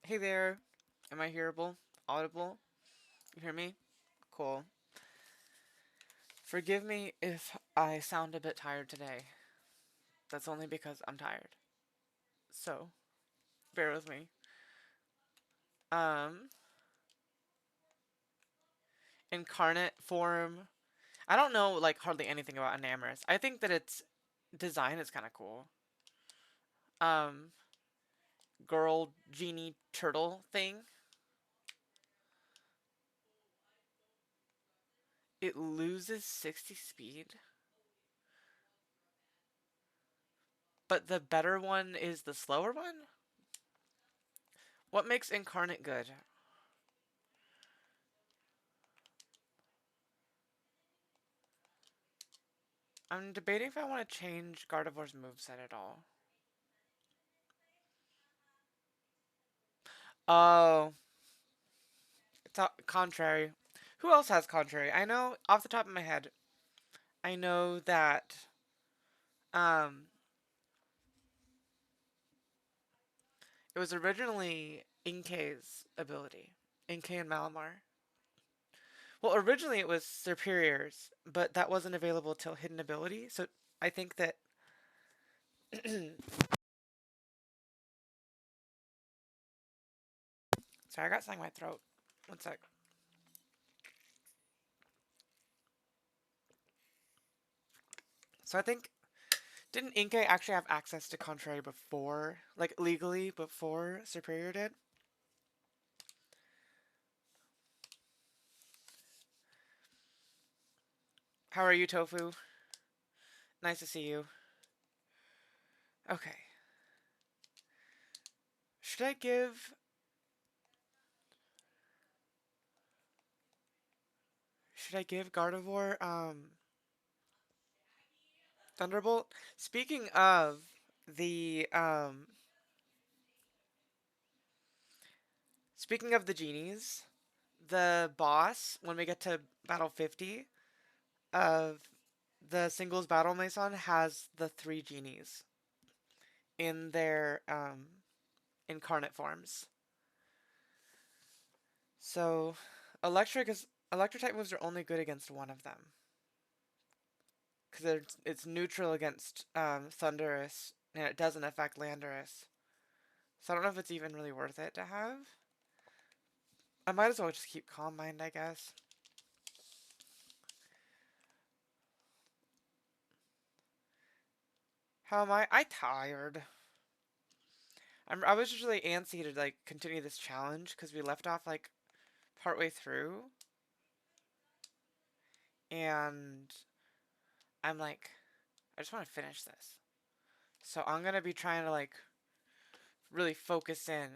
Hey there. Am I hearable? Audible? You hear me? Cool. Forgive me if I sound a bit tired today. That's only because I'm tired. So, bear with me. Um, Incarnate form. I don't know like hardly anything about Enamorous. I think that its design is kind of cool. Um, Girl genie turtle thing. It loses 60 speed, but the better one is the slower one? What makes Incarnate good? I'm debating if I want to change Gardevoir's moveset at all. Oh, it's contrary. Who else has contrary? I know off the top of my head. I know that um it was originally Inkei's ability. Inkei and Malamar. Well, originally it was Superior's, but that wasn't available till hidden ability. So I think that sorry, I got something in my throat. One sec. So I think didn't Inkei actually have access to contrary before, like legally before Superior did? How are you, Tofu? Nice to see you. Okay. Should I give... Should I give Gardevoir, Thunderbolt? The, um... Speaking of the genies, the boss, when we get to Battle 50 of the singles battle Maison, has the 3 genies in their, incarnate forms. So, electric type moves are only good against one of them. Because it's neutral against Thundurus, and it doesn't affect Landorus. So I don't know if it's even really worth it to have. I might as well just keep Calm Mind, I guess. How am I? I tired. I was just really antsy to like continue this challenge because we left off like partway through, and I'm like, I just want to finish this. So I'm gonna be trying to like really focus in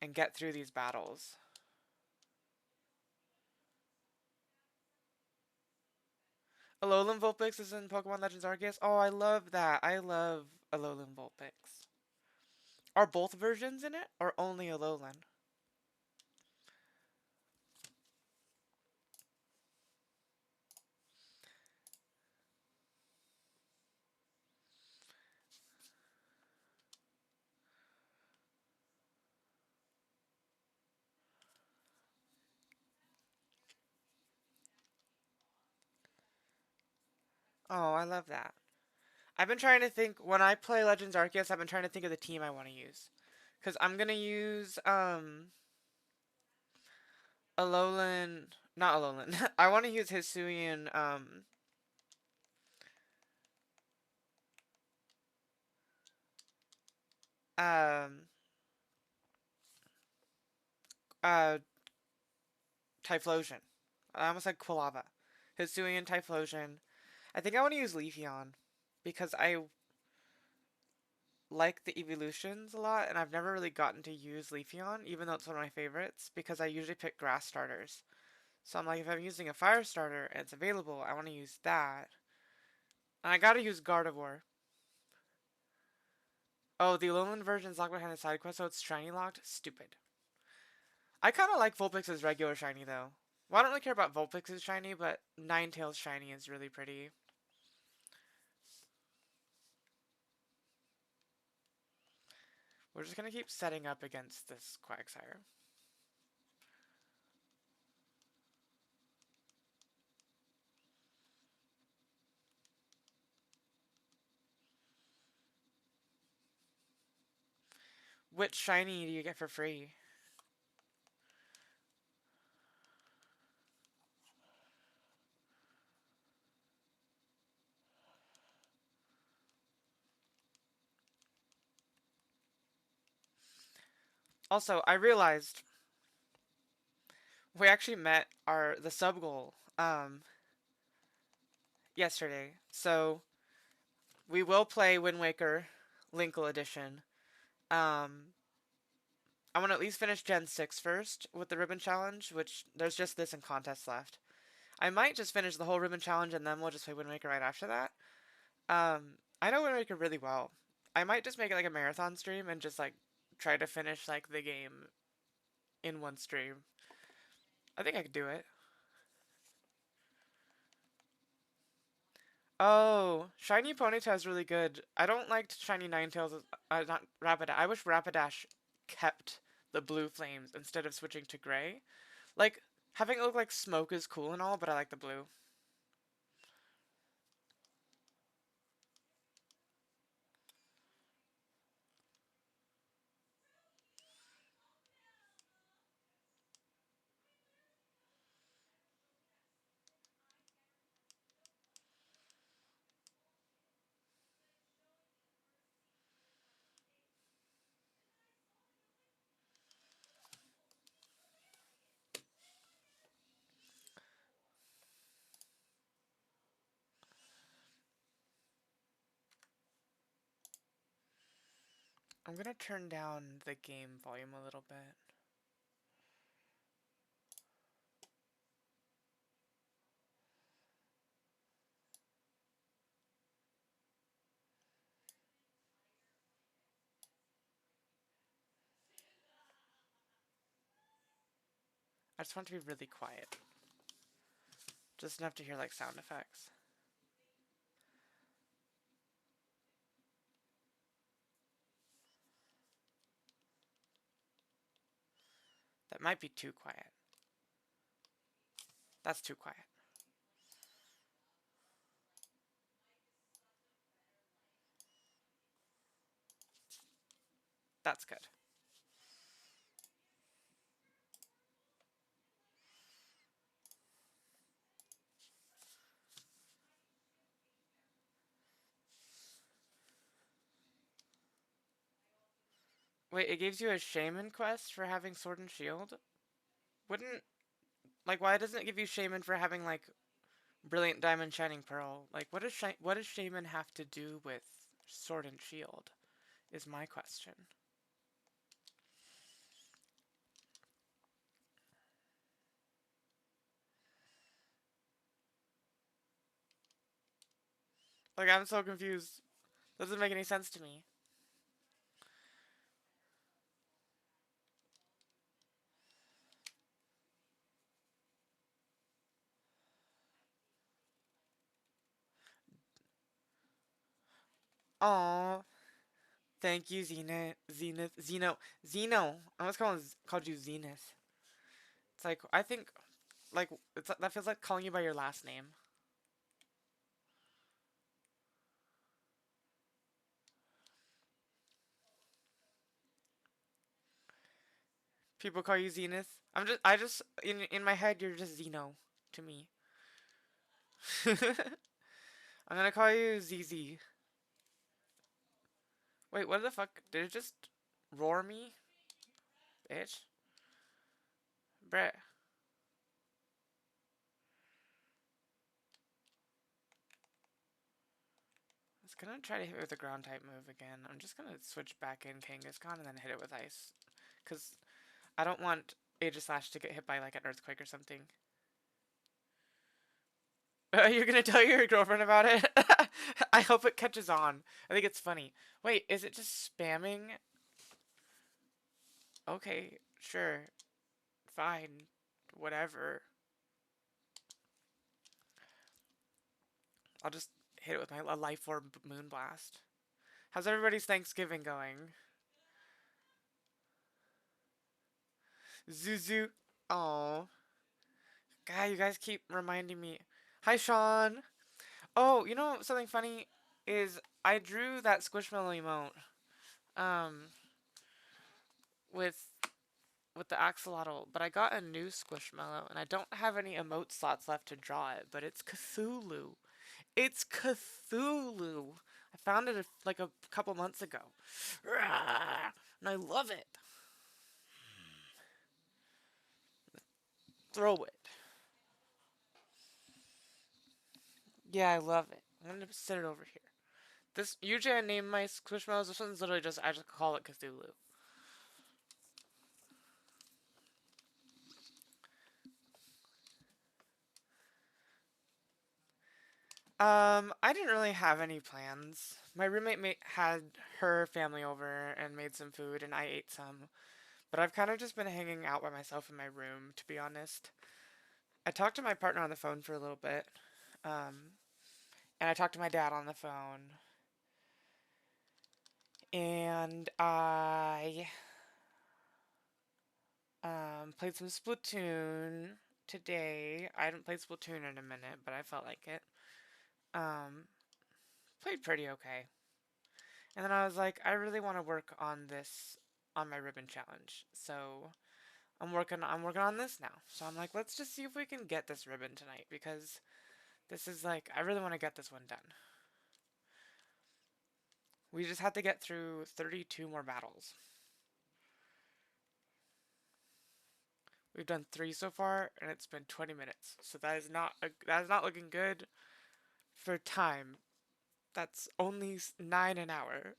and get through these battles. Alolan Vulpix is in Pokemon Legends Arceus. Oh, I love that. I love Alolan Vulpix. Are both versions in it, or only Alolan? Oh, I love that. I've been trying to think, when I play Legends Arceus, I've been trying to think of the team I want to use. Because I'm going to use, Alolan, not Alolan. I want to use Hisuian, um, uh, Typhlosion. I almost said Quilava. Hisuian Typhlosion. I think I want to use Leafeon. Because I like the evolutions a lot, and I've never really gotten to use Leafeon, even though it's one of my favorites, because I usually pick grass starters. So I'm like, if I'm using a fire starter and it's available, I want to use that. And I gotta use Gardevoir. Oh, the Alolan version is locked behind the side quest, so it's shiny locked? Stupid. I kind of like Vulpix's regular shiny, though. Well, I don't really care about Vulpix's shiny, but Ninetales shiny is really pretty. We're just gonna keep setting up against this Quagsire. Which shiny do you get for free? Also, I realized we actually met the sub goal yesterday. So we will play Wind Waker Linkle Edition. I want to at least finish Gen 6 first with the Ribbon Challenge, which there's just this in contests left. I might just finish the whole Ribbon Challenge and then we'll just play Wind Waker right after that. I know Wind Waker really well. I might just make it like a marathon stream and just like try to finish like the game in one stream. I think I could do it. Oh, Shiny Ponyta is really good. I don't like Shiny Ninetales, not Rapidash. I wish Rapidash kept the blue flames instead of switching to gray. Like, having it look like smoke is cool and all, but I like the blue. I'm gonna turn down the game volume a little bit. I just want to be really quiet. Just enough to hear like sound effects. That might be too quiet. That's too quiet. That's good. Wait, it gives you a shaman quest for having sword and shield? Wouldn't like why doesn't it give you shaman for having like brilliant diamond shining pearl? Like what does shaman have to do with sword and shield? Is my question. Like I'm so confused. Doesn't make any sense to me. Aw, thank you, Zeno. I almost called you Zenith. It's like I think like that feels like calling you by your last name. People call you Zenith. I just in my head you're just Zeno to me. I'm gonna call you ZZ. Wait, what the fuck? Did it just roar me? Bitch. Brett. I was gonna try to hit it with a ground type move again. I'm just gonna switch back in Kangaskhan and then hit it with ice. Because I don't want Aegislash to get hit by like an earthquake or something. You're gonna tell your girlfriend about it? I hope it catches on. I think it's funny. Wait, is it just spamming? Okay, sure. Fine. Whatever. I'll just hit it with my Life Orb Moonblast. How's everybody's Thanksgiving going? Zuzu. Oh, God, you guys keep reminding me. Hi, Sean. Oh, you know something funny is I drew that Squishmallow emote with the axolotl, but I got a new Squishmallow and I don't have any emote slots left to draw it, but it's Cthulhu. It's Cthulhu. I found it like a couple months ago. And I love it. Throw it. Yeah, I love it. I'm gonna sit it over here. This usually I name my Squishmallows. This one's literally just I just call it Cthulhu. I didn't really have any plans. My roommate had her family over and made some food, and I ate some. But I've kind of just been hanging out by myself in my room, to be honest. I talked to my partner on the phone for a little bit, um, and I talked to my dad on the phone, and I played some Splatoon today. I haven't played Splatoon in a minute, but I felt like it. Um, Played pretty okay. And then I was like, I really want to work on this on my ribbon challenge. So I'm working on this now. So I'm like, let's just see if we can get this ribbon tonight because this is like I really want to get this one done. We just have to get through 32 more battles. We've done 3 so far and it's been 20 minutes. So that is not looking good for time. That's only 9 an hour.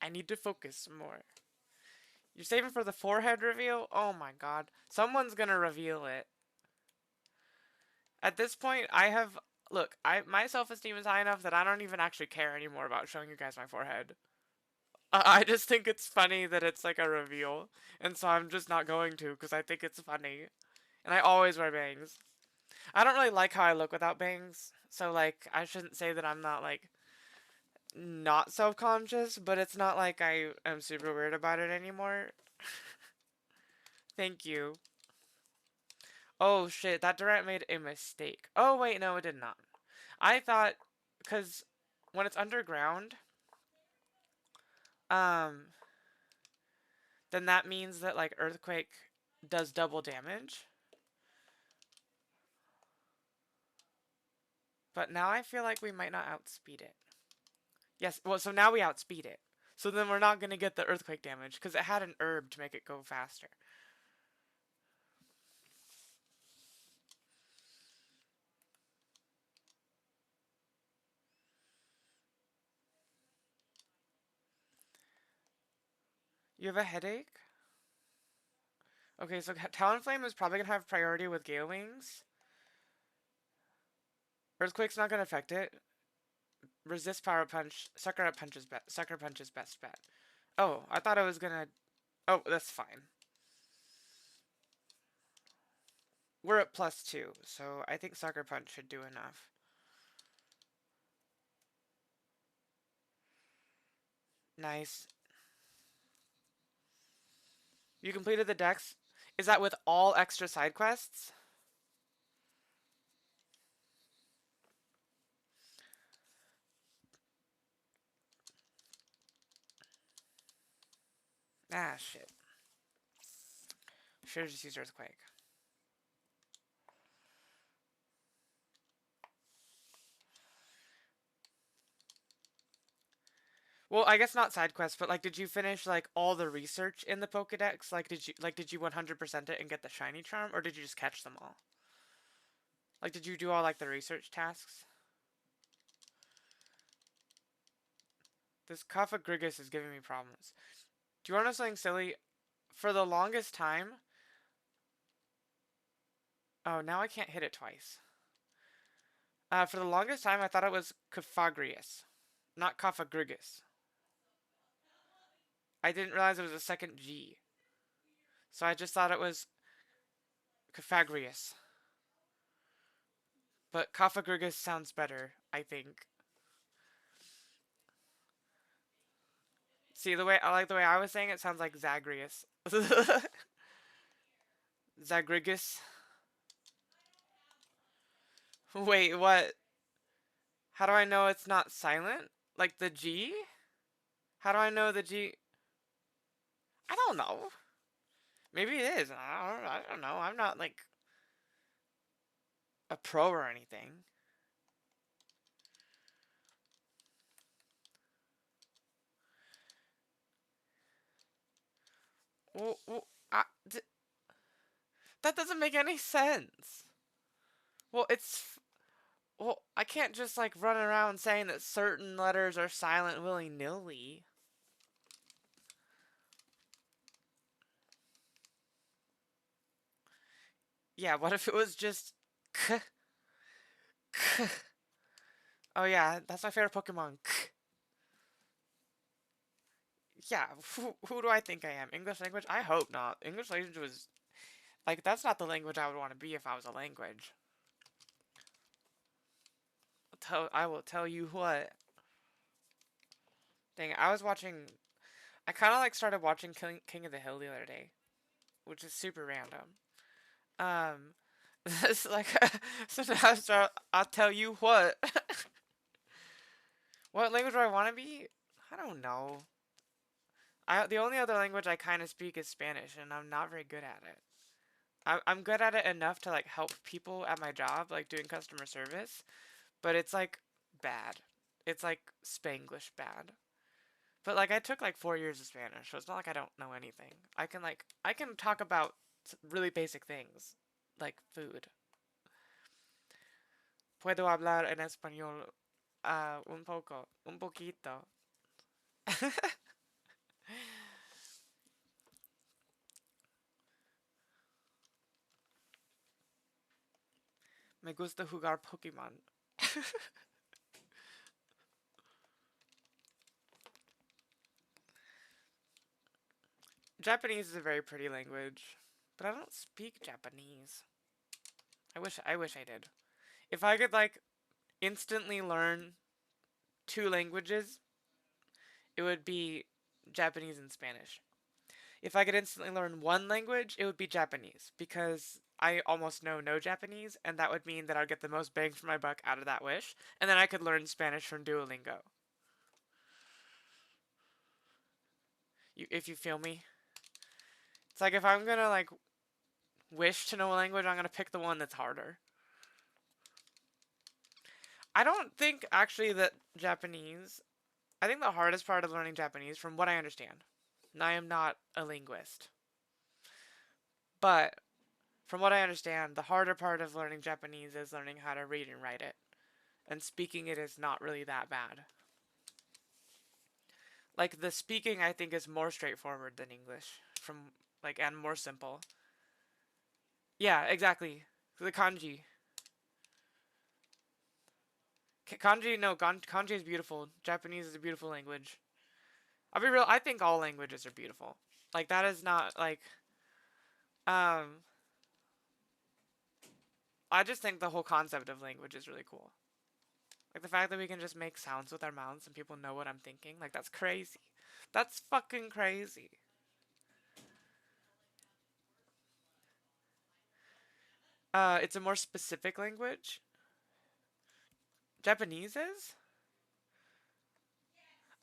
I need to focus more. You're saving for the forehead reveal? Oh my god. Someone's gonna reveal it. At this point, I have look, I my self-esteem is high enough that I don't even actually care anymore about showing you guys my forehead. I just think it's funny that it's like a reveal, and so I'm just not going to because I think it's funny. And I always wear bangs. I don't really like how I look without bangs, so like I shouldn't say that I'm not like not self-conscious, but it's not like I am super weird about it anymore. Thank you. Oh shit, that Durant made a mistake. Oh wait, no, it did not. I thought, because when it's underground, um, then that means that like earthquake does double damage. But now I feel like we might not outspeed it. Yes, well, so now we outspeed it. So then we're not gonna get the earthquake damage because it had an herb to make it go faster. You have a headache? Okay, so Talonflame is probably gonna have priority with Gale Wings. Earthquake's not gonna affect it. Resist Power Punch. Sucker Punch is best bet. Oh, I thought I was gonna. Oh, that's fine. We're at +2, so I think Sucker Punch should do enough. Nice. You completed the dex. Is that with all extra side quests? Ah, shit. Should've just used Earthquake. Well, I guess not side quests, but like, did you finish like all the research in the Pokedex? Did you 100% it and get the shiny charm, or did you just catch them all? Like, did you do all like the research tasks? This Grigus is giving me problems. Do you want to know something silly? For the longest time. Oh, now I can't hit it twice. For the longest time, I thought it was Cofagrius, not Cofagrigus. I didn't realize it was a second G. So I just thought it was Cofagrius. But Cofagrigus sounds better, I think. See, the way I was saying it sounds like Zagreus. Zagrigus. Wait, what? How do I know it's not silent? Like the G? How do I know the G? I don't know. Maybe it is. I don't know. I'm not like a pro or anything. Well, well I, d- that doesn't make any sense. Well, it's well, I can't just like run around saying that certain letters are silent willy nilly. Yeah, what if it was just k k? Oh yeah, that's my favorite Pokemon. K. Yeah, who do I think I am? English language? I hope not. English language was like that's not the language I would want to be if I was a language. I will tell you what. Dang, I was watching. I kind of like started watching King of the Hill the other day, which is super random. Um, it's like so now I'll tell you what. What language do I want to be? I don't know. The only other language I kind of speak is Spanish, and I'm not very good at it. I'm good at it enough to like help people at my job, like doing customer service, but it's like bad. It's like Spanglish bad. But like I took like 4 years of Spanish, so it's not like I don't know anything. I can talk about really basic things, like food. Puedo hablar en español un poco, un poquito. Me gusta jugar Pokemon. Japanese is a very pretty language, but I don't speak Japanese. I wish I did. If I could like instantly learn two languages, it would be Japanese and Spanish. If I could instantly learn one language, it would be Japanese because I almost know no Japanese, and that would mean that I'd get the most bang for my buck out of that wish, and then I could learn Spanish from Duolingo. If you feel me, it's like if I'm gonna like wish to know a language, I'm gonna pick the one that's harder. I don't think actually that Japanese. I think the hardest part of learning Japanese, from what I understand, and I am not a linguist, but from what I understand, the harder part of learning Japanese is learning how to read and write it. And speaking it is not really that bad. Like the speaking I think is more straightforward than English from like and more simple. Yeah, exactly. The kanji. Kanji no, kanji is beautiful. Japanese is a beautiful language. I'll be real, I think all languages are beautiful. Like that is not like um I just think the whole concept of language is really cool. Like the fact that we can just make sounds with our mouths and people know what I'm thinking, like that's crazy. That's fucking crazy. It's a more specific language. Japanese is?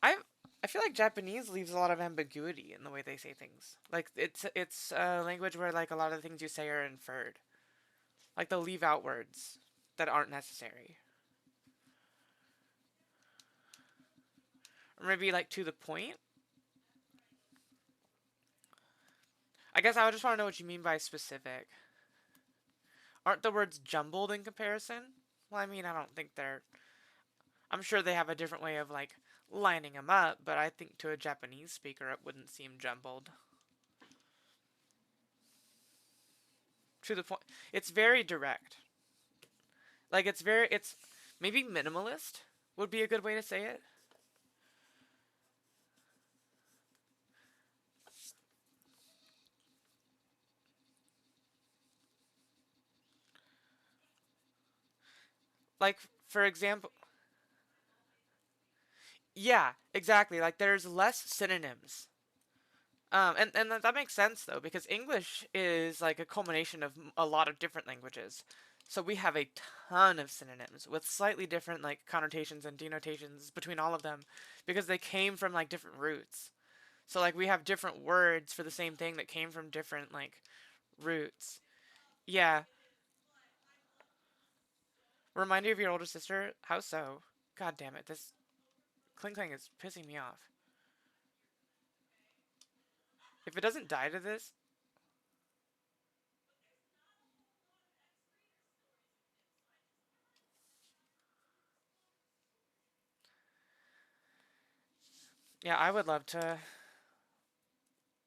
I I feel like Japanese leaves a lot of ambiguity in the way they say things. Like it's a language where like a lot of the things you say are inferred. Like they'll leave out words that aren't necessary. Or maybe like to the point. I guess I would just want to know what you mean by specific. Aren't the words jumbled in comparison? Well, I mean, I don't think they're. I'm sure they have a different way of like lining them up, but I think to a Japanese speaker it wouldn't seem jumbled. To the point. It's very direct. Like it's maybe minimalist would be a good way to say it. Like for example, yeah, exactly. Like there's less synonyms. And that makes sense though, because English is like a culmination of a lot of different languages. So we have a ton of synonyms with slightly different like connotations and denotations between all of them because they came from like different roots. So like we have different words for the same thing that came from different like roots. Yeah. Remind you of your older sister? How so? God damn it. This cling clang is pissing me off. If it doesn't die to this, yeah, I would love to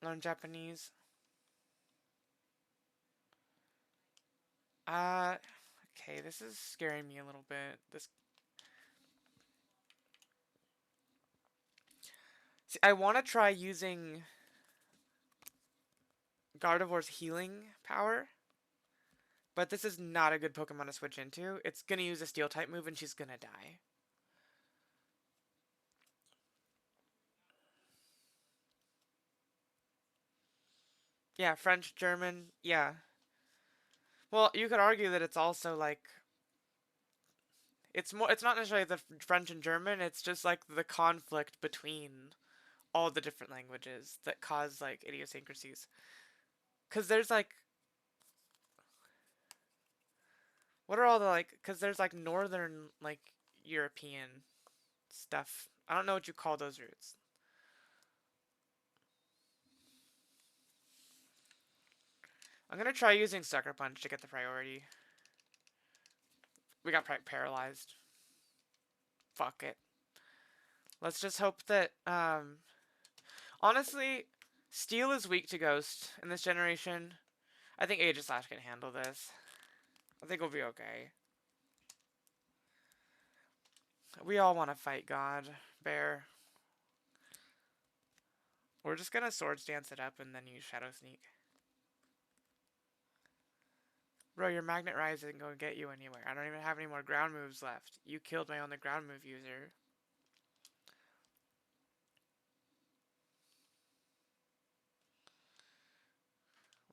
learn Japanese. Uh, okay, this is scaring me a little bit. This, see, I want to try using Gardevoir's healing power, but this is not a good Pokemon to switch into. It's gonna use a Steel type move and she's gonna die. Yeah, French, German, yeah. Well, you could argue that it's also like it's not necessarily the French and German, it's just like the conflict between all the different languages that cause like idiosyncrasies. Cuz there's like what are all the like cuz there's like northern like European stuff. I don't know what you call those roots. I'm going to try using Sucker Punch to get the priority. We got paralyzed. Fuck it. Let's just hope that honestly, Steel is weak to Ghost in this generation. I think Aegislash can handle this. I think we'll be okay. We all want to fight God, Bear. We're just gonna Swords Dance it up and then use Shadow Sneak. Bro, your Magnet Rise isn't gonna get you anywhere. I don't even have any more ground moves left. You killed my only ground move user.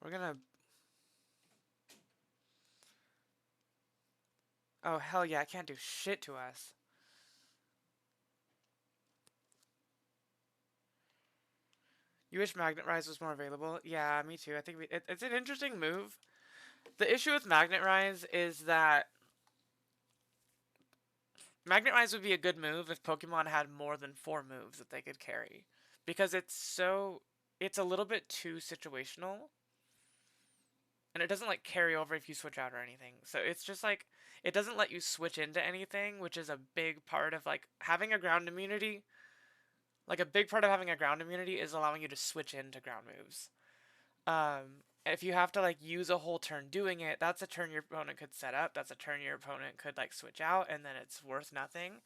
We're gonna... Oh, hell yeah, I can't do shit to us. You wish Magnet Rise was more available? Yeah, me too. I think it's an interesting move. The issue with Magnet Rise is that Magnet Rise would be a good move if Pokemon had more than 4 moves that they could carry. Because it's a little bit too situational. And it doesn't like carry over if you switch out or anything. So it's just like it doesn't let you switch into anything, which is a big part of like having a ground immunity. Like a big part of having a ground immunity is allowing you to switch into ground moves. If you have to like use a whole turn doing it, that's a turn your opponent could set up. That's a turn your opponent could like switch out, and then it's worth nothing.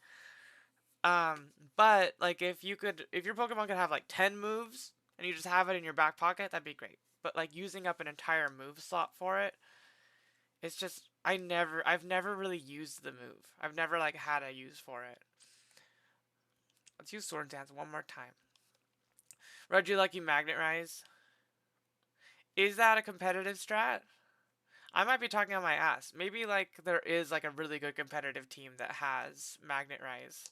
But like if your Pokemon could have like 10 moves and you just have it in your back pocket, that'd be great. But like using up an entire move slot for it, it's just I've never really used the move. I've never like had a use for it. Let's use Sword Dance one more time. Reggie Lucky Magnet Rise. Is that a competitive strat? I might be talking on my ass. Maybe like there is like a really good competitive team that has Magnet Rise.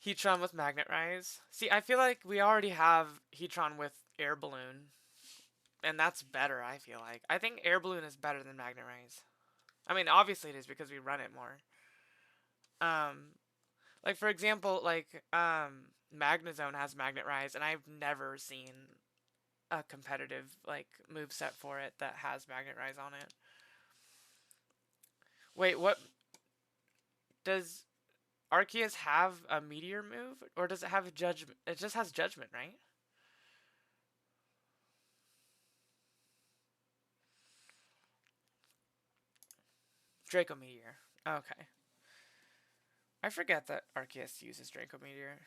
Heatron with Magnet Rise. See, I feel like we already have Heatron with Air Balloon, and that's better. I feel like I think Air Balloon is better than Magnet Rise. I mean, obviously it is because we run it more. Um, like for example, like Magnezone has Magnet Rise, and I've never seen a competitive like move set for it that has Magnet Rise on it. Wait, what does Arceus have a Meteor move, or does it have a Judgment? It just has Judgment, right? Draco Meteor. Okay, I forget that Arceus uses Draco Meteor.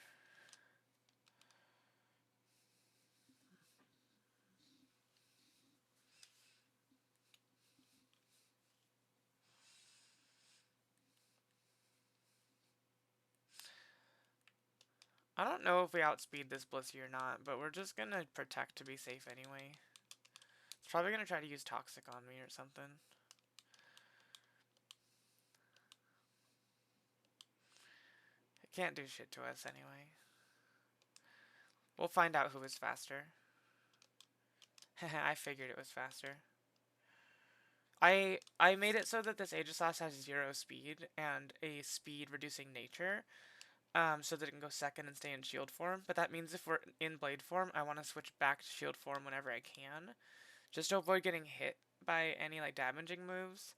I don't know if we outspeed this Blissey or not, but we're just gonna protect to be safe anyway. It's probably gonna try to use Toxic on me or something. It can't do shit to us anyway. We'll find out who is faster. I figured it was faster. I made it so that this Aegislash has 0 speed and a speed reducing nature, so that it can go second and stay in shield form. But that means if we're in blade form, I want to switch back to shield form whenever I can, just to avoid getting hit by any like damaging moves.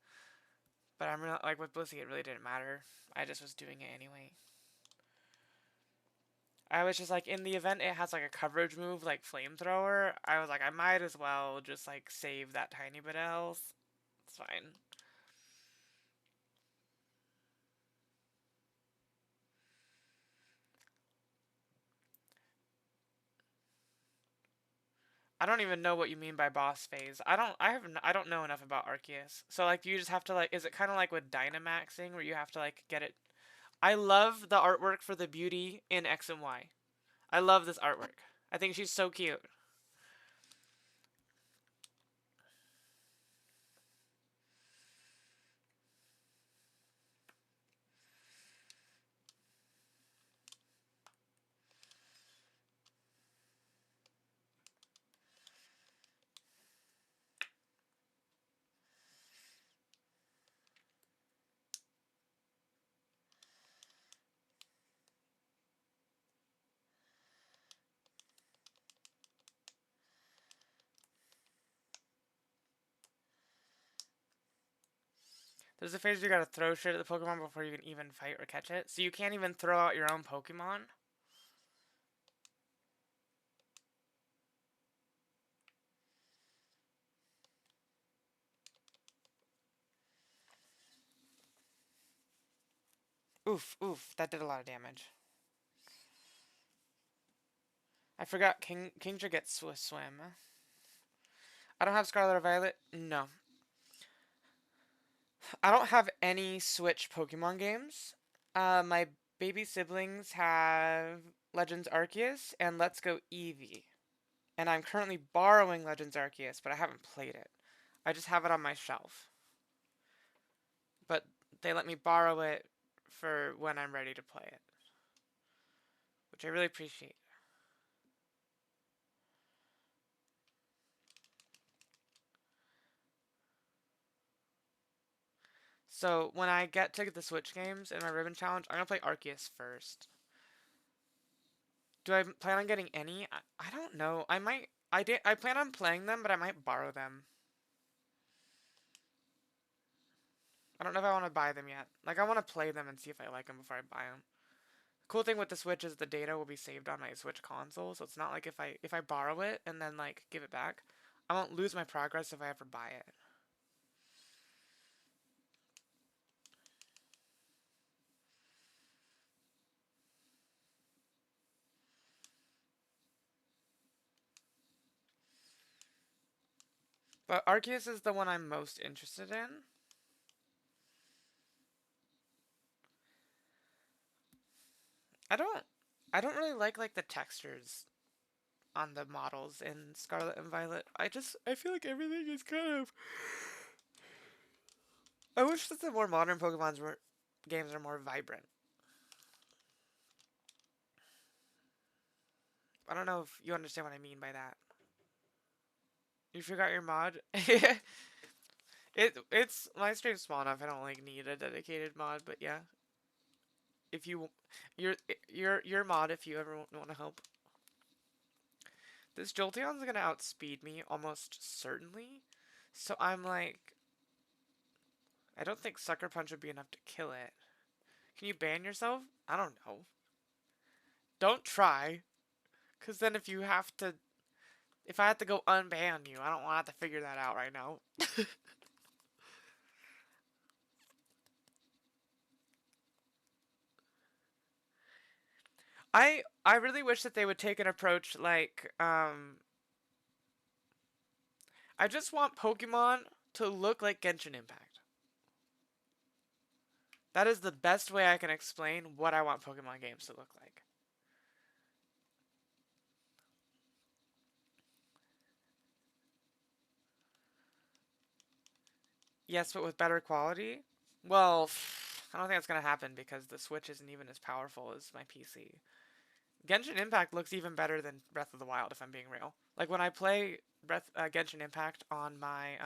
But I'm not like with Blissey, it really didn't matter. I just was doing it anyway. I was just like, in the event it has like a coverage move like flamethrower, I was like, I might as well just like save that tiny bit of health. It's fine. I don't even know what you mean by boss phase. I don't know enough about Arceus. So like you just have to like, is it kind of like with Dynamaxing where you have to like get it? I love the artwork for the beauty in X and Y. I love this artwork. I think she's so cute. There's a phase where you gotta throw shit at the Pokemon before you can even fight or catch it. So you can't even throw out your own Pokemon. Oof, oof, that did a lot of damage. I forgot Kingdra gets Swim. I don't have Scarlet or Violet. No. I don't have any Switch Pokemon games. My baby siblings have Legends Arceus and Let's Go Eevee. And I'm currently borrowing Legends Arceus, but I haven't played it. I just have it on my shelf. But they let me borrow it for when I'm ready to play it, which I really appreciate. So when I get to the Switch games in my Ribbon Challenge, I'm gonna play Arceus first. Do I plan on getting any? I don't know. I might. I plan on playing them, but I might borrow them. I don't know if I want to buy them yet. Like I want to play them and see if I like them before I buy them. Cool thing with the Switch is the data will be saved on my Switch console, so it's not like if I borrow it and then like give it back, I won't lose my progress if I ever buy it. But Arceus is the one I'm most interested in. I don't I don't really like the textures on the models in Scarlet and Violet. I feel like everything is kind of. I wish that the more modern Pokemon's were games are more vibrant. I don't know if you understand what I mean by that. You forgot your mod? It's my stream's small enough. I don't like need a dedicated mod, but yeah, if you your your mod if you ever want to help. This Jolteon's gonna outspeed me almost certainly, so I'm like, I don't think Sucker Punch would be enough to kill it. Can you ban yourself? I don't know. Don't try, cause then if I have to go unban you, I don't want to have to figure that out right now. I really wish that they would take an approach like I just want Pokemon to look like Genshin Impact. That is the best way I can explain what I want Pokemon games to look like. Yes, but with better quality? Well, I don't think that's gonna happen because the Switch isn't even as powerful as my PC. Genshin Impact looks even better than Breath of the Wild, if I'm being real. Like when I play Genshin Impact on my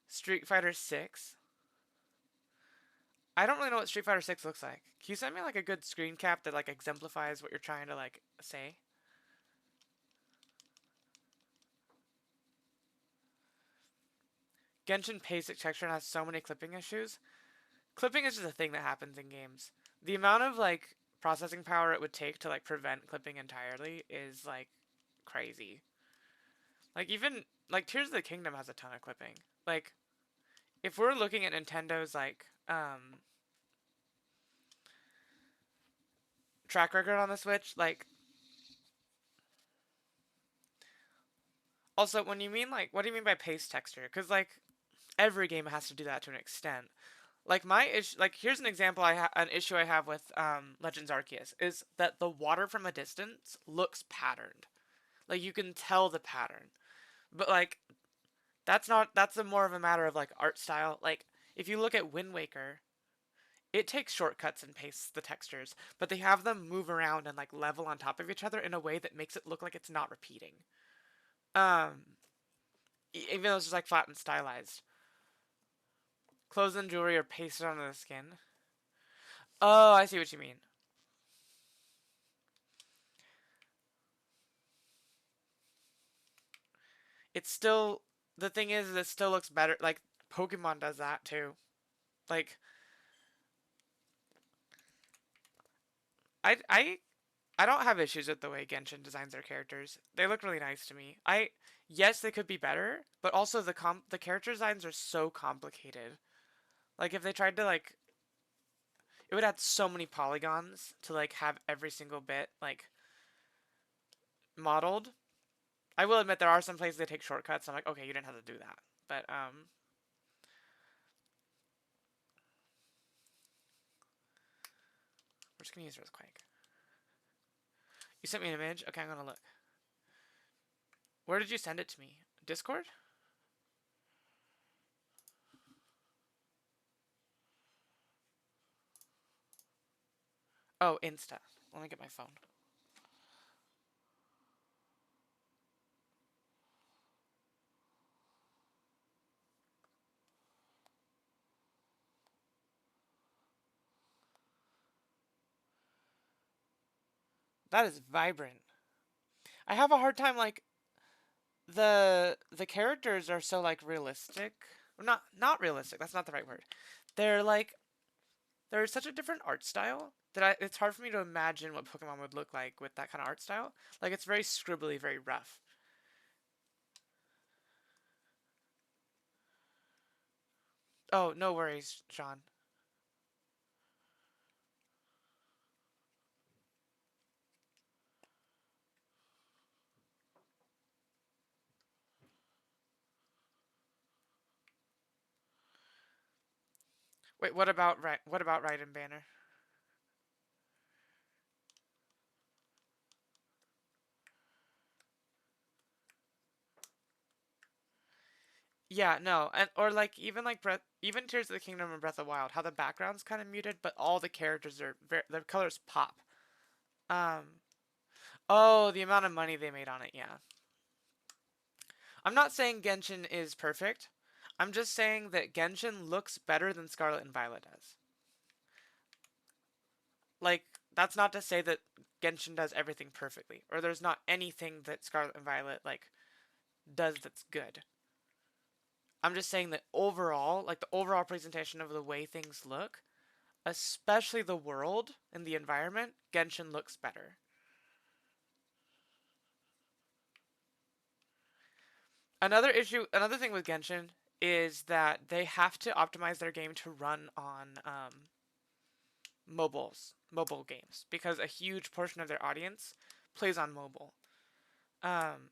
Street Fighter 6, I don't really know what Street Fighter 6 looks like. Can you send me like a good screen cap that like exemplifies what you're trying to like say? Genshin basic texture has so many clipping issues. Clipping is just a thing that happens in games. The amount of like processing power it would take to like prevent clipping entirely is like crazy. Like even like Tears of the Kingdom has a ton of clipping. Like if we're looking at Nintendo's like track record on the Switch, like also when you mean like what do you mean by paste texture? Because like every game has to do that to an extent. Like my issue, like here's an example an issue I have with Legends Arceus is that the water from a distance looks patterned. Like you can tell the pattern, but like that's a more of a matter of like art style. Like if you look at Wind Waker, it takes shortcuts and pastes the textures, but they have them move around and like level on top of each other in a way that makes it look like it's not repeating. Um, even though it's just like flat and stylized. Clothes and jewelry are pasted onto the skin. Oh, I see what you mean. It's still the thing is it still looks better. Like Pokemon does that too. Like I I don't have issues with the way Genshin designs their characters. They look really nice to me. I yes, they could be better, but also the character designs are so complicated. Like if they tried to like it would add so many polygons to like have every single bit like modeled. I will admit there are some places they take shortcuts. I'm like, okay, you didn't have to do that. But we're just gonna use Earthquake. You sent me an image? Okay, I'm gonna look. Where did you send it to me? Discord? Oh, Insta. Let me get my phone. That is vibrant. I have a hard time like the characters are so like realistic. Not realistic. That's not the right word. They're like they're such a different art style that it's hard for me to imagine what Pokemon would look like with that kind of art style. Like it's very scribbly, very rough. Oh, no worries, Sean. Wait, what about Raiden Banner? Yeah, no, and or like even like even Tears of the Kingdom and Breath of the Wild, how the background's kind of muted, but all the characters are their colors pop. Um, oh, the amount of money they made on it, yeah. I'm not saying Genshin is perfect. I'm just saying that Genshin looks better than Scarlet and Violet does. Like that's not to say that Genshin does everything perfectly, or there's not anything that Scarlet and Violet like does that's good. I'm just saying that overall, like the overall presentation of the way things look, especially the world and the environment, Genshin looks better. Another thing with Genshin is that they have to optimize their game to run on mobile games, because a huge portion of their audience plays on mobile. Um,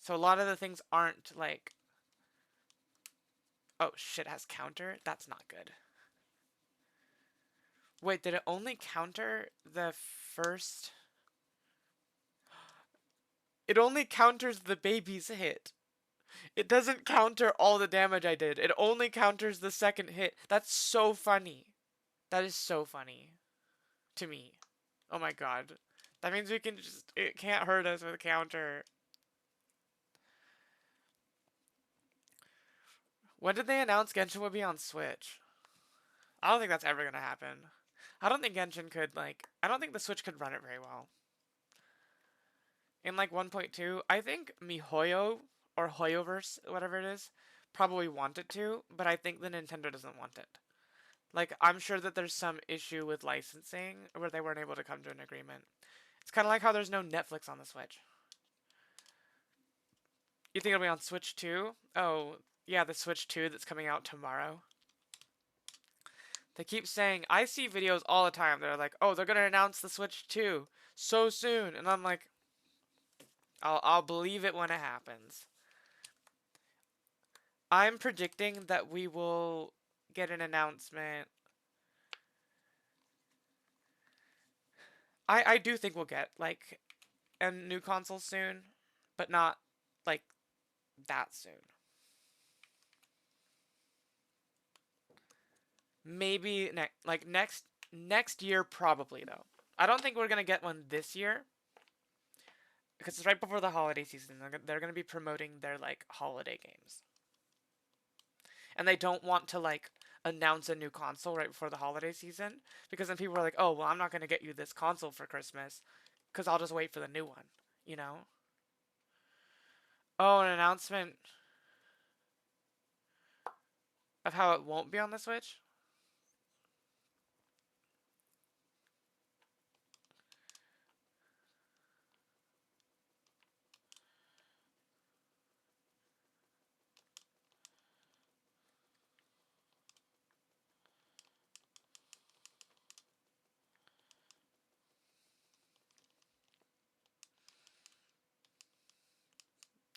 so a lot of the things aren't like, oh shit, has counter. That's not good. Wait, did it only counter the first? It only counters the baby's hit. It doesn't counter all the damage I did. It only counters the second hit. That's so funny. That is so funny to me. Oh my god. That means we can just, it can't hurt us with a counter. When did they announce Genshin would be on Switch? I don't think that's ever gonna happen. I don't think Genshin could, like, I don't think the Switch could run it very well. In like 1.2, I think MiHoYo or Hoyoverse, whatever it is, probably want it to, but I think the Nintendo doesn't want it. Like, I'm sure that there's some issue with licensing where they weren't able to come to an agreement. It's kind of like how there's no Netflix on the Switch. You think it'll be on Switch 2? Oh, yeah, the Switch 2 that's coming out tomorrow. They keep saying, I see videos all the time. They're like, oh, they're going to announce the Switch 2 so soon. And I'm like, I'll believe it when it happens. I'm predicting that we will get an announcement. I do think we'll get, like, a new console soon, but not, like, that soon. Maybe next year probably though. I don't think we're gonna get one this year because it's right before the holiday season. They're gonna be promoting their like holiday games, and they don't want to like announce a new console right before the holiday season because then people are like, oh well, I'm not gonna get you this console for Christmas because I'll just wait for the new one, you know? Oh, an announcement of how it won't be on the Switch.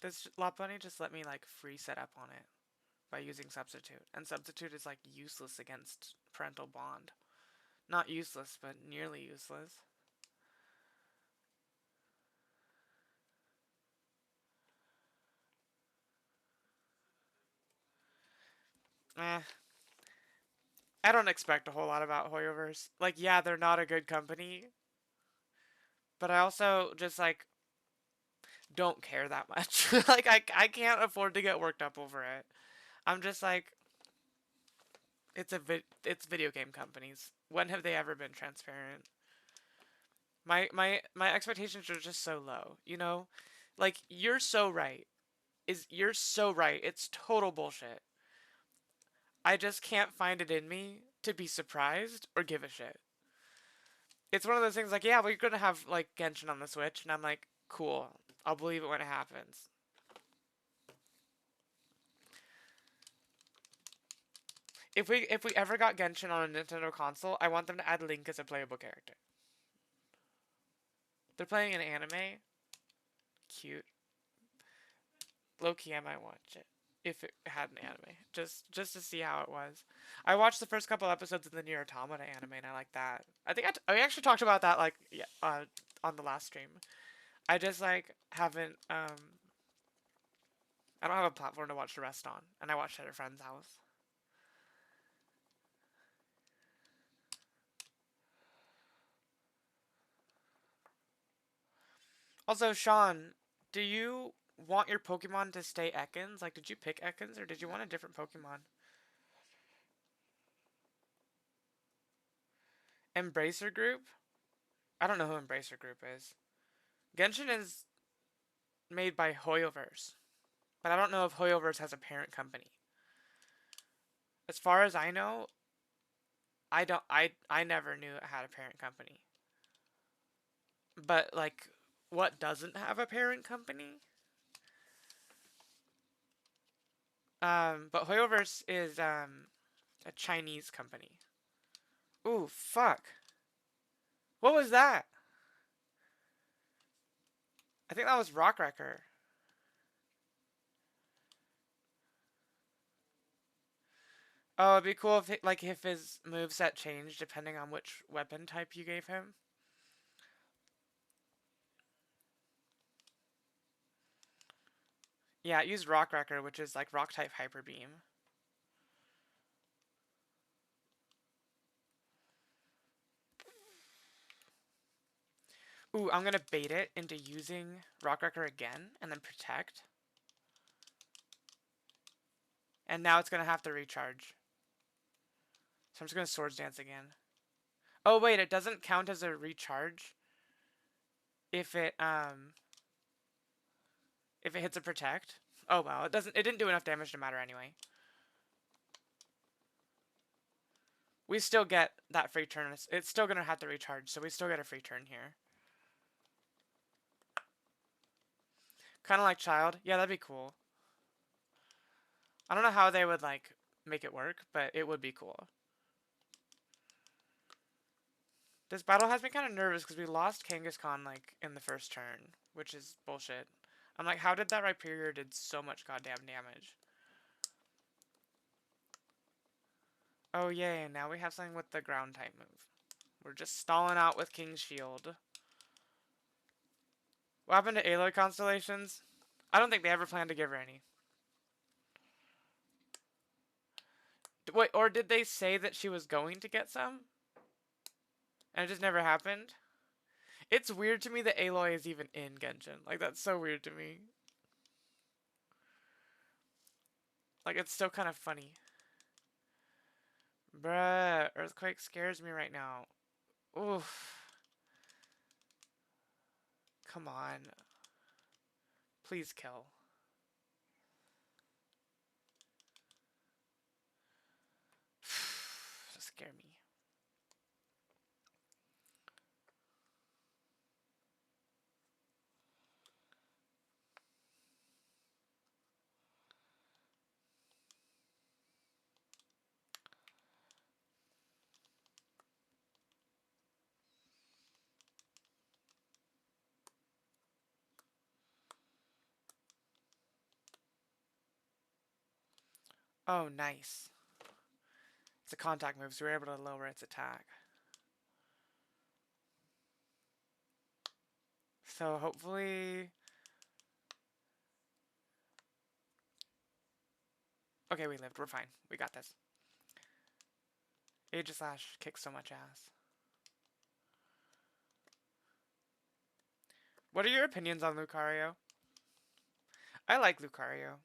Does Lot Bunny just let me like free setup on it by using Substitute? And Substitute is like useless against Parental Bond. Not useless, but nearly useless. Eh. I don't expect a whole lot about Hoyoverse. Like, yeah, they're not a good company, but I also just like don't care that much. Like I can't afford to get worked up over it. I'm just like it's video game companies. When have they ever been transparent? My expectations are just so low, you know? Like you're so right. You're so right. It's total bullshit. I just can't find it in me to be surprised or give a shit. It's one of those things like, yeah, we're gonna have like Genshin on the Switch, and I'm like, cool. I'll believe it when it happens. If we ever got Genshin on a Nintendo console, I want them to add Link as a playable character. They're playing an anime. Cute. Low key, I might watch it if it had an anime, just to see how it was. I watched the first couple episodes of the Nier Automata anime, and I like that. I think I actually talked about that like yeah, on the last stream. I just like haven't I don't have a platform to watch the rest on, and I watched at a friend's house. Also, Sean, do you want your Pokemon to stay Ekans? Like, did you pick Ekans, or did you want a different Pokemon? Embracer Group? I don't know who Embracer Group is. Genshin is made by Hoyoverse, but I don't know if Hoyoverse has a parent company. As far as I know, I don't. I never knew it had a parent company. But like, what doesn't have a parent company? But Hoyoverse is a Chinese company. Ooh, fuck. What was that? I think that was Rockwrecker. Oh, it'd be cool if like if his moveset changed depending on which weapon type you gave him. Yeah, it used Rock Wrecker, which is like Rock type Hyper Beam. Ooh, I'm gonna bait it into using Rock Wrecker again and then Protect. And now it's gonna have to recharge. So I'm just gonna Swords Dance again. Oh wait, it doesn't count as a recharge if it hits a Protect. Oh well, it didn't do enough damage to matter anyway. We still get that free turn. It's still gonna have to recharge, so we still get a free turn here. Kind of like Child. Yeah, that'd be cool. I don't know how they would like make it work, but it would be cool. This battle has me kind of nervous because we lost Kangaskhan like in the first turn, which is bullshit. I'm like, how did that Rhyperior did so much goddamn damage? Oh yay, now we have something with the ground type move. We're just stalling out with King's Shield. What happened to Aloy constellations? I don't think they ever planned to give her any. Wait, or did they say that she was going to get some? And it just never happened? It's weird to me that Aloy is even in Genshin. Like, that's so weird to me. Like, it's still kind of funny. Bruh, Earthquake scares me right now. Oof. Come on. Please kill. Scare me. Oh, nice. It's a contact move, so we're able to lower its attack. So hopefully... Okay, we lived. We're fine. We got this. Aegislash kicks so much ass. What are your opinions on Lucario? I like Lucario.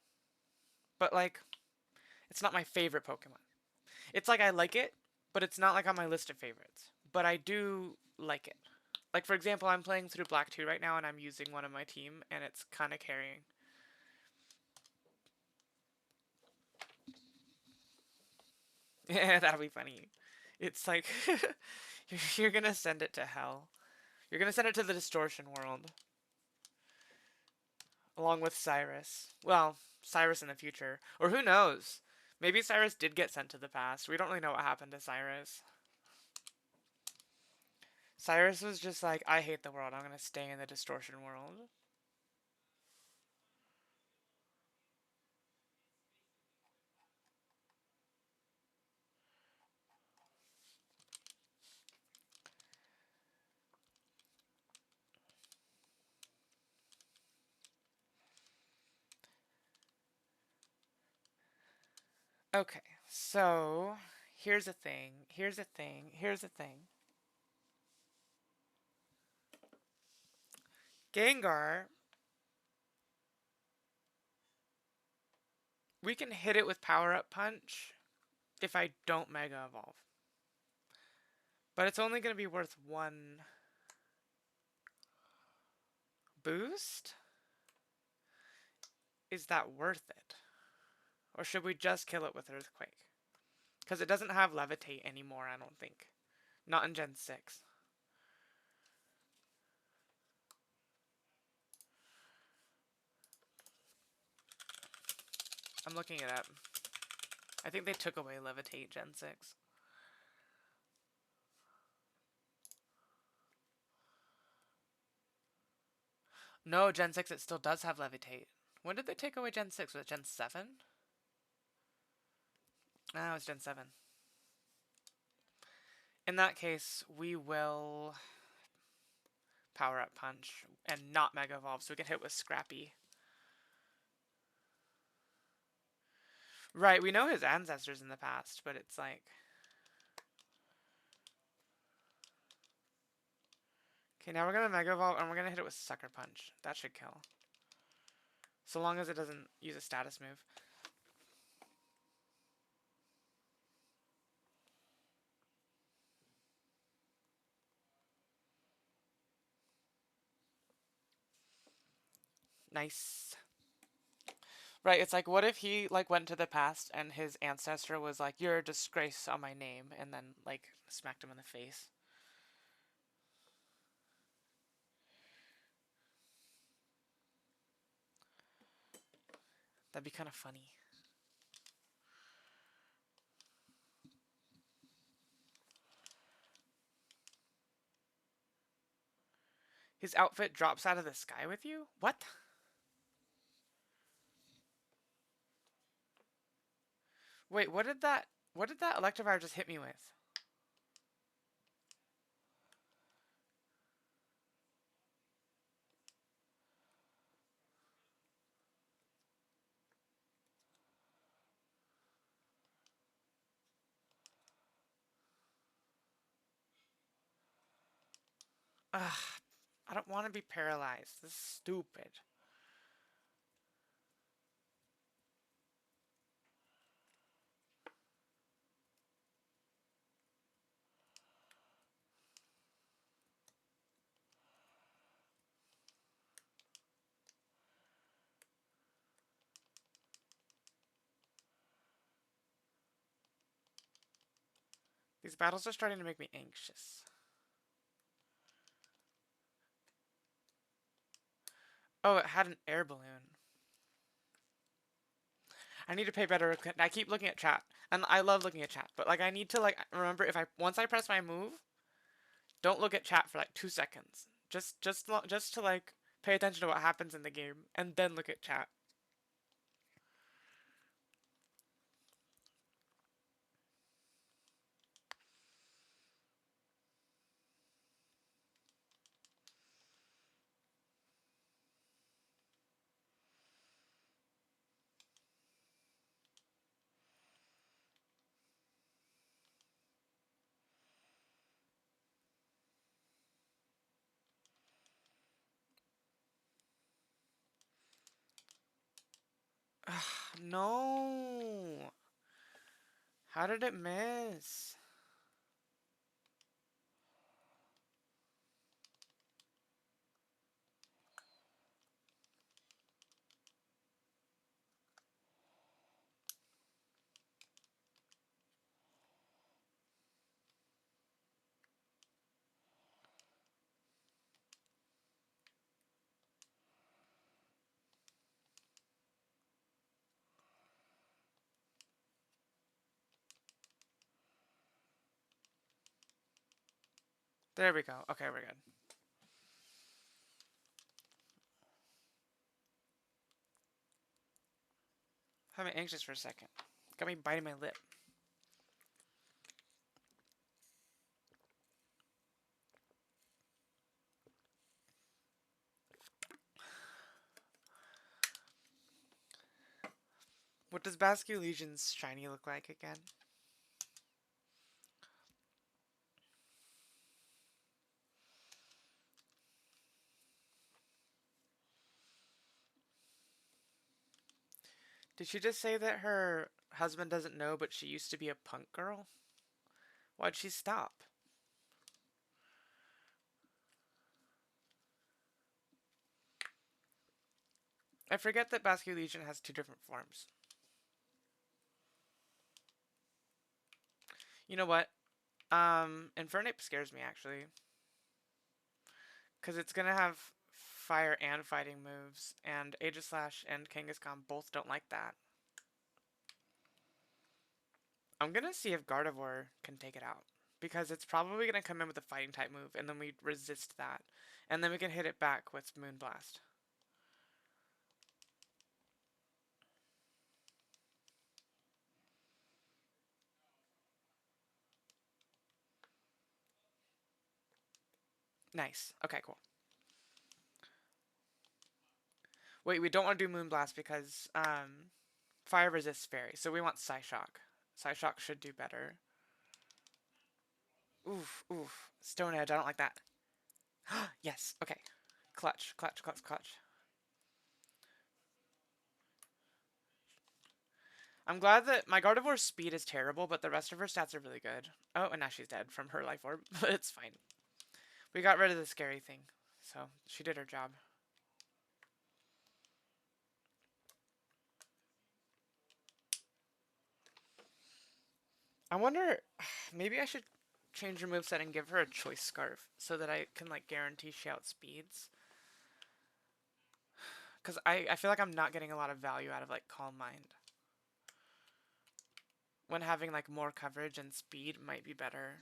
But, like, it's not my favorite Pokemon. It's like I like it, but it's not like on my list of favorites. But I do like it. Like, for example, I'm playing through Black 2 right now, and I'm using one of my team, and it's kind of carrying. Yeah, that'll be funny. It's like, you're gonna send it to hell. You're gonna send it to the distortion world. Along with Cyrus. Well, Cyrus in the future. Or who knows? Maybe Cyrus did get sent to the past. We don't really know what happened to Cyrus. Cyrus was just like, I hate the world. I'm gonna stay in the distortion world. Okay, so here's a thing. Here's a thing. Here's a thing. Gengar, we can hit it with Power Up Punch if I don't Mega Evolve. But it's only going to be worth one boost? Is that worth it? Or should we just kill it with Earthquake? Because it doesn't have Levitate anymore, I don't think. Not in Gen 6. I'm looking it up. I think they took away Levitate Gen 6. No, Gen 6 it still does have Levitate. When did they take away Gen 6? Was it Gen 7? No, it was Gen 7. In that case, we will Power Up Punch and not Mega Evolve so we can hit with Scrappy. Right, we know his ancestors in the past, but it's like... Okay, now we're gonna Mega Evolve and we're gonna hit it with Sucker Punch. That should kill. So long as it doesn't use a status move. Nice. Right, it's like, what if he, like, went to the past and his ancestor was like, you're a disgrace on my name, and then, like, smacked him in the face? That'd be kind of funny. His outfit drops out of the sky with you? What? Wait, what did that Electivire just hit me with? Ugh, I don't want to be paralyzed. This is stupid. These battles are starting to make me anxious. Oh, it had an air balloon. I need to pay better. I keep looking at chat, and I love looking at chat. But like, I need to like remember if I once I press my move, don't look at chat for like 2 seconds. Just to like pay attention to what happens in the game, and then look at chat. Ugh, no. How did it miss? There we go. Okay, we're good. Had me anxious for a second. Got me biting my lip. What does Basque Legion's shiny look like again? Did she just say that her husband doesn't know, but she used to be a punk girl? Why'd she stop? I forget that Basque Legion has two different forms. You know what? Infernape scares me actually. Because it's gonna have fire and fighting moves, and Aegislash and Kangaskhan both don't like that. I'm gonna see if Gardevoir can take it out. Because it's probably gonna come in with a fighting type move, and then we resist that. And then we can hit it back with Moonblast. Nice. Okay, cool. Wait, we don't want to do Moonblast because Fire resists fairy, so we want Psyshock. Psyshock should do better. Oof, oof. Stone Edge, I don't like that. Yes, okay. Clutch, clutch, clutch, clutch. I'm glad that my Gardevoir's speed is terrible, but the rest of her stats are really good. Oh, and now she's dead from her life orb, but it's fine. We got rid of the scary thing, so she did her job. I wonder, maybe I should change her moveset and give her a choice scarf so that I can like guarantee she outspeeds. Because I feel like I'm not getting a lot of value out of like Calm Mind. When having like more coverage and speed might be better.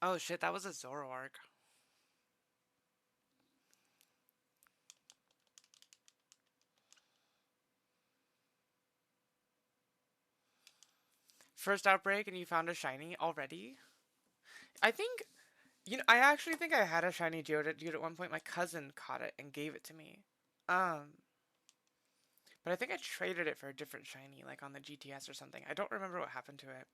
Oh shit, that was a Zoroark. First outbreak and you found a shiny already? I think, I actually think I had a shiny Geodude at one point. My cousin caught it and gave it to me. Um, but I think I traded it for a different shiny, like on the GTS or something. I don't remember what happened to it.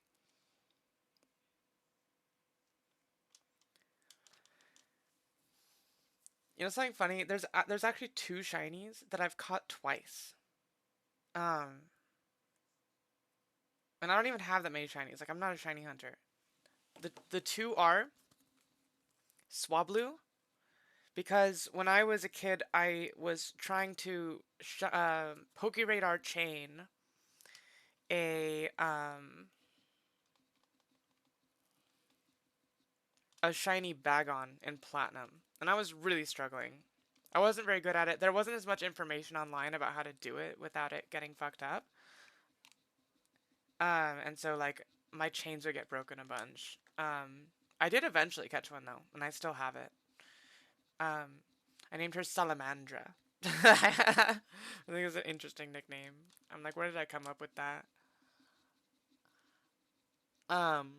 You know something funny? There's actually two shinies that I've caught twice. Um, and I don't even have that many shinies. Like I'm not a shiny hunter. The two are Swablu Because when I was a kid, I was trying to Pokeradar chain a shiny Bagon in Platinum, and I was really struggling. I wasn't very good at it. There wasn't as much information online about how to do it without it getting fucked up. And so like my chains would get broken a bunch. I did eventually catch one though, and I still have it. Um, I named her Salamandra. I think it's an interesting nickname. I'm like, where did I come up with that? Um,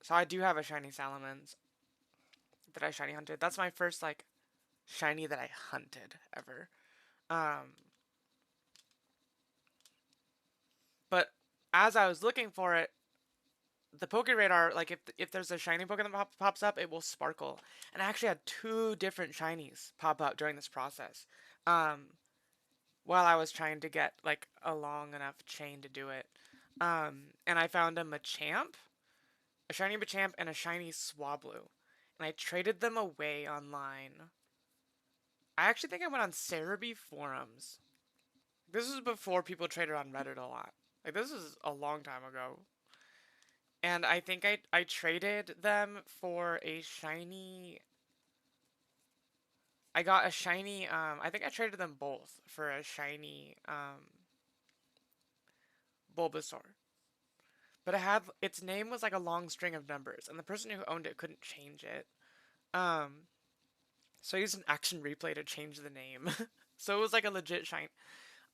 so I do have a shiny Salamence that I shiny hunted. That's my first like shiny that I hunted ever. Um, but as I was looking for it, the Poke Radar, like if there's a shiny Pokemon that pops up, it will sparkle. And I actually had two different shinies pop up during this process. Um, while I was trying to get like a long enough chain to do it. And I found a Machamp, a shiny Machamp, and a shiny Swablu. And I traded them away online. I actually think I went on Cerebi forums. This was before people traded on Reddit a lot. Like this is a long time ago. And I think I traded them for a shiny. I got a shiny. I think I traded them both for a shiny Bulbasaur. But it had its name was like a long string of numbers, and the person who owned it couldn't change it. Um, so I used an action replay to change the name. So it was like a legit shine.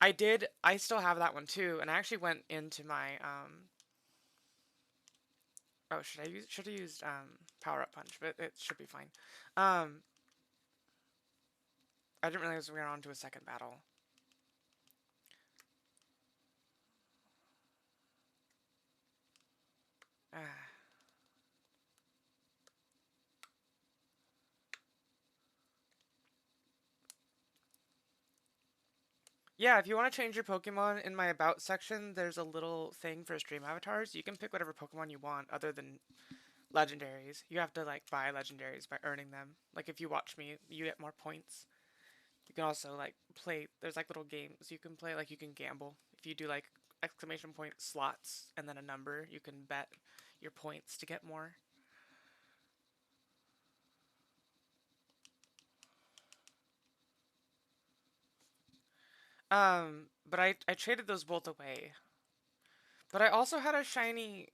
I did. I still have that one too, and I actually went into my Oh, should have used power up punch, but it should be fine. Um, I didn't realize we were on to a second battle. Ah. Yeah, if you want to change your Pokemon in my About section, there's a little thing for stream avatars. You can pick whatever Pokemon you want other than legendaries. You have to like buy legendaries by earning them. Like if you watch me, you get more points. You can also like play, there's like little games you can play, like you can gamble. If you do like exclamation point slots and then a number, you can bet your points to get more. But I traded those both away. But I also had a shiny.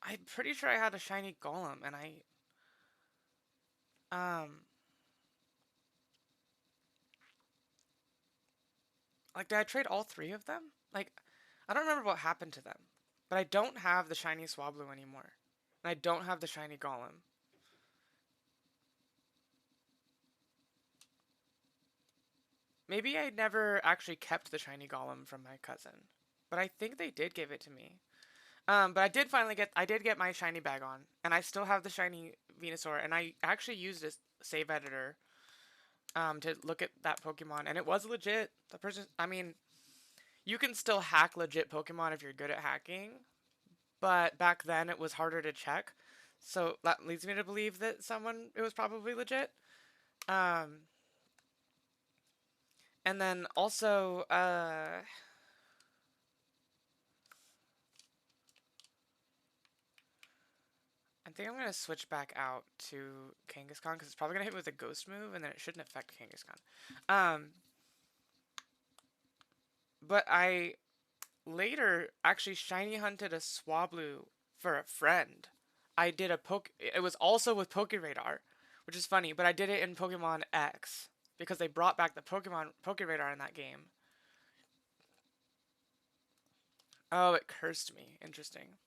I'm pretty sure I had a shiny Golem, and um, like, did I trade all three of them? Like, I don't remember what happened to them. But I don't have the shiny Swablu anymore. And I don't have the shiny Golem. Maybe I never actually kept the shiny Golem from my cousin. But I think they did give it to me. But I did get my shiny Bagon, and I still have the shiny Venusaur, and I actually used a save editor, to look at that Pokemon, and it was legit. The person, I mean, you can still hack legit Pokemon if you're good at hacking, but back then it was harder to check, so that leads me to believe that it was probably legit. Um, and then also, I think I'm gonna switch back out to Kangaskhan because it's probably gonna hit with a Ghost move, and then it shouldn't affect Kangaskhan. But I later actually shiny hunted a Swablu for a friend. I did a poke. It was also with Poke Radar, which is funny, but I did it in Pokemon X because they brought back the Pokemon Poke Radar in that game. Oh, it cursed me. Interesting.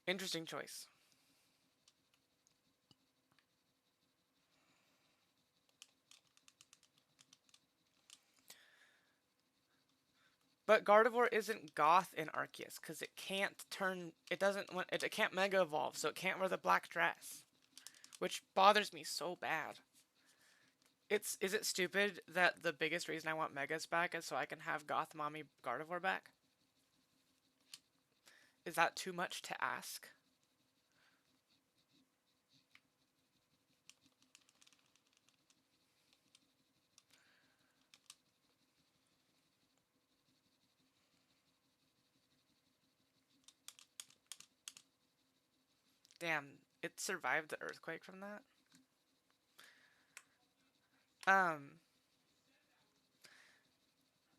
Interesting choice. But Gardevoir isn't Goth in Arceus because it can't turn. It doesn't. It can't Mega Evolve, so it can't wear the black dress, which bothers me so bad. Is it stupid that the biggest reason I want Megas back is so I can have Goth Mommy Gardevoir back? Is that too much to ask? Damn, it survived the earthquake from that. Um,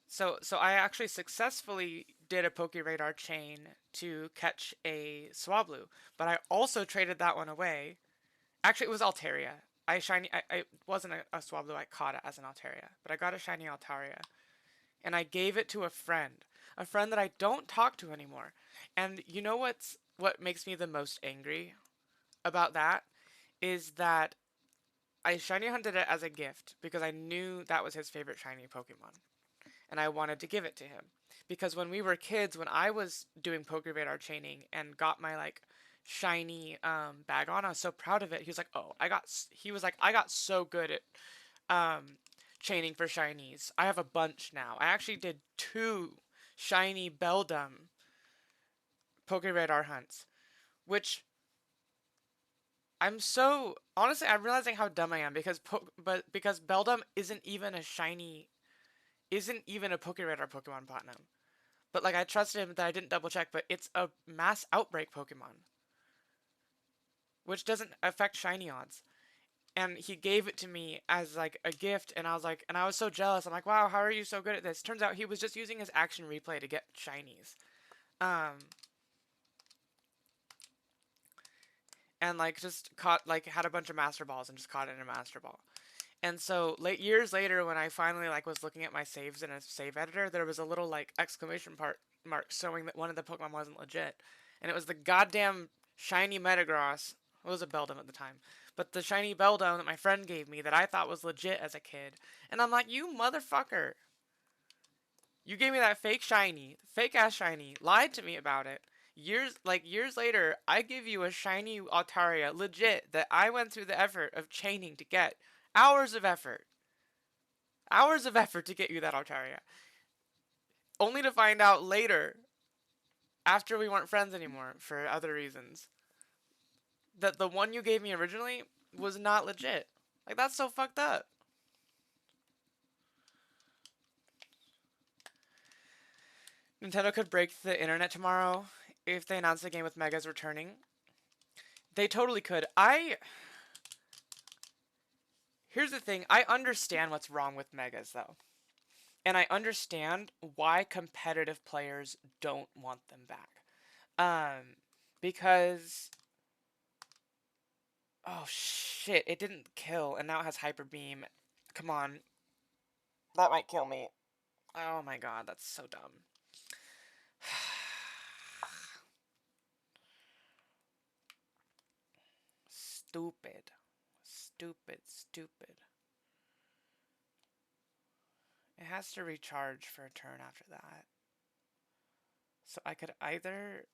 so I actually successfully did a Poke Radar chain to catch a Swablu, but I also traded that one away. Actually, it was Altaria. I wasn't a Swablu. I caught it as an Altaria, but I got a shiny Altaria, and I gave it to a friend that I don't talk to anymore. And you know what makes me the most angry about that is that I shiny hunted it as a gift because I knew that was his favorite shiny Pokemon, and I wanted to give it to him. Because when we were kids, when I was doing Pokeradar chaining and got my like shiny bag on, I was so proud of it. He was like, "Oh, I got so good at um, chaining for shinies. I have a bunch now. I actually did 2 shiny Beldum Pokeradar hunts, which I'm so honestly I'm realizing how dumb I am because Beldum isn't even a Pokeradar Pokemon Platinum. But like I trusted him that I didn't double check, but it's a mass outbreak Pokemon, which doesn't affect shiny odds. And he gave it to me as like a gift, and I was so jealous. I'm like, wow, how are you so good at this? Turns out he was just using his action replay to get shinies. Um, and like just caught like had a bunch of master balls and just caught it in a master ball. And so late years later, when I finally like was looking at my saves in a save editor, there was a little like exclamation mark showing that one of the Pokemon wasn't legit, and it was the goddamn shiny Metagross. It was a Beldum at the time, but the shiny Beldum that my friend gave me that I thought was legit as a kid, and I'm like, you motherfucker! You gave me that fake ass shiny, lied to me about it. Years later, I give you a shiny Altaria, legit, that I went through the effort of chaining to get. Hours of effort. Hours of effort to get you that Altaria. Only to find out later, after we weren't friends anymore for other reasons, that the one you gave me originally was not legit. Like, that's so fucked up. Nintendo could break the internet tomorrow if they announced the game with Megas returning. They totally could. Here's the thing. I understand what's wrong with Megas, though. And I understand why competitive players don't want them back. Um, because oh shit, it didn't kill, and now it has Hyper Beam. Come on. That might kill me. Oh my god, that's so dumb. Stupid. Stupid, stupid. It has to recharge for a turn after that. So I could either...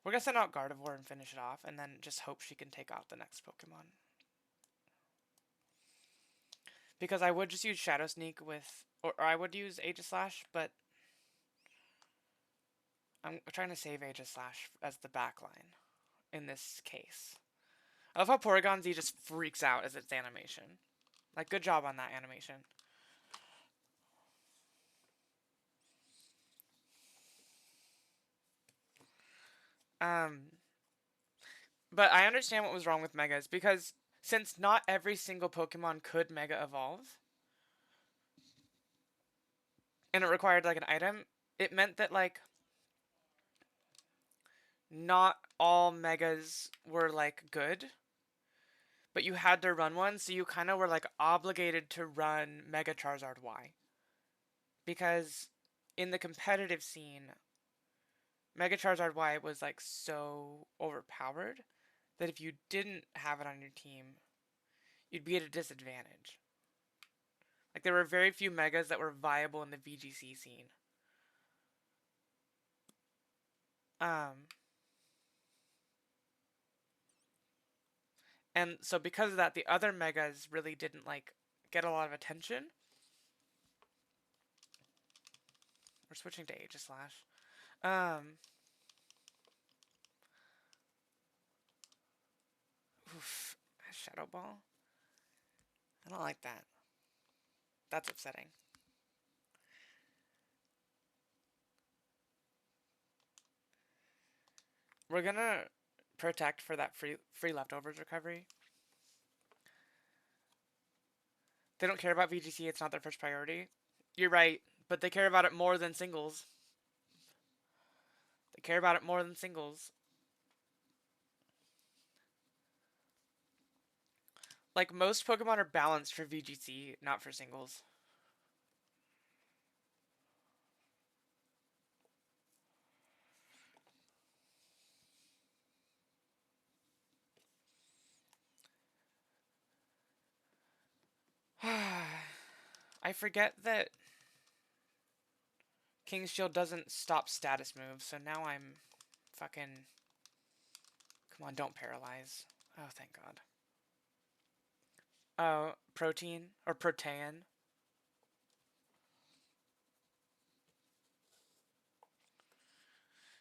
We're gonna send out Gardevoir and finish it off, and then just hope she can take out the next Pokemon. Because I would just use Shadow Sneak with... Or I would use Aegislash, but... I'm trying to save Aegislash as the backline in this case. I love how Porygon Z just freaks out as its animation. Like, good job on that animation. But I understand what was wrong with Megas, because since not every single Pokemon could Mega Evolve, and it required, like, an item, it meant that, like, not all Megas were, like, good, but you had to run one, so you kind of were, like, obligated to run Mega Charizard Y. Because in the competitive scene, Mega Charizard Y was, like, so overpowered that if you didn't have it on your team, you'd be at a disadvantage. Like, there were very few Megas that were viable in the VGC scene. And so because of that, the other Megas really didn't, like, get a lot of attention. We're switching to Aegislash. Oof. Shadow Ball? I don't like that. That's upsetting. We're gonna protect for that free leftovers recovery. They don't care about VGC, it's not their first priority. You're right, but they care about it more than singles. They care about it more than singles. Like, most Pokemon are balanced for VGC, not for singles. I forget that King's Shield doesn't stop status moves, so now I'm fucking... Come on, don't paralyze. Oh, thank God. Oh, protein? Or protean?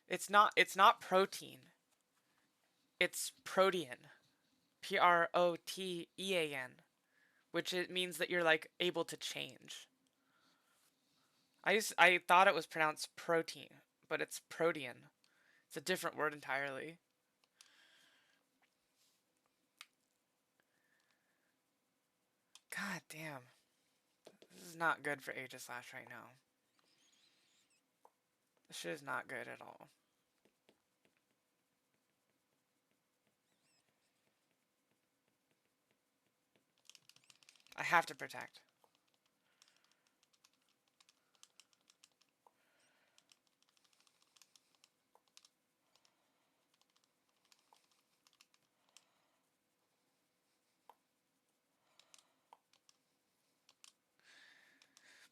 It's not protein. It's protean. Protean. Which it means that you're, like, able to change. I thought it was pronounced protein, but it's protean. It's a different word entirely. God damn. This is not good for Aegislash right now. This shit is not good at all. I have to protect.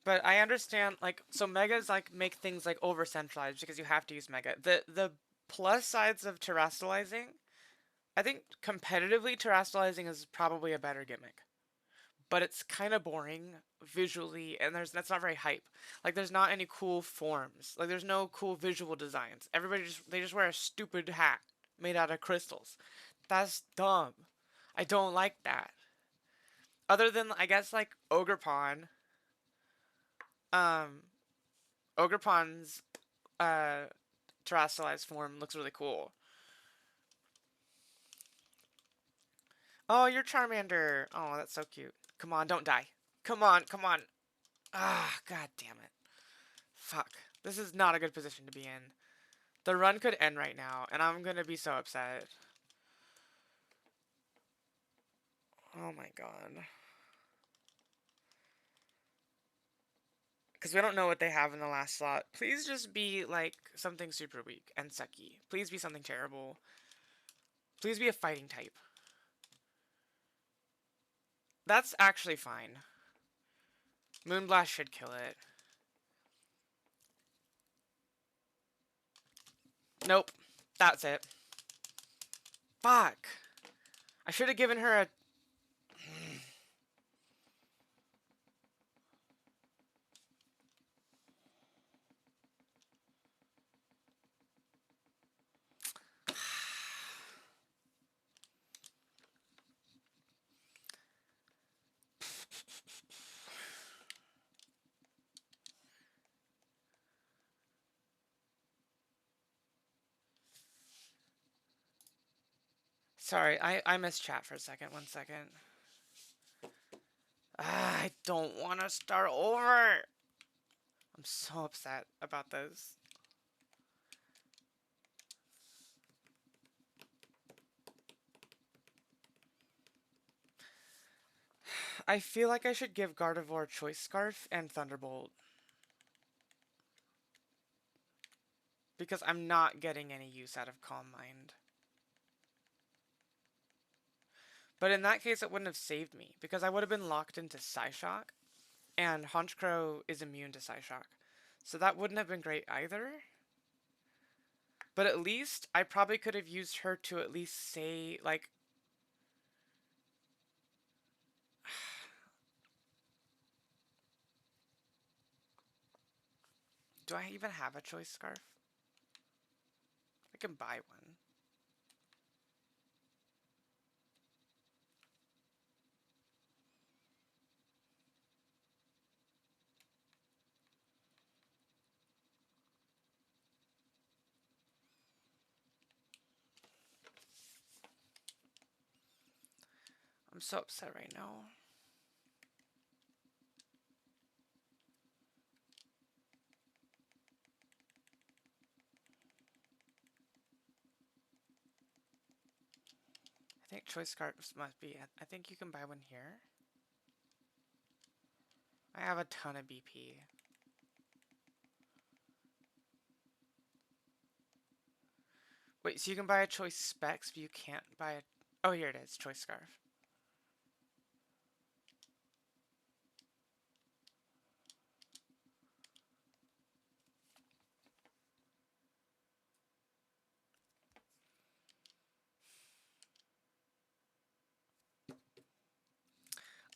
But I understand, like, so Megas, like, make things, like, over-centralized because you have to use Mega. The plus sides of terrestrializing, I think competitively terrestrializing is probably a better gimmick. But it's kind of boring visually, and that's not very hype. Like, there's not any cool forms. Like, there's no cool visual designs. They just wear a stupid hat made out of crystals. That's dumb. I don't like that. Other than, I guess, like, Ogerpon. Um, Ogerpon's uh, terrestrialized form looks really cool. Oh, you're Charmander. Oh, that's so cute. Come on, don't die. Come on, come on. Ah, god damn it. Fuck. This is not a good position to be in. The run could end right now, and I'm gonna be so upset. Oh my god. Because we don't know what they have in the last slot. Please just be, like, something super weak. And Seki. Please be something terrible. Please be a fighting type. That's actually fine. Moonblast should kill it. Nope. That's it. Fuck. I should have given her a... Sorry, I missed chat for a second. 1 second. I don't want to start over. I'm so upset about this. I feel like I should give Gardevoir Choice Scarf and Thunderbolt. Because I'm not getting any use out of Calm Mind. But in that case, it wouldn't have saved me, because I would have been locked into Psyshock, and Honchkrow is immune to Psyshock. So that wouldn't have been great either. But at least, I probably could have used her to at least say, like... Do I even have a Choice Scarf? I can buy one. I'm so upset right now. I think choice scarves must be. I think you can buy one here. I have a ton of BP. Wait, so you can buy a choice specs, but you can't buy a... Oh, here it is, choice scarf.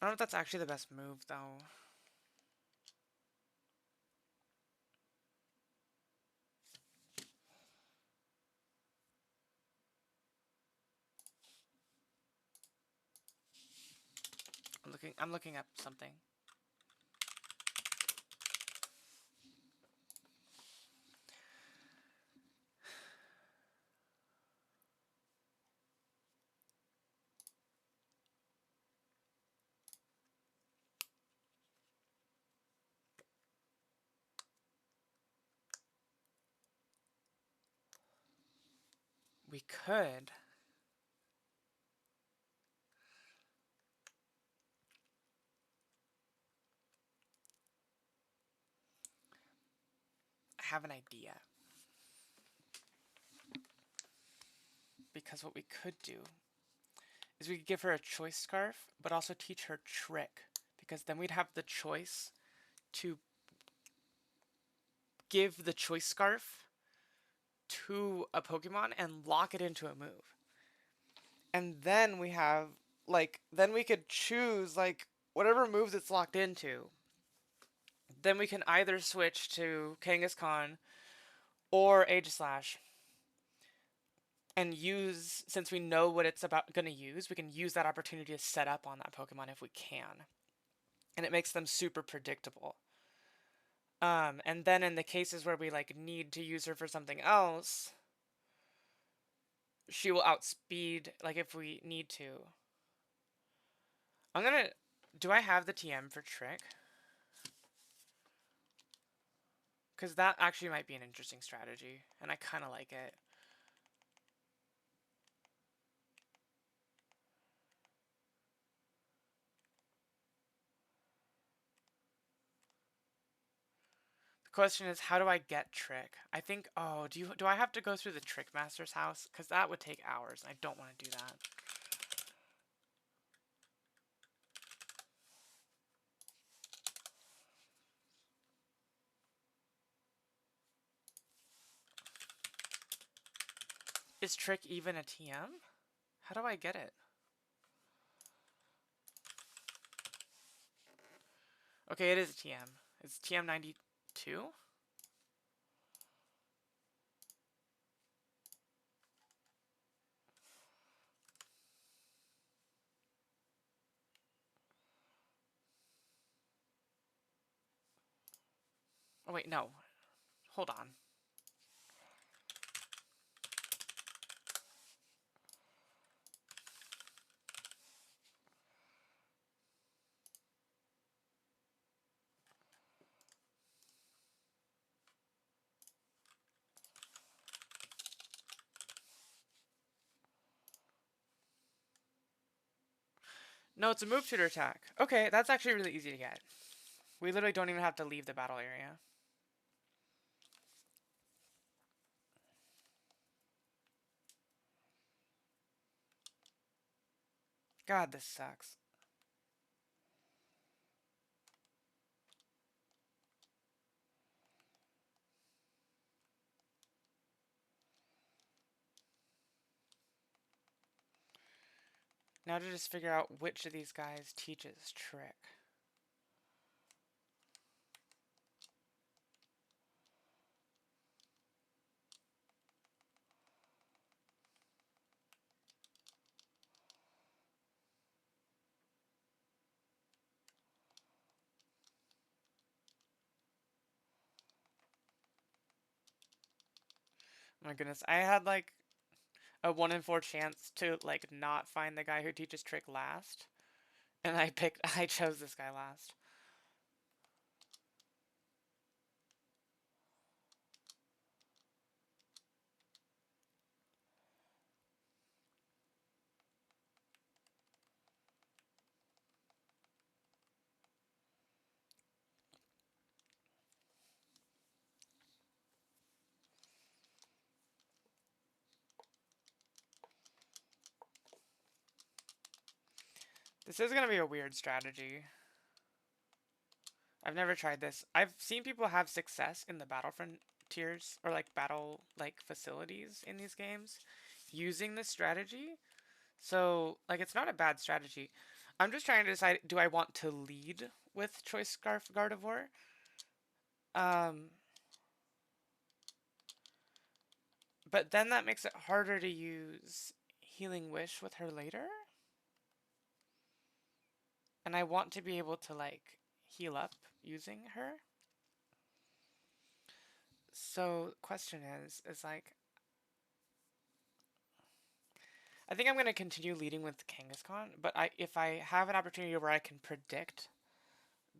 I don't know if that's actually the best move, though. I'm looking up something. We could. I have an idea. Because what we could do is we could give her a choice scarf, but also teach her trick. Because then we'd have the choice to give the choice scarf to a Pokemon and lock it into a move. And then we have, like, then we could choose, like, whatever moves it's locked into. Then we can either switch to Kangaskhan or Aegislash and use, since we know what it's going to use, we can use that opportunity to set up on that Pokemon if we can. And it makes them super predictable. And then in the cases where we like need to use her for something else, she will outspeed, like if we need to. I'm gonna, do I have the TM for Trick? Because that actually might be an interesting strategy, and I kind of like it. The question is, how do I get Trick? I think, oh, do I have to go through the Trick Master's house? Because that would take hours. I don't want to do that. Is Trick even a TM? How do I get it? Okay, it is a TM. It's TM 92? Oh wait, no. Hold on. No, it's a move tutor attack. Okay, that's actually really easy to get. We literally don't even have to leave the battle area. God, this sucks. Now to just figure out which of these guys teaches Trick. Oh my goodness, I had like a 1 in 4 chance to like not find the guy who teaches Trick last. And I chose this guy last. This is gonna be a weird strategy. I've never tried this. I've seen people have success in the Battlefront tiers or like battle like facilities in these games using this strategy. So like it's not a bad strategy. I'm just trying to decide, do I want to lead with Choice Scarf Gardevoir? Um, but then that makes it harder to use Healing Wish with her later. And I want to be able to like heal up using her. So question is like I think I'm gonna continue leading with Kangaskhan, but if I have an opportunity where I can predict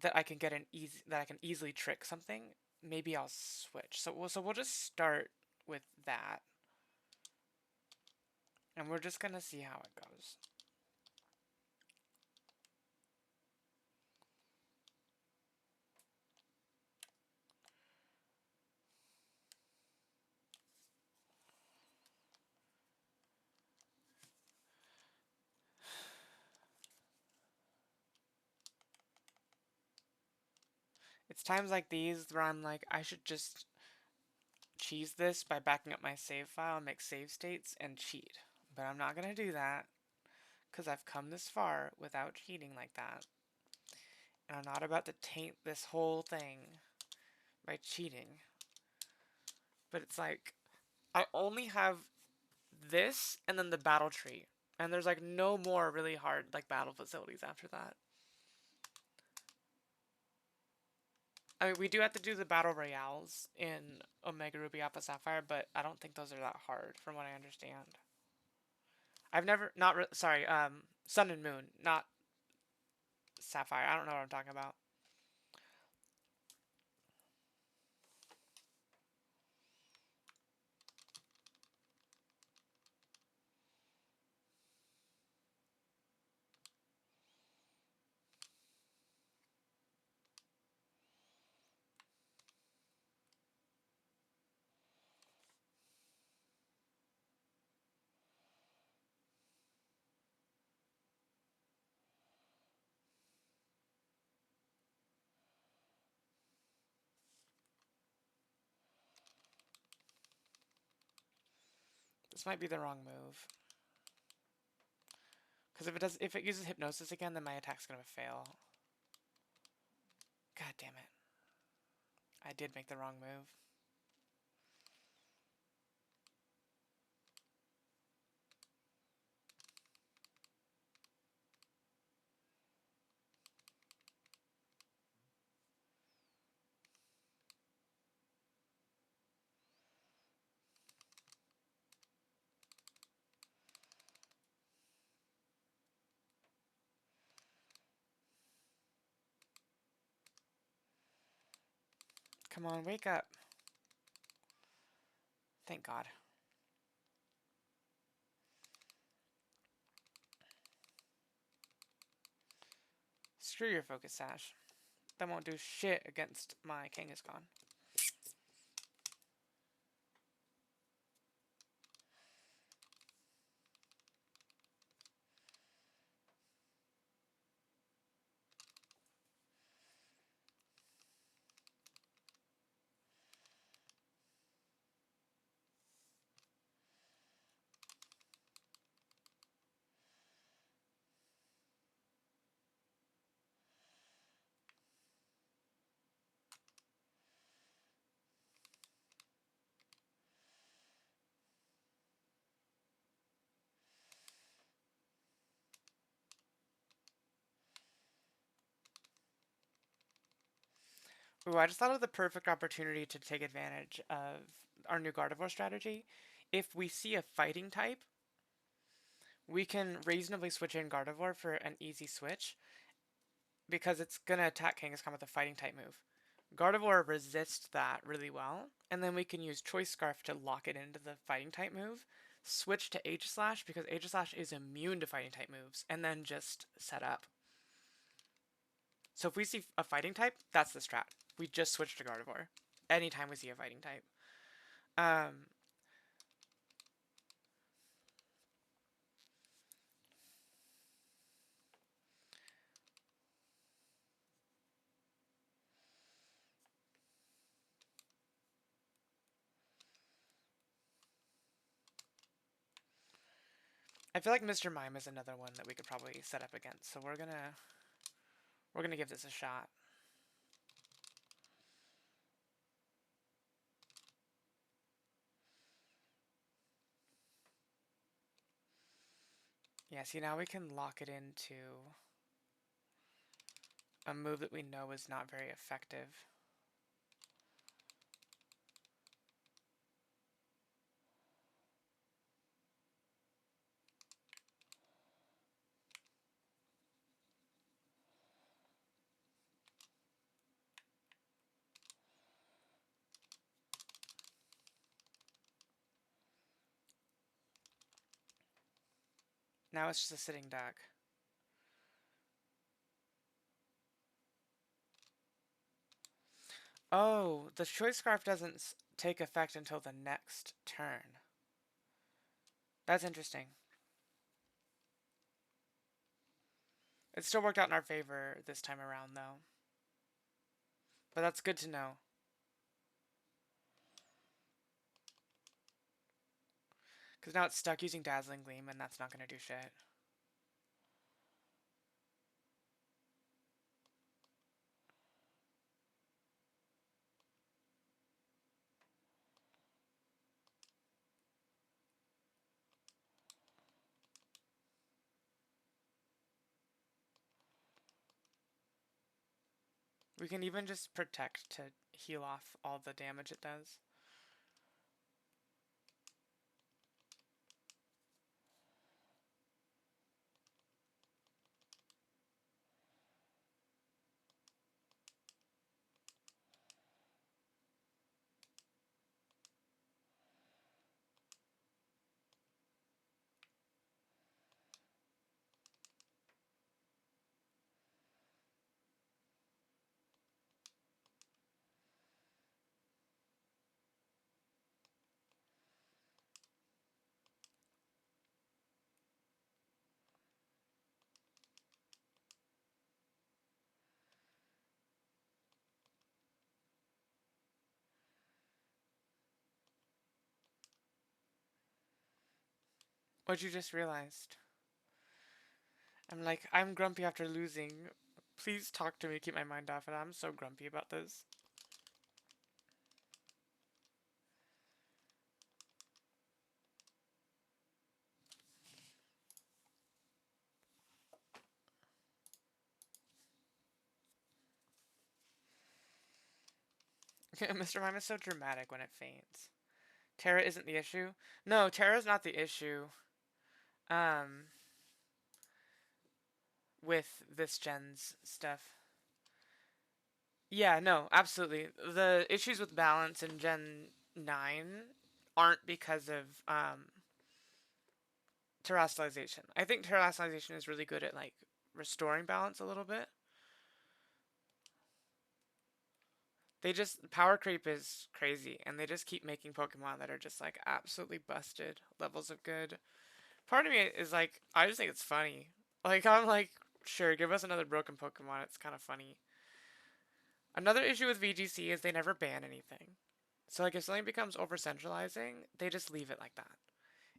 that I can get an easy that I can easily trick something, maybe I'll switch. So we'll just start with that, and we're just gonna see how it goes. It's times like these where I'm like, I should just cheese this by backing up my save file and make save states and cheat. But I'm not gonna do that because I've come this far without cheating like that. And I'm not about to taint this whole thing by cheating. But it's like, I only have this and then the battle tree. And there's like no more really hard like battle facilities after that. I mean, we do have to do the battle royales in Omega Ruby Alpha Sapphire, but I don't think those are that hard from what I understand. I've never not sorry, Sun and Moon, not Sapphire. I don't know what I'm talking about. This might be the wrong move. Because if it uses hypnosis again, then my attack's gonna fail. God damn it. I did make the wrong move. Come on, wake up. Thank God. Screw your focus sash. That won't do shit against my Kangaskhan. Ooh, I just thought of the perfect opportunity to take advantage of our new Gardevoir strategy. If we see a fighting type, we can reasonably switch in Gardevoir for an easy switch, because it's gonna attack Kangaskhan with a fighting type move. Gardevoir resists that really well, and then we can use Choice Scarf to lock it into the fighting type move, switch to Aegislash because Aegislash is immune to fighting type moves, and then just set up. So if we see a fighting type, that's the strat. We just switch to Gardevoir anytime we see a fighting type. Um, I feel like Mr. Mime is another one that we could probably set up against, so we're gonna give this a shot. Yeah, see now we can lock it into a move that we know is not very effective. Now it's just a sitting duck. Oh, the Choice Scarf doesn't take effect until the next turn. That's interesting. It still worked out in our favor this time around, though. But that's good to know. Because now it's stuck using Dazzling Gleam, and that's not going to do shit. We can even just protect to heal off all the damage it does. What you just realized? I'm grumpy after losing. Please talk to me, keep my mind off it. I'm so grumpy about this. Mr. Mime is so dramatic when it faints. Terra isn't the issue? No, Terra's not the issue. Um, with this gen's stuff. Yeah, no, absolutely. The issues with balance in Gen 9 aren't because of terrestrialization. I think terrestrialization is really good at like restoring balance a little bit. They just power creep is crazy, and they just keep making Pokemon that are just like absolutely busted levels of good. Part of me is like, I just think it's funny. Like I'm like, sure, give us another broken Pokemon. It's kind of funny. Another issue with VGC is they never ban anything. So like if something becomes over centralizing, they just leave it like that.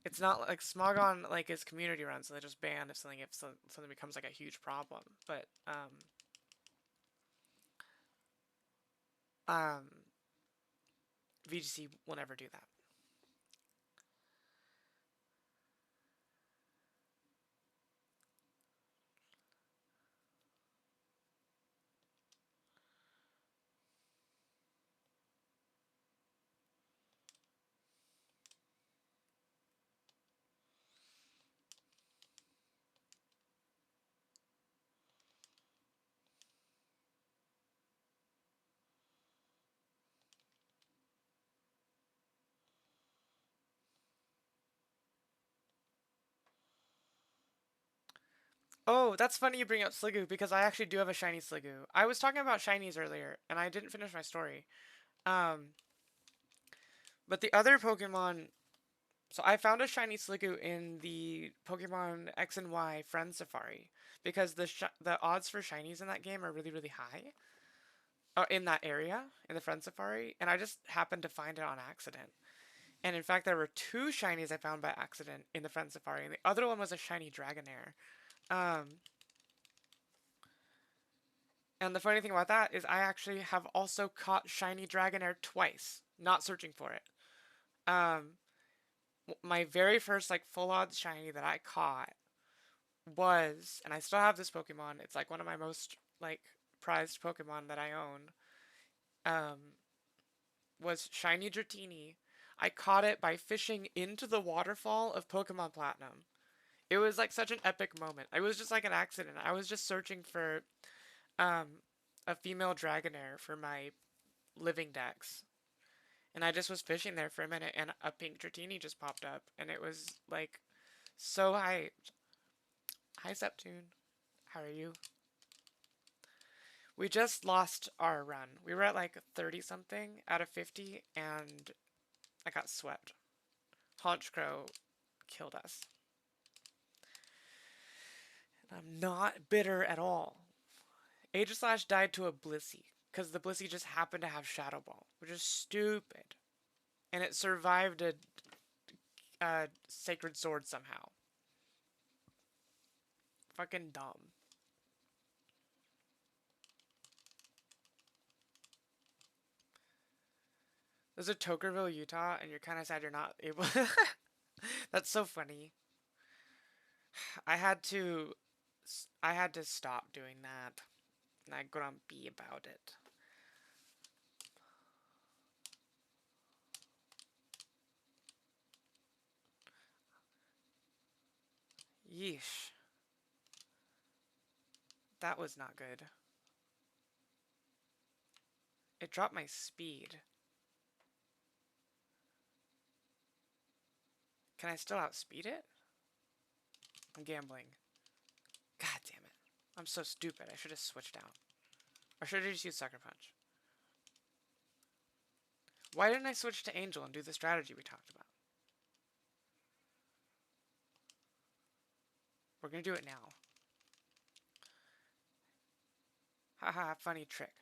It's not like Smogon like is community run, so they just ban if something becomes like a huge problem. But um, VGC will never do that. Oh, that's funny you bring up Sliggoo because I actually do have a shiny Sliggoo. I was talking about shinies earlier and I didn't finish my story. Um, but the other Pokemon, so I found a shiny Sliggoo in the Pokemon X and Y Friend Safari because the odds for shinies in that game are really really high. In that area in the Friend Safari, and I just happened to find it on accident. And in fact, there were two shinies I found by accident in the Friend Safari, and the other one was a shiny Dragonair. Um, and the funny thing about that is I actually have also caught shiny Dragonair twice, not searching for it. Um, my very first like full odds shiny that I caught was, and I still have this Pokemon. It's like one of my most like prized Pokemon that I own. Um, was shiny Dratini. I caught it by fishing into the waterfall of Pokemon Platinum. It was like such an epic moment. It was just like an accident. I was just searching for um, a female Dragonair for my living decks. And I just was fishing there for a minute and a pink Dratini just popped up. And it was like so hyped. Hi, Septune. How are you? We just lost our run. We were at like 30 something out of 50 and I got swept. Honchkrow killed us. And I'm not bitter at all. Aegislash died to a Blissey, because the Blissey just happened to have Shadow Ball, which is stupid. And it survived a Sacred Sword somehow. Fucking dumb. There's a Tokerville, Utah, and you're kind of sad you're not able. That's so funny. I had to, I had to stop doing that. And I'm grumpy about it. Yeesh. That was not good. It dropped my speed. Can I still outspeed it? I'm gambling. God damn it. I'm so stupid. I should have switched out. Or should I just use Sucker Punch? Why didn't I switch to Angel and do the strategy we talked about? We're gonna do it now. Haha, funny trick.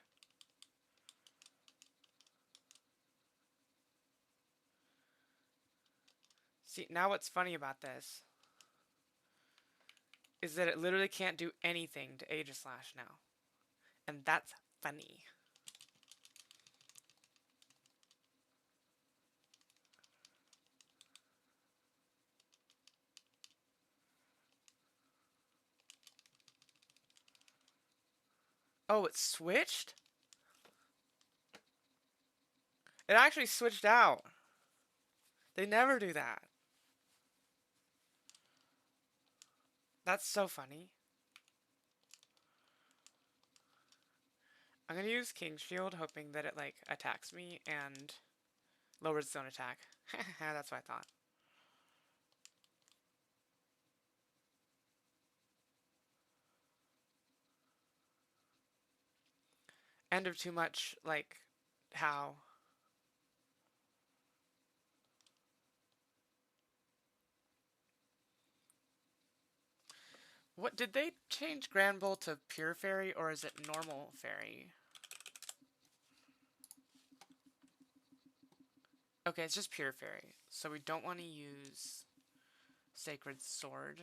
See, now what's funny about this is that it literally can't do anything to Aegislash now. And that's funny. Oh, it switched? It actually switched out. They never do that. That's so funny. I'm gonna use King's Shield, hoping that it, like, attacks me and lowers its own attack. That's what I thought. End of too much, like, how? What, did they change Granbull to Pure Fairy, or is it normal Fairy? Okay, it's just Pure Fairy. So we don't want to use Sacred Sword.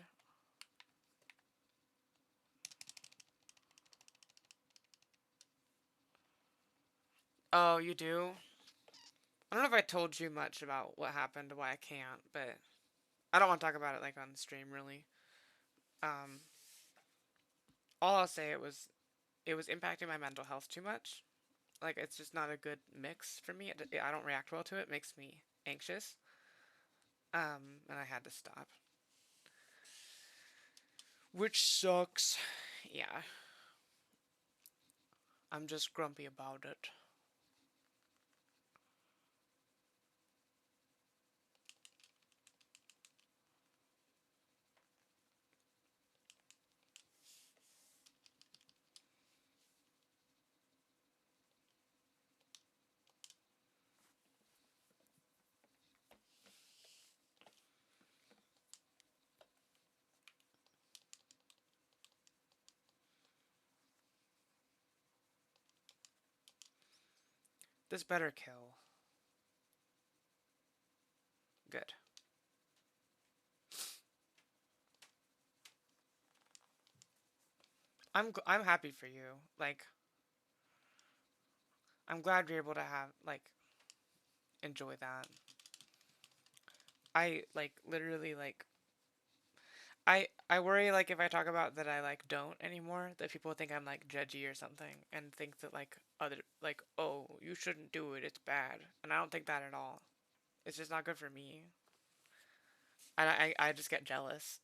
Oh, you do? I don't know if I told you much about what happened, why I can't, but I don't want to talk about it like on the stream really. Um, all I'll say it was impacting my mental health too much. Like it's just not a good mix for me. I don't react well to it. It makes me anxious. And I had to stop, which sucks. Yeah, I'm just grumpy about it. This better kill. Good. I'm happy for you. Like, I'm glad you're able to have like enjoy that. I like literally like I worry like if I talk about that I like don't anymore that people think I'm like judgy or something and think that like other like oh you shouldn't do it, it's bad, and I don't think that at all. It's just not good for me, and I just get jealous.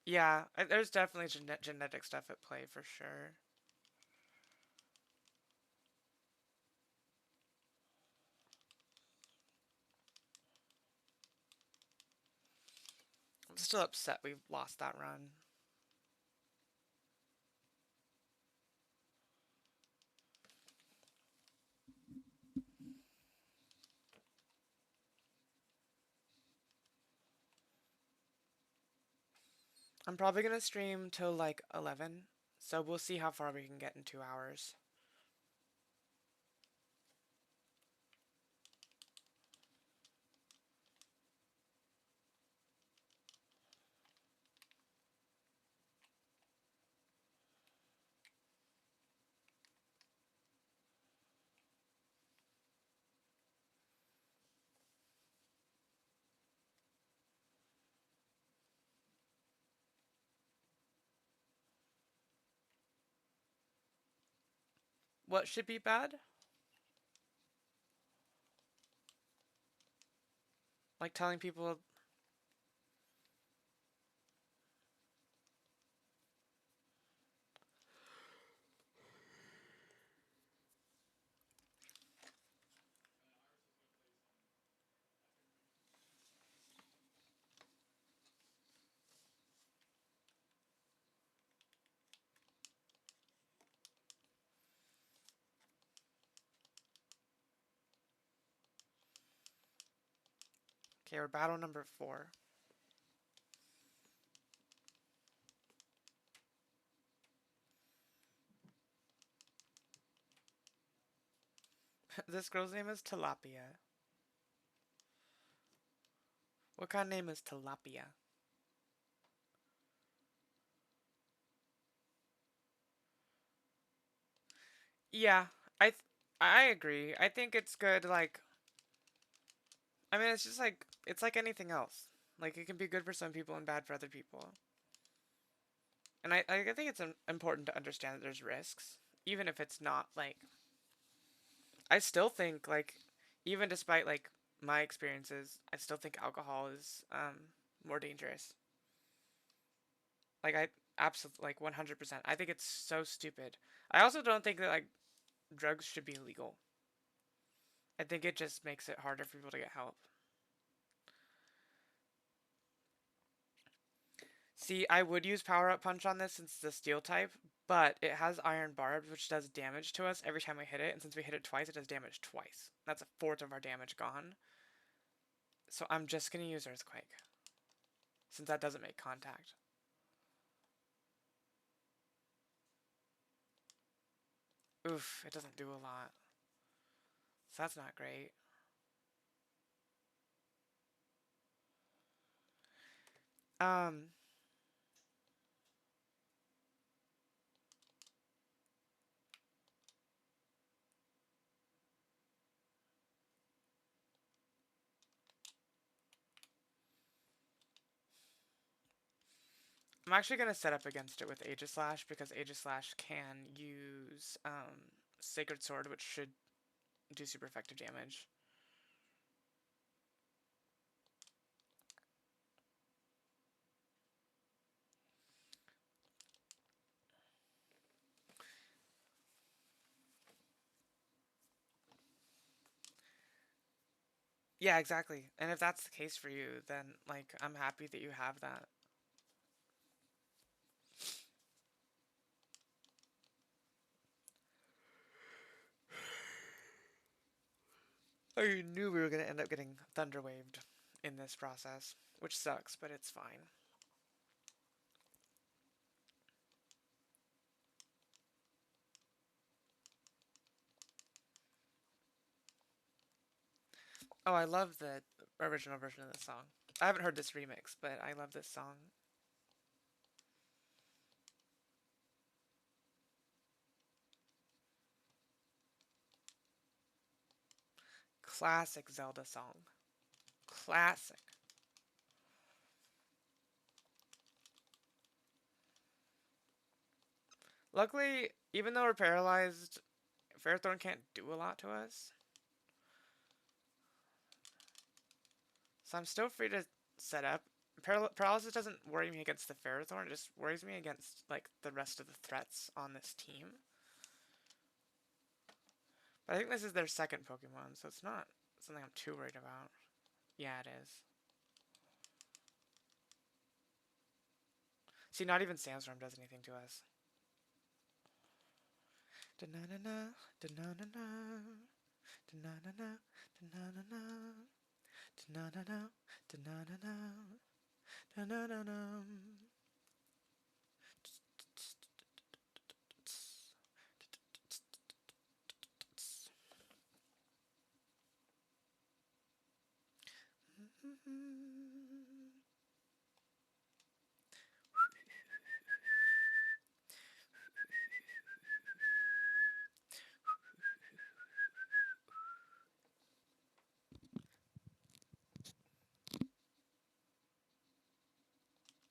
Yeah, there's definitely genetic stuff at play for sure. I'm still upset we lost that run. I'm probably gonna stream till like 11, so we'll see how far we can get in 2 hours. What should be bad? Like telling people. Okay, we're battle number 4. This girl's name is Tilapia. What kind of name is Tilapia? Yeah, I th I agree. I think it's good. Like, I mean, it's just like it's like anything else. Like, it can be good for some people and bad for other people. And I think it's important to understand that there's risks, even if it's not like. I still think like, even despite like my experiences, I still think alcohol is more dangerous. Like I absolutely like 100%. I think it's so stupid. I also don't think that like drugs should be legal. I think it just makes it harder for people to get help. See, I would use Power Up Punch on this since it's a steel type, but it has Iron Barbs, which does damage to us every time we hit it, and since we hit it twice, it does damage twice. That's a fourth of our damage gone. So I'm just gonna use Earthquake, since that doesn't make contact. Oof, it doesn't do a lot. So that's not great. Um, I'm actually gonna set up against it with Aegislash because Aegislash can use Sacred Sword, which should do super effective damage. Yeah, exactly. And if that's the case for you, then like I'm happy that you have that. I knew we were going to end up getting thunder waved in this process, which sucks, but it's fine. Oh, I love the original version of the song. I haven't heard this remix, but I love this song. Classic Zelda song. Classic. Luckily, even though we're paralyzed, Ferrothorn can't do a lot to us. So I'm still free to set up. Paralysis doesn't worry me against the Ferrothorn, it just worries me against like the rest of the threats on this team. But I think this is their second Pokemon, so it's not something I'm too worried about. Yeah, it is. See, not even Sandstorm does anything to us. Da-na-na-na, da-na-na-na, da-na-na-na, da-na-na-na, da-na-na-na, da-na-na-na, da-na-na-na.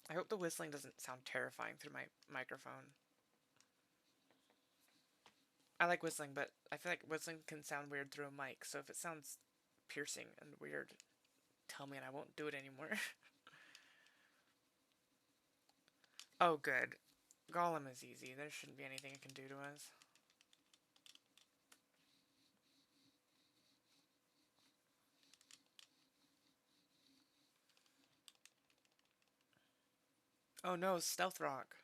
I hope the whistling doesn't sound terrifying through my microphone. I like whistling, but I feel like whistling can sound weird through a mic, so if it sounds piercing and weird, tell me and I won't do it anymore. Oh, good. Golem is easy. There shouldn't be anything it can do to us. Oh no, Stealth Rock.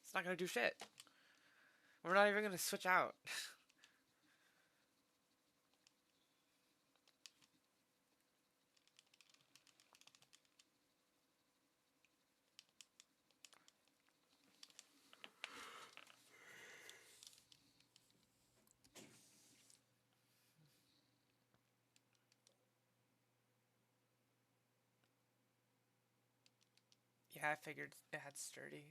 It's not gonna do shit. We're not even gonna switch out. Yeah, I figured it had sturdy.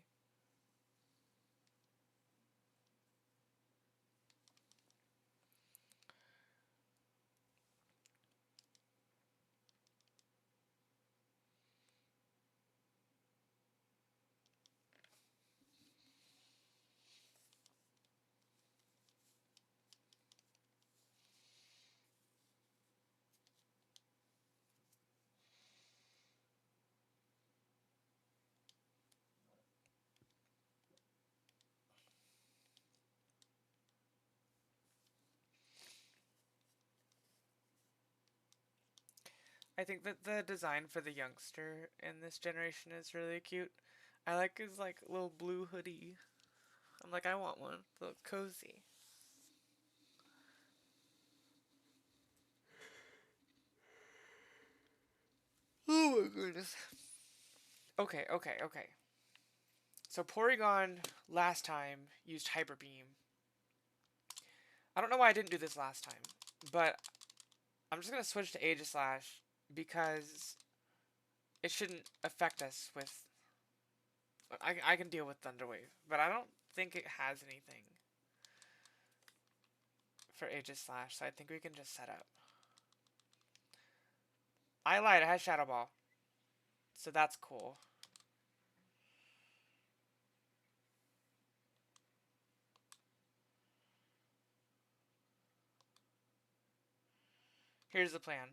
I think that the design for the youngster in this generation is really cute. I like his like little blue hoodie. I'm like, I want one. It looks cozy. Oh my goodness. Okay, okay, okay. So Porygon last time used Hyper Beam. I don't know why I didn't do this last time, but I'm just gonna switch to Aegislash because it shouldn't affect us with. I can deal with Thunder Wave, but I don't think it has anything for Aegislash, so I think we can just set up. I lied, it has Shadow Ball, so that's cool. Here's the plan.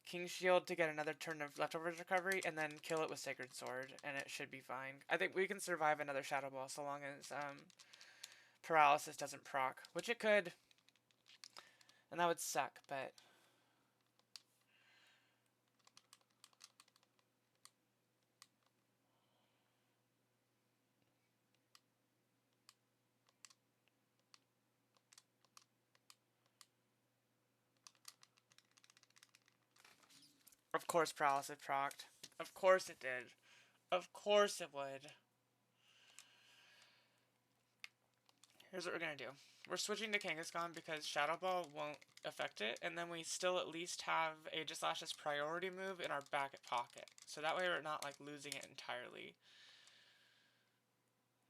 King Shield to get another turn of leftovers recovery, and then kill it with Sacred Sword, and it should be fine. I think we can survive another Shadow Ball so long as Paralysis doesn't proc, which it could, and that would suck, but... Of course paralysis procced. Of course it did. Of course it would. Here's what we're gonna do. We're switching to Kangaskhan because Shadow Ball won't affect it, and then we still at least have Aegislash's priority move in our back pocket. So that way we're not like losing it entirely.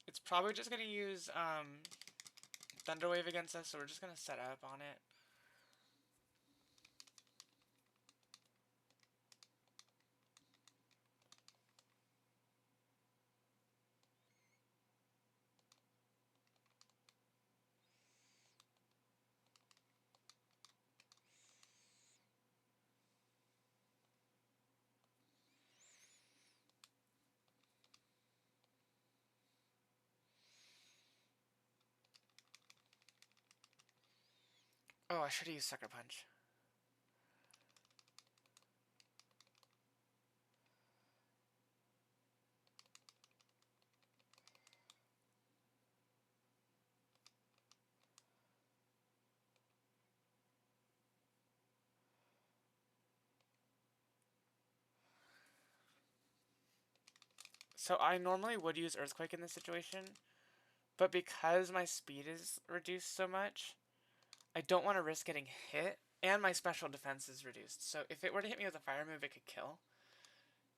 It's probably just gonna use Thunder Wave against us, so we're just gonna set up on it. Oh, I should have used Sucker Punch. So I normally would use Earthquake in this situation, but because my speed is reduced so much, I don't want to risk getting hit, and my special defense is reduced. So if it were to hit me with a fire move, it could kill.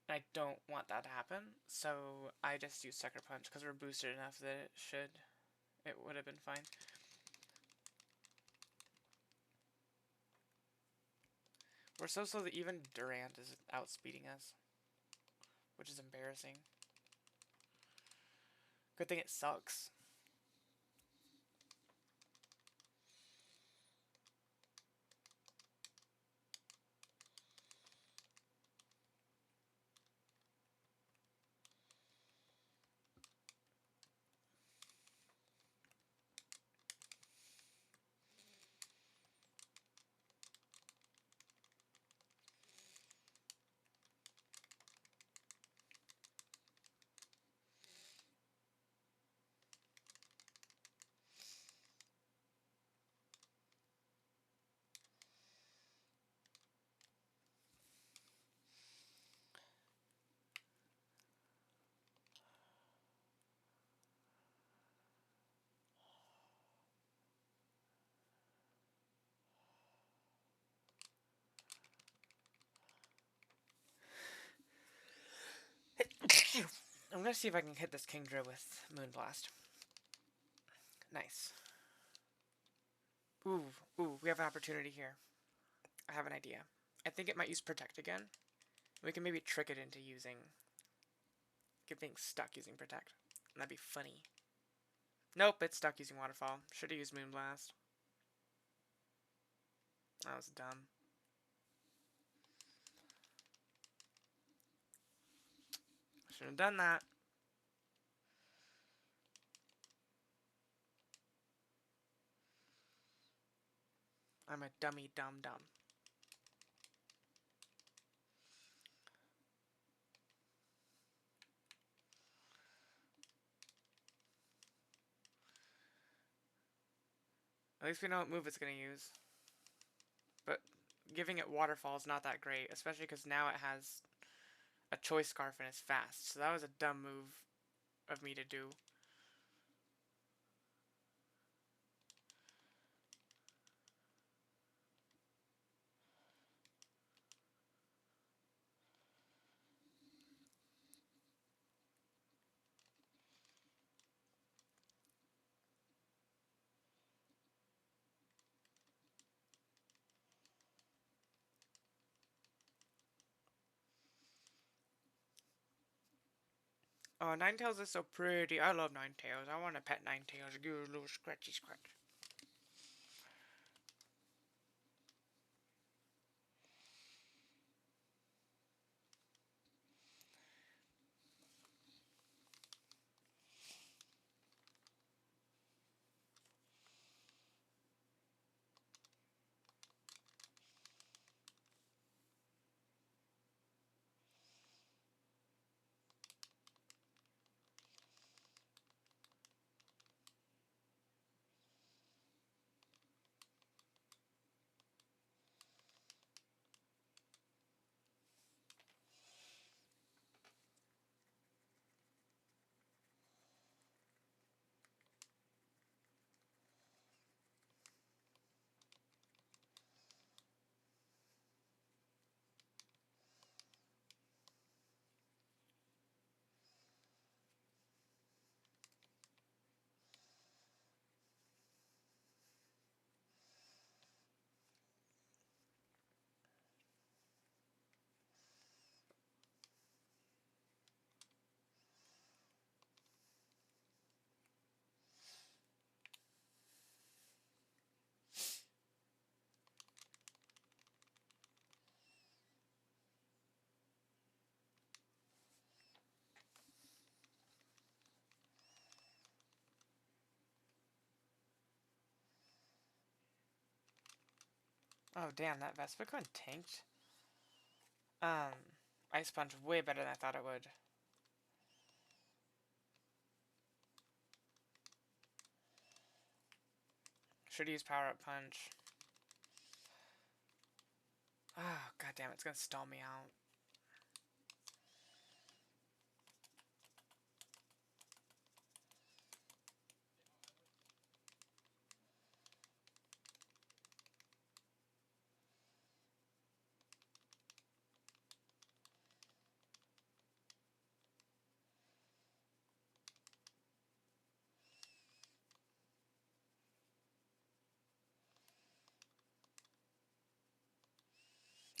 And I don't want that to happen, so I just use Sucker Punch because we're boosted enough that it would have been fine. We're so slow that even Durant is outspeeding us, which is embarrassing. Good thing it sucks. I'm gonna see if I can hit this Kingdra with Moonblast. Nice. Ooh, we have an opportunity here. I have an idea. I think it might use Protect again. We can maybe trick it into getting stuck using Protect. And that'd be funny. Nope, it's stuck using Waterfall. Should have used Moonblast. That was dumb. Should have done that. I'm a dummy dum-dum. At least we know what move it's going to use. But giving it Waterfall is not that great, especially because now it has a Choice Scarf and is fast. So that was a dumb move of me to do. Oh, Ninetales is so pretty. I love Ninetales. I want to pet Ninetales. Give it a little scratchy scratch. Oh damn, that Vespiquen tanked. Um, Ice Punch way better than I thought it would. Should use Power Up Punch. Oh, god damn, it's gonna stall me out.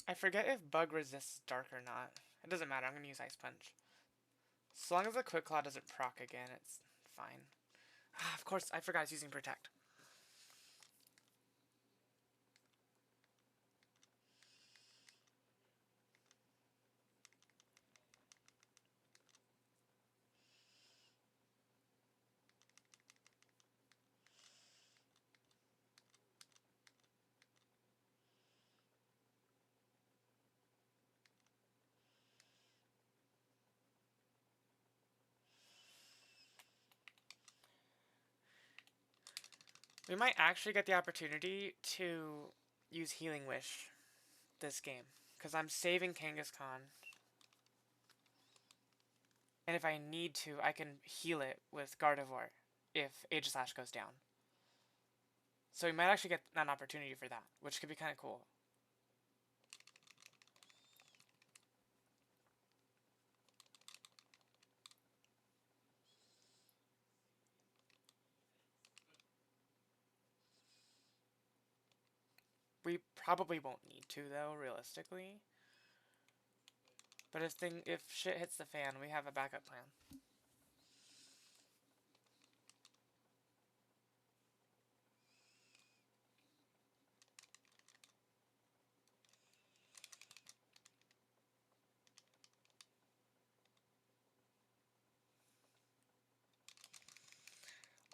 I forget if Bug resists Dark or not. It doesn't matter, I'm gonna use Ice Punch. As long as the Quick Claw doesn't proc again, it's fine. Ah, of course, I forgot I was using Protect. We might actually get the opportunity to use Healing Wish this game. Because I'm saving Kangaskhan. And if I need to, I can heal it with Gardevoir if Aegislash goes down. So we might actually get an opportunity for that, which could be kind of cool. We probably won't need to, though, realistically. But if shit hits the fan, we have a backup plan.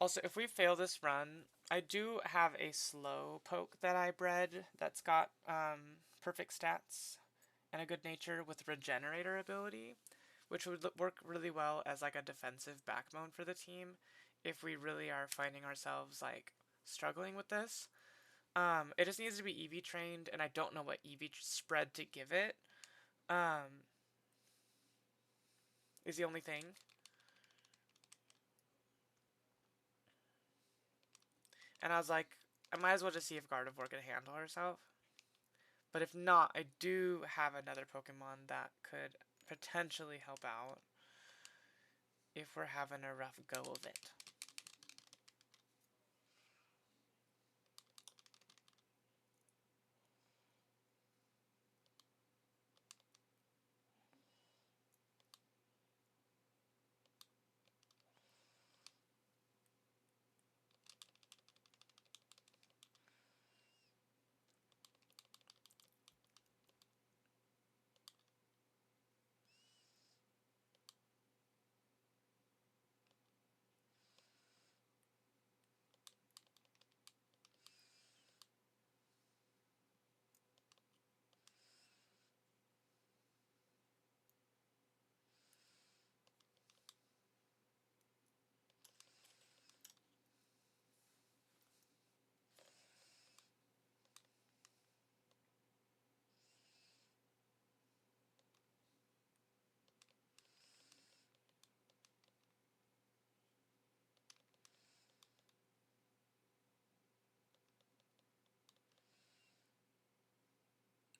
Also, if we fail this run, I do have a slow poke that I bred that's got perfect stats and a good nature with regenerator ability, which would work really well as like a defensive backbone for the team if we really are finding ourselves like struggling with this. It just needs to be EV trained, and I don't know what EV spread to give it. Is the only thing. And I was like, I might as well just see if Gardevoir can handle herself. But if not, I do have another Pokemon that could potentially help out if we're having a rough go of it.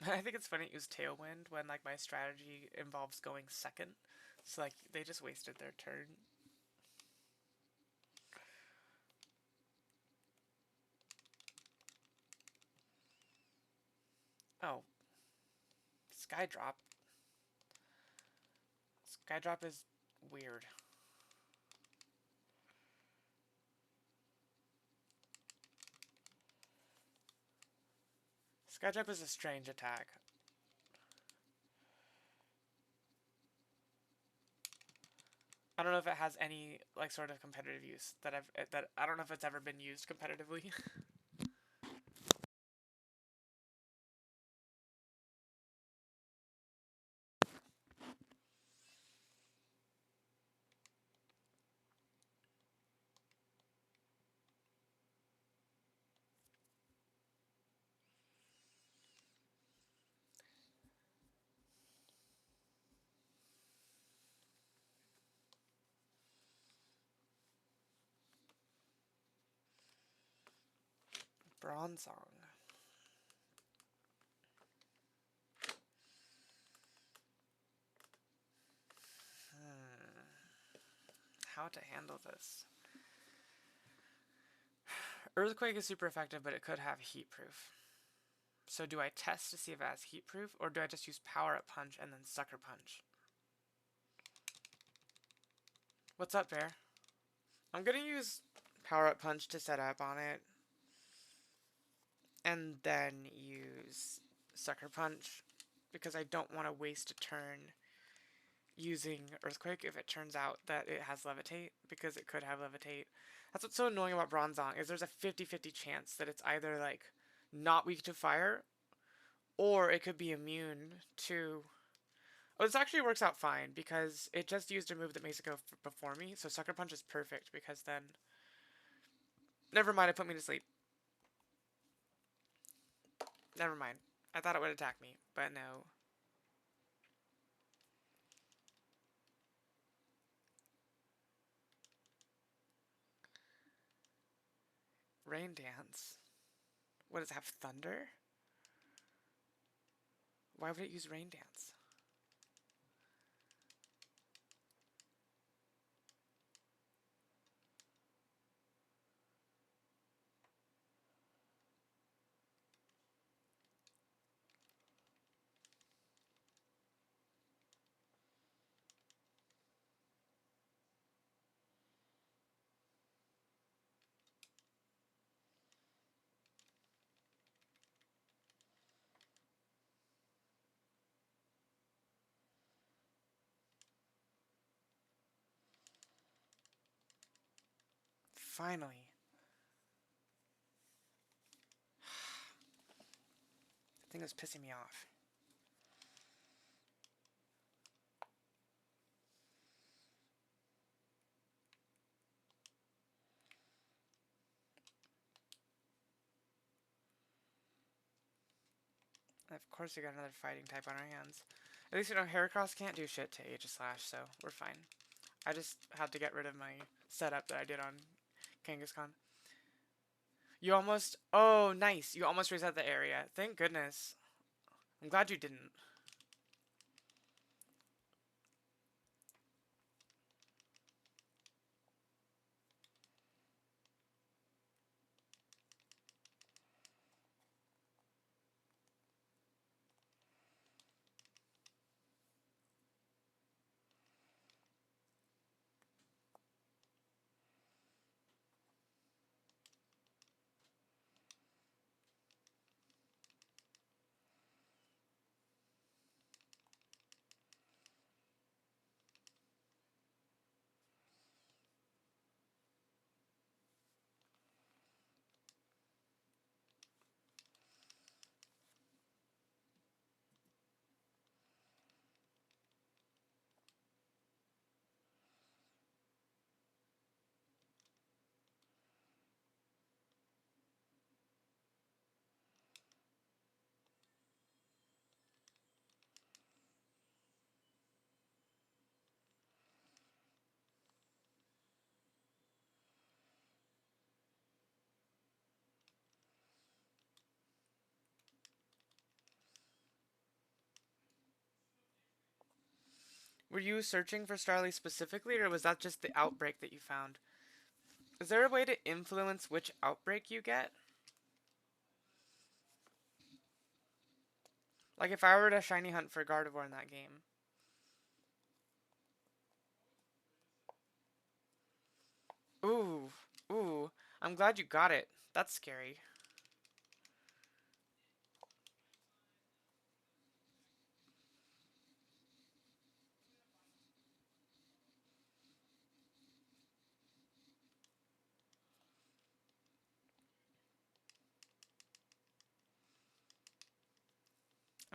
I think it's funny to use Tailwind when like my strategy involves going second. So like they just wasted their turn. Oh, Skydrop. Skydrop is weird. Skydrop is a strange attack. I don't know if it has any like sort of competitive use that I don't know if it's ever been used competitively. Bronzong. How to handle this? Earthquake is super effective, but it could have heat proof. So do I test to see if it has heat proof, or do I just use power up punch and then sucker punch? What's up, Bear? I'm gonna use power up punch to set up on it, and then use sucker punch because I don't want to waste a turn using earthquake if it turns out that it has levitate, because it could have levitate. That's what's so annoying about Bronzong, is there's a 50-50 chance that it's either like not weak to fire, or it could be immune to... Oh, this actually works out fine because it just used a move that makes it go before me, so sucker punch is perfect because then... Never mind, it put me to sleep. Never mind. I thought it would attack me, but no. Rain Dance? What does it have, thunder? Why would it use Rain Dance? Finally. The thing was pissing me off. And of course we got another fighting type on our hands. At least we know Heracross can't do shit to Aegislash, so we're fine. I just had to get rid of my setup that I did on Kangaskhan. You almost... Oh, nice. You almost reset the area. Thank goodness. I'm glad you didn't. Were you searching for Starly specifically, or was that just the outbreak that you found? Is there a way to influence which outbreak you get? Like if I were to shiny hunt for Gardevoir in that game. Ooh, ooh. I'm glad you got it. That's scary.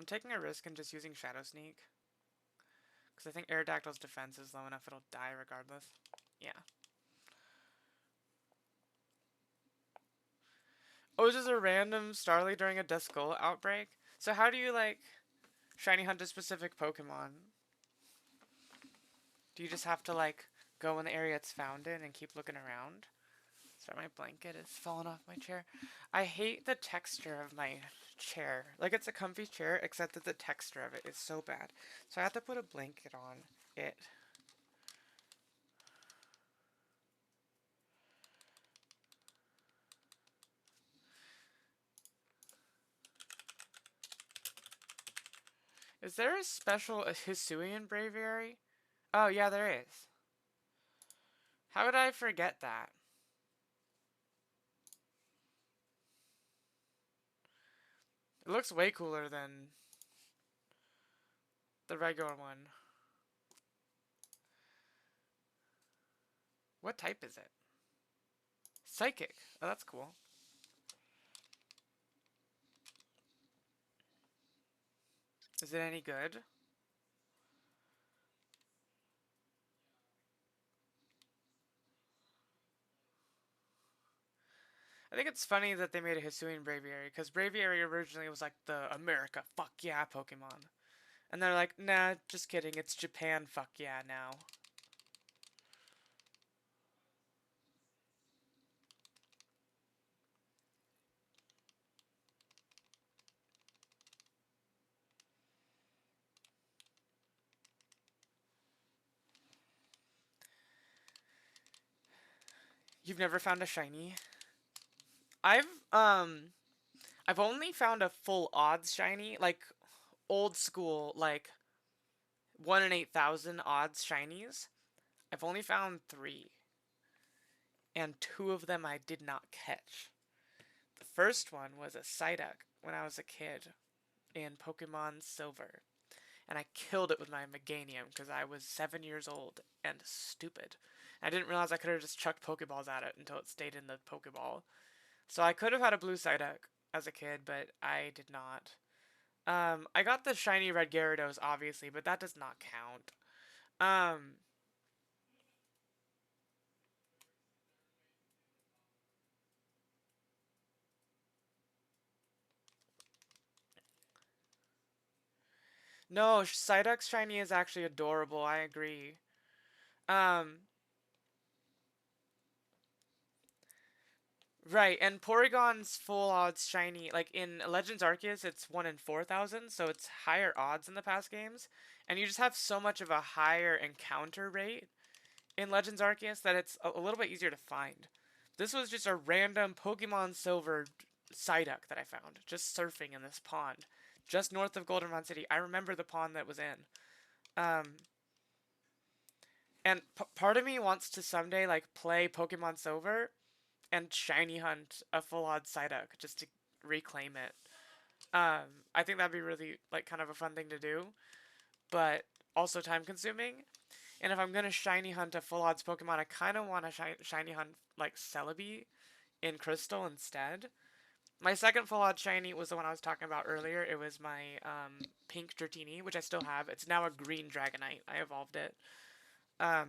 I'm taking a risk and just using Shadow Sneak. Because I think Aerodactyl's defense is low enough it'll die regardless. Yeah. Oh, this is a random Starly during a Duskull outbreak? So how do you, like, shiny hunt a specific Pokemon? Do you just have to, like, go in the area it's found in and keep looking around? Sorry, my blanket is falling off my chair. I hate the texture of my chair. Like, it's a comfy chair, except that the texture of it is so bad. So I have to put a blanket on it. Is there a special Hisuian Braviary? Oh, yeah, there is. How would I forget that? It looks way cooler than the regular one. What type is it? Psychic. Oh, that's cool. Is it any good? I think it's funny that they made a Hisuian Braviary, because Braviary originally was like the America fuck yeah Pokemon. And they're like, nah, just kidding, it's Japan fuck yeah now. You've never found a shiny? I've um I've only found a full odds shiny, like old school, like 1 in 8,000 odds shinies. I've only found 3, and 2 of them I did not catch. The first one was a Psyduck when I was a kid in Pokemon Silver, and I killed it with my Meganium because I was 7 years old and stupid. I didn't realize I could have just chucked Pokeballs at it until it stayed in the Pokeball. So I could have had a blue Psyduck as a kid, but I did not. I got the shiny red Gyarados, obviously, but that does not count. Um, no, Psyduck's shiny is actually adorable. I agree. Um, right, and Porygon's full odds shiny, like in Legends Arceus, it's 1 in 4,000, so it's higher odds in the past games, and you just have so much of a higher encounter rate in Legends Arceus that it's a little bit easier to find. This was just a random Pokemon Silver Psyduck that I found, just surfing in this pond, just north of Goldenrod City. I remember the pond that was in. Um, and part of me wants to someday like play Pokemon Silver and shiny hunt a full odd Psyduck just to reclaim it. I think that'd be really like kind of a fun thing to do, but also time consuming. And if I'm gonna shiny hunt a full odds Pokemon, I kind of want to shiny hunt like Celebi in Crystal instead. My second full odds shiny was the one I was talking about earlier. It was my pink Dratini, which I still have. It's now a green Dragonite. I evolved it. Um,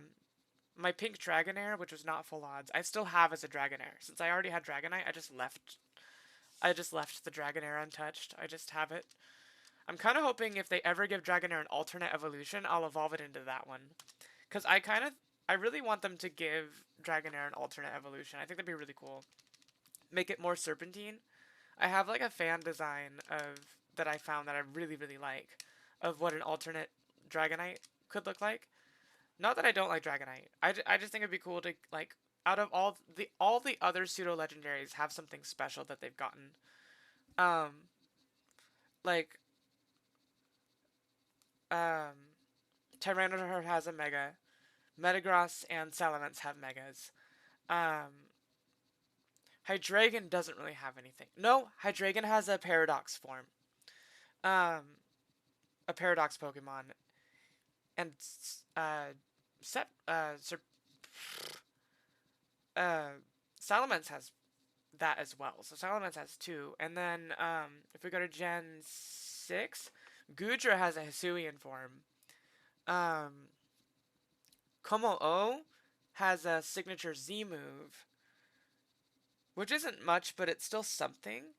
my pink Dragonair, which was not full odds, I still have as a Dragonair. Since I already had Dragonite, I just left the Dragonair untouched. I just have it. I'm kind of hoping if they ever give Dragonair an alternate evolution, I'll evolve it into that one. Because I really want them to give Dragonair an alternate evolution. I think that'd be really cool. Make it more Serpentine. I have like a fan design of that I found that I really, really like of what an alternate Dragonite could look like. Not that I don't like Dragonite. I just think it'd be cool to like out of all the other pseudo legendaries have something special that they've gotten. Um like um Tyranitar has a mega. Metagross and Salamence have megas. Um Hydreigon doesn't really have anything. No, Hydreigon has a paradox form. Um a paradox Pokemon and Sep Ser- uh Salamence has that as well. So Salamence has 2. And then if we go to Gen 6, Goodra has a Hisuian form. Um Komo-O has a signature Z move, which isn't much, but it's still something.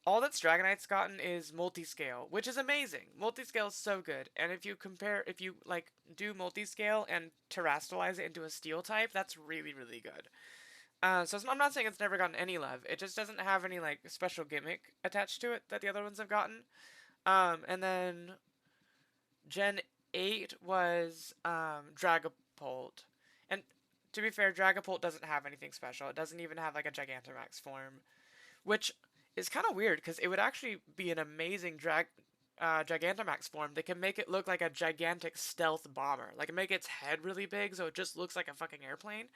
All that Dragonite's gotten is multi-scale, which is amazing. Multi-scale is so good. And if you like do multi-scale and terrastalize it into a steel type, that's really, really good. I'm not saying it's never gotten any love. It just doesn't have any like special gimmick attached to it that the other ones have gotten. And then Gen 8 was Dragapult. And to be fair, Dragapult doesn't have anything special. It doesn't even have like a Gigantamax form, which is kind of weird because it would actually be an amazing Gigantamax form. They can make it look like a gigantic stealth bomber. Like make its head really big so it just looks like a fucking airplane,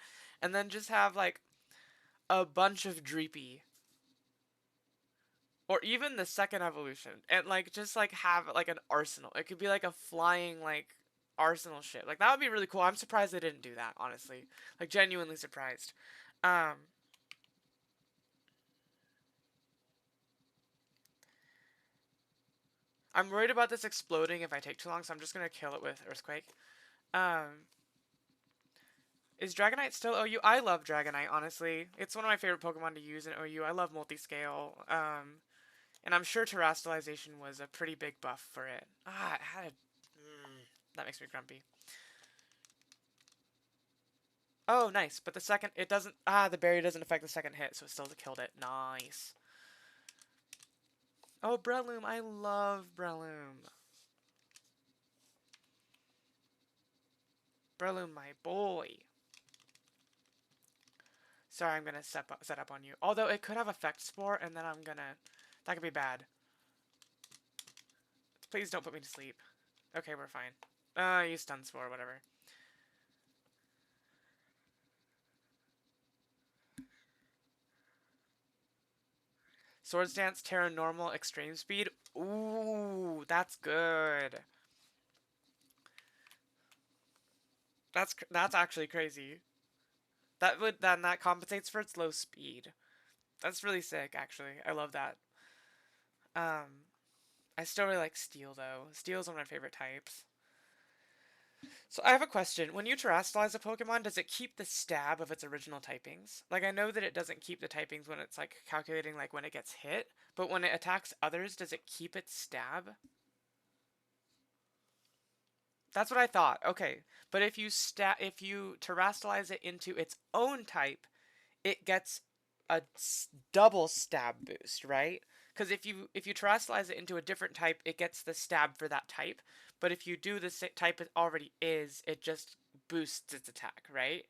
and then just have like a bunch of Dreepy, or even the second evolution, and like just like have like an arsenal. It could be like a flying like arsenal ship. Like that would be really cool. I'm surprised they didn't do that, honestly. Like genuinely surprised. Um I'm worried about this exploding if I take too long, so I'm just gonna kill it with Earthquake. Um is Dragonite still OU? I love Dragonite, honestly. It's one of my favorite Pokemon to use in OU. I love multi-scale. And I'm sure terrestrialization was a pretty big buff for it. It had a... that makes me grumpy. Oh, nice. But the second... It doesn't... the berry doesn't affect the second hit, so it still killed it. Nice. Oh, Breloom. I love Breloom. Breloom, my boy. Sorry, I'm gonna set up on you. Although it could have Effect Spore, and then I'm gonna... That could be bad. Please don't put me to sleep. Okay, we're fine. Use Stun Spore, whatever. Swords Dance, Terra Normal, Extreme Speed. Ooh, that's good. That's actually crazy. That compensates for its low speed. That's really sick, actually. I love that. Um, I still really like Steel though. Steel is one of my favorite types. So I have a question. When you terrestrialize a Pokemon, does it keep the stab of its original typings? Like I know that it doesn't keep the typings when it's like calculating like when it gets hit, but when it attacks others, does it keep its stab? That's what I thought. Okay. But if you terrestrialize it into its own type, it gets a double stab boost, right? Because if you terrestrialize it into a different type, it gets the stab for that type. But if you do the type it already is, it just boosts its attack, right?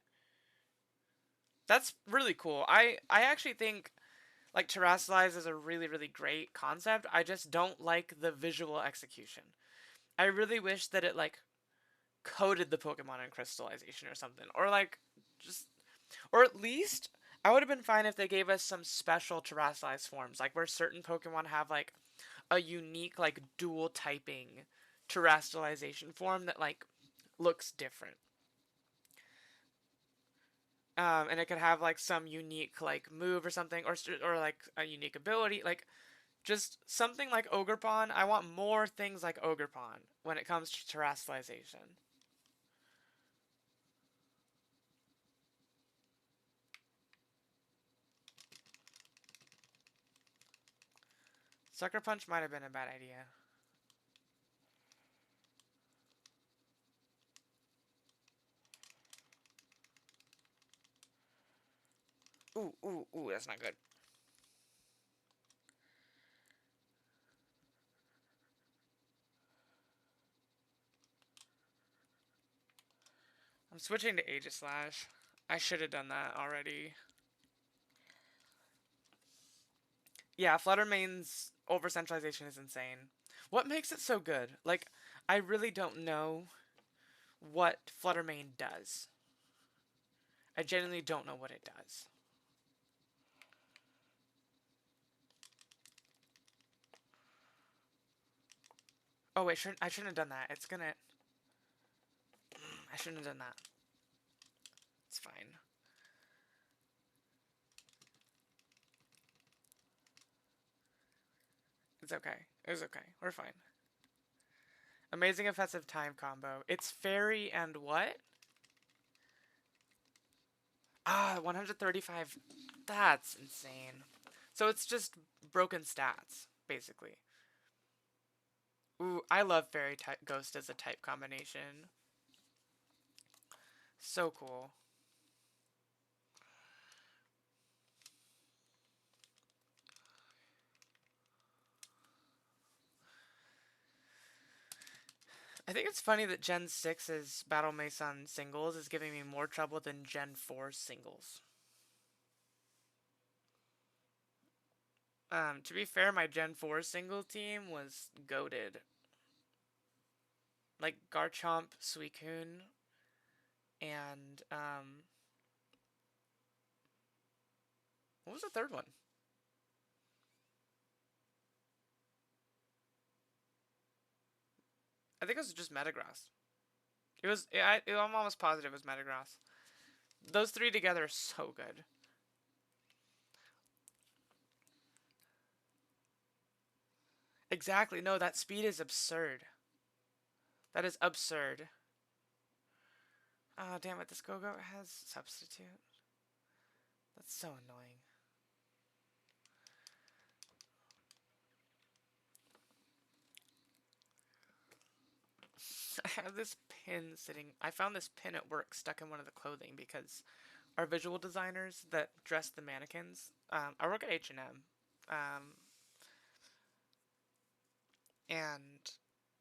That's really cool. I actually think like terrestrialize is a really great concept. I just don't like the visual execution. I really wish that it like coated the Pokemon in crystallization or something, or like just or at least I would have been fine if they gave us some special terrestrialized forms, like where certain Pokemon have like a unique like dual typing terrestrialization form that like looks different. And it could have like some unique like move or something, or like a unique ability, like just something like Ogerpon. I want more things like Ogerpon when it comes to terrestrialization. Sucker Punch might have been a bad idea. Ooh, that's not good. I'm switching to Aegislash. I should have done that already. Yeah, Fluttermane's over centralization is insane. What makes it so good? Like, I really don't know what Fluttermane does. I genuinely don't know what it does. Oh wait, I shouldn't have done that. It's gonna... I shouldn't have done that. It's fine. It's okay. It was okay. We're fine. Amazing offensive time combo. It's fairy and what? 135. That's insane. So it's just broken stats, basically. Ooh, I love fairy type ghost as a type combination. So cool. think it's funny that Gen 6's Battle Mason singles is giving me more trouble than Gen 4's singles. To be fair, my Gen 4 single team was goated. Like Garchomp, Suicune, and what was the third one? I think it was just Metagross. I'm almost positive it was Metagross. Those three together are so good. Exactly. No, that speed is absurd. That is absurd. Oh, damn it. This Go-Go has substitute. That's so annoying. I have this pin sitting. I found this pin at work stuck in one of the clothing because our visual designers that dress the mannequins. I work at H&M, and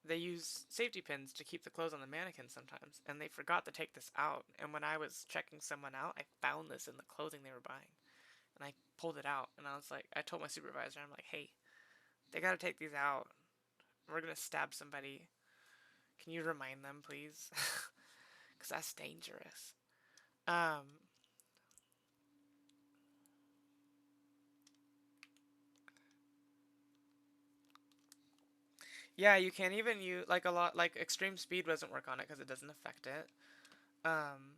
they use safety pins to keep the clothes on the mannequin sometimes, and they forgot to take this out. And when I was checking someone out, I found this in the clothing they were buying, and I pulled it out, and I was like, I told my supervisor, I'm like, hey, they gotta take these out. We're gonna stab somebody. Can you remind them, please? Because that's dangerous. Um, yeah, you can't even use like a lot like extreme speed doesn't work on it because it doesn't affect it. Um,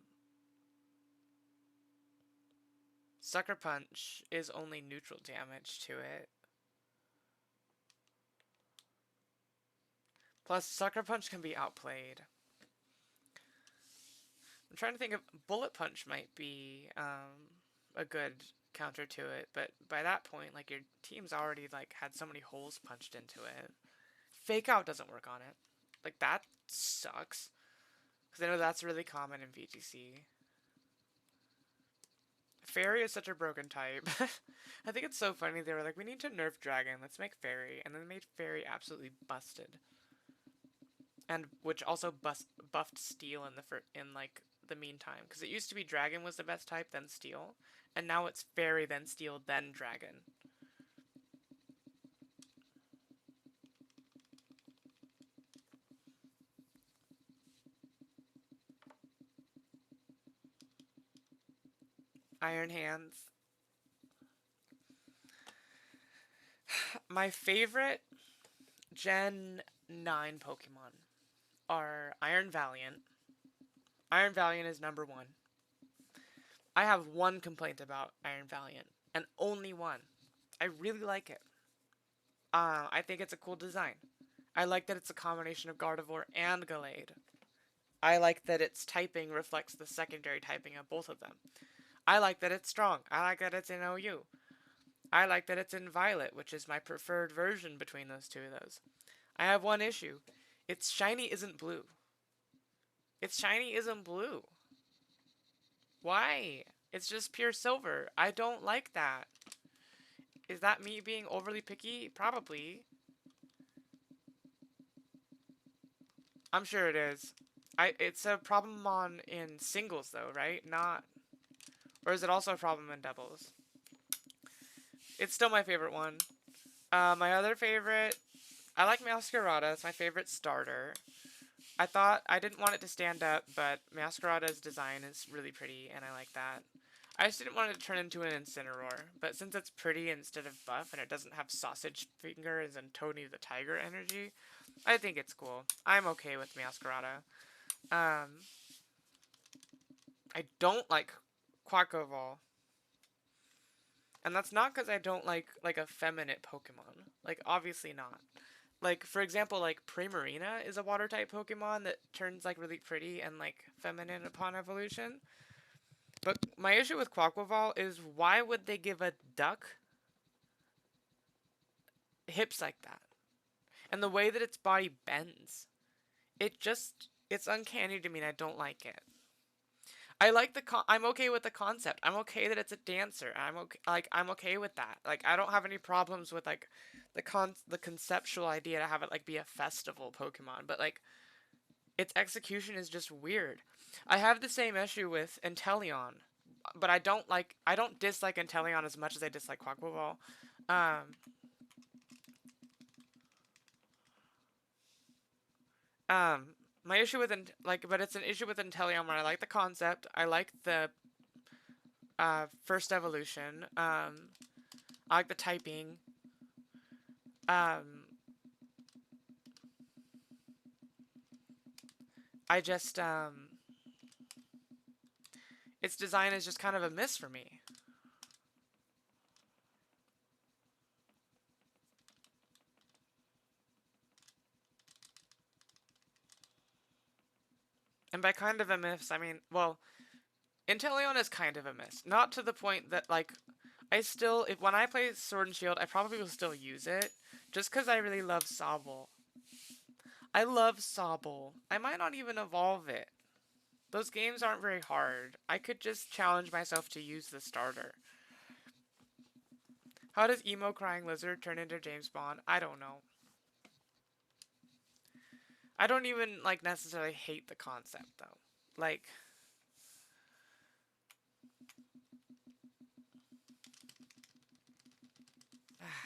Sucker Punch is only neutral damage to it. Plus, Sucker Punch can be outplayed. I'm trying to think of Bullet Punch might be a good counter to it, but by that point, like your team's already like had so many holes punched into it. Fake Out doesn't work on it. Like that sucks because I know that's really common in VGC. Fairy is such a broken type. I think it's so funny. They were like, we need to nerf Dragon. Let's make Fairy, and then they made Fairy absolutely busted, and which also buffed Steel in in like the meantime, because it used to be Dragon was the best type, then Steel, and now it's Fairy, then Steel, then Dragon. Iron Hands. My favorite Gen 9 Pokemon are Iron Valiant. Iron Valiant is number one. I have one complaint about Iron Valiant, and only one. I really like it. I think it's a cool design. I like that it's a combination of Gardevoir and Gallade. I like that its typing reflects the secondary typing of both of them. I like that it's strong. I like that it's in OU. I like that it's in Violet, which is my preferred version between those two of those. I have one issue. Its shiny isn't blue. Its shiny isn't blue. Why? It's just pure silver. I don't like that. Is that me being overly picky? Probably. I'm sure it is. It's a problem in singles though, right? Not, or is it also a problem in doubles? It's still my favorite one. My other favorite, I like Masquerada. It's my favorite starter. I thought I didn't want it to stand up, but Masquerada's design is really pretty, and I like that. I just didn't want it to turn into an Incineroar, but since it's pretty instead of buff, and it doesn't have sausage fingers and Tony the Tiger energy, I think it's cool. I'm okay with Masquerada. Um, I don't like Quackleval. And that's not because I don't like effeminate Pokemon. Like obviously not. Like for example, like Primarina is a water type Pokemon that turns like really pretty and like feminine upon evolution. But my issue with Quackleval is why would they give a duck hips like that? And the way that its body bends. It's uncanny to me and I don't like it. I like I'm okay with the concept. I'm okay that it's a dancer. I'm okay with that. Like I don't have any problems with like the conceptual idea to have it like be a festival Pokemon, but like its execution is just weird. I have the same issue with Inteleon, but I don't dislike Inteleon as much as I dislike Quaquaval. Um, um, my issue with but it's an issue with Inteleon where I like the concept, I like the first evolution, I like the typing. Um, I just its design is just kind of a miss for me. And by kind of a miss, I mean, well, Inteleon is kind of a miss. Not to the point that, like, I still, if when I play Sword and Shield, I probably will still use it, just because I really love Sobble. I love Sobble. I might not even evolve it. Those games aren't very hard. I could just challenge myself to use the starter. How does emo crying lizard turn into James Bond? I don't know. I don't even like necessarily hate the concept though. Like,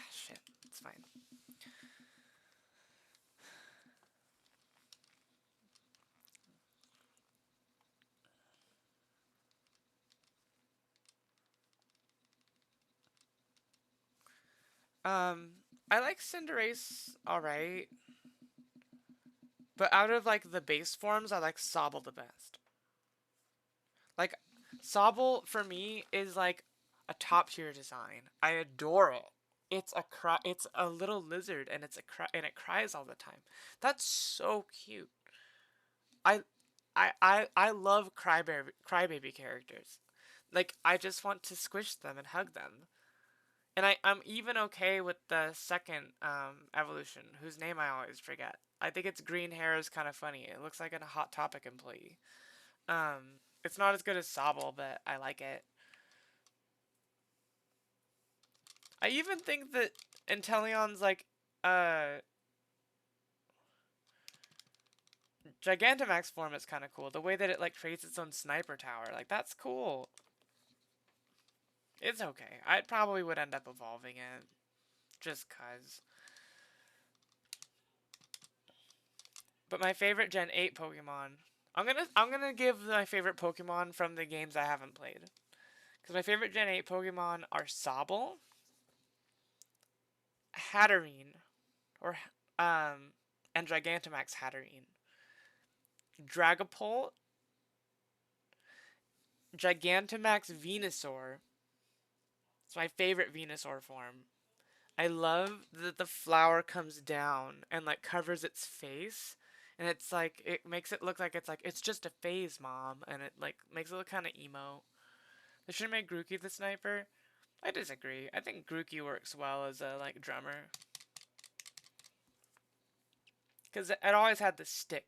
shit, it's fine. Um, I like Cinderace, alright. But out of like the base forms, I like Sobble the best. Like, Sobble for me is like a top tier design. I adore it. It's a little lizard and and it cries all the time. That's so cute. I I love crybaby characters. Like I just want to squish them and hug them. And I'm even okay with the second evolution, whose name I always forget. I think its green hair is kind of funny. It looks like a Hot Topic employee. It's not as good as Sobble, but I like it. I even think that Inteleon's like uh Gigantamax form is kind of cool. The way that it like creates its own sniper tower, like that's cool. It's okay. I probably would end up evolving it just cuz. But my favorite Gen 8 Pokemon, I'm gonna give my favorite Pokemon from the games I haven't played. Because my favorite Gen 8 Pokemon are Sobble, Hatterene, or and Gigantamax Hatterene, Dragapult, Gigantamax Venusaur. It's my favorite Venusaur form. I love that the flower comes down and like covers its face, and it's like it makes it look like it's just a phase, mom, and it like makes it look kind of emo. They should have made Grookey the sniper. I disagree. I think Grookey works well as a like drummer because it always had the stick.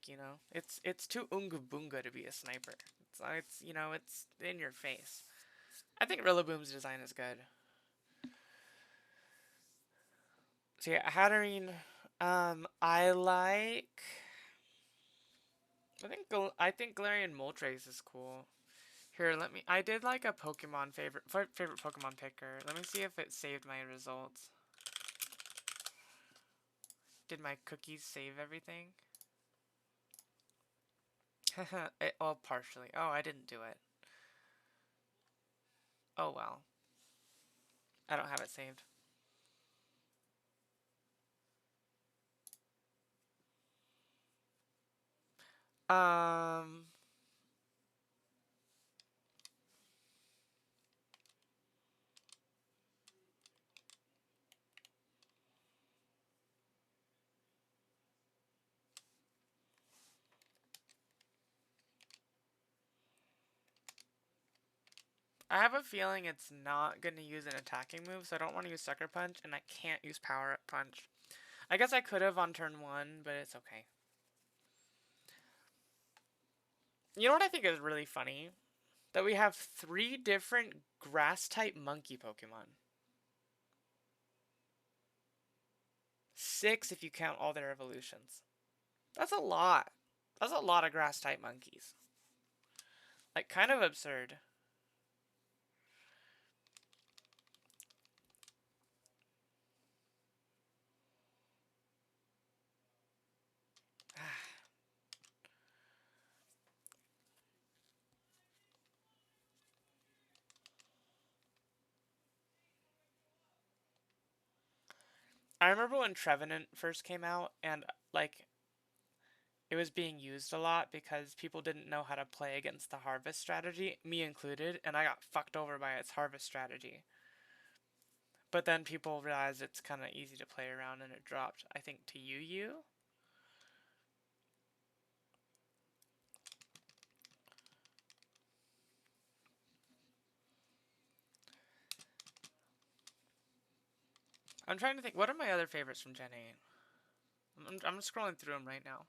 It's too unga boonga to be a sniper. It's in your face. I think Rillaboom's design is good. So yeah, Hatterene. I like. I think Galarian Moltres is cool. Here, let me. I did like a Pokemon favorite Pokemon picker. Let me see if it saved my results. Did my cookies save everything? Well, partially. Oh, I didn't do it. Oh well. I don't have it saved. Um, I have a feeling it's not going to use an attacking move, so I don't want to use Sucker Punch, and I can't use Power Up Punch. I guess I could have on turn 1, but it's okay. You know what I think is really funny? That we have 3 different grass-type monkey Pokemon. 6 if you count all their evolutions. That's a lot. That's a lot of grass type monkeys. Like, kind of absurd. I remember when Trevenant first came out, and like it was being used a lot because people didn't know how to play against the harvest strategy, me included, and I got fucked over by its harvest strategy. But then people realized it's kind of easy to play around, and it dropped, I think, to Yu. I'm trying to think, what are my other favorites from Gen 8? I'm scrolling through them right now.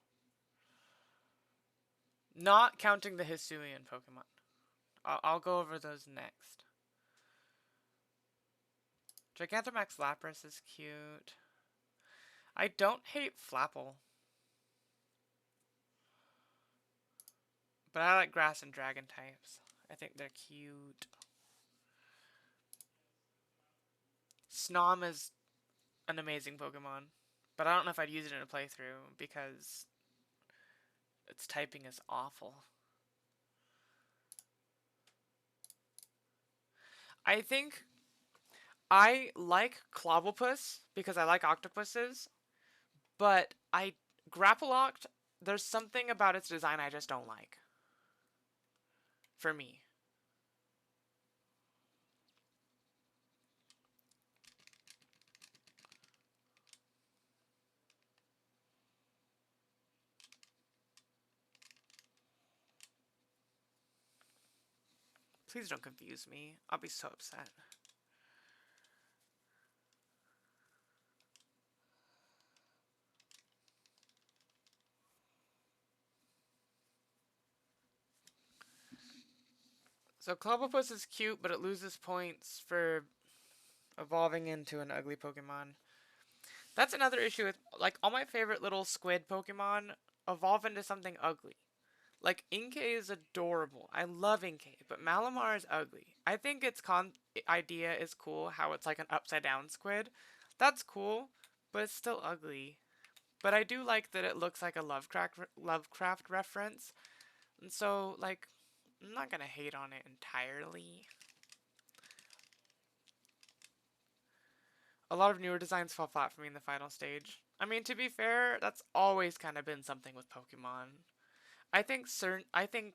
Not counting the Hisuian Pokemon. I'll go over those next. Gigantamax Lapras is cute. I don't hate Flapple. But I like grass and dragon types. I think they're cute. Snom is an amazing Pokemon. But I don't know if I'd use it in a playthrough because its typing is awful. I think I like Clobbopus because I like octopuses, but Grapploct, there's something about its design I just don't like. For me. Please don't confuse me. I'll be so upset. So Clobbopus is cute, but it loses points for evolving into an ugly Pokemon. That's another issue with, like, all my favorite little squid Pokemon evolve into something ugly. Like, Inkay is adorable. I love Inkay, but Malamar is ugly. I think its idea is cool, how it's like an upside down squid. That's cool, but it's still ugly. But I do like that it looks like a Lovecraft reference. And so, like, I'm not gonna hate on it entirely. A lot of newer designs fall flat for me in the final stage. I mean, to be fair, that's always kind of been something with Pokemon. I think Surfetched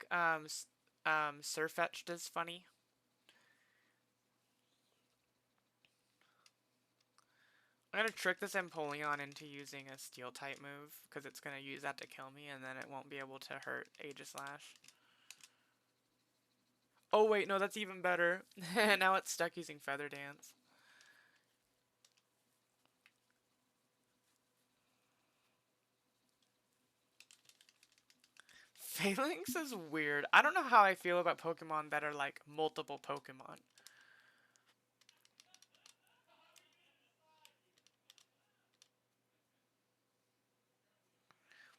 is funny. I'm gonna trick this Empoleon into using a Steel type move because it's gonna use that to kill me, and then it won't be able to hurt Aegislash. Oh wait, no, that's even better. Now it's stuck using Feather Dance. Phalanx is weird. I don't know how I feel about Pokemon that are like multiple Pokemon.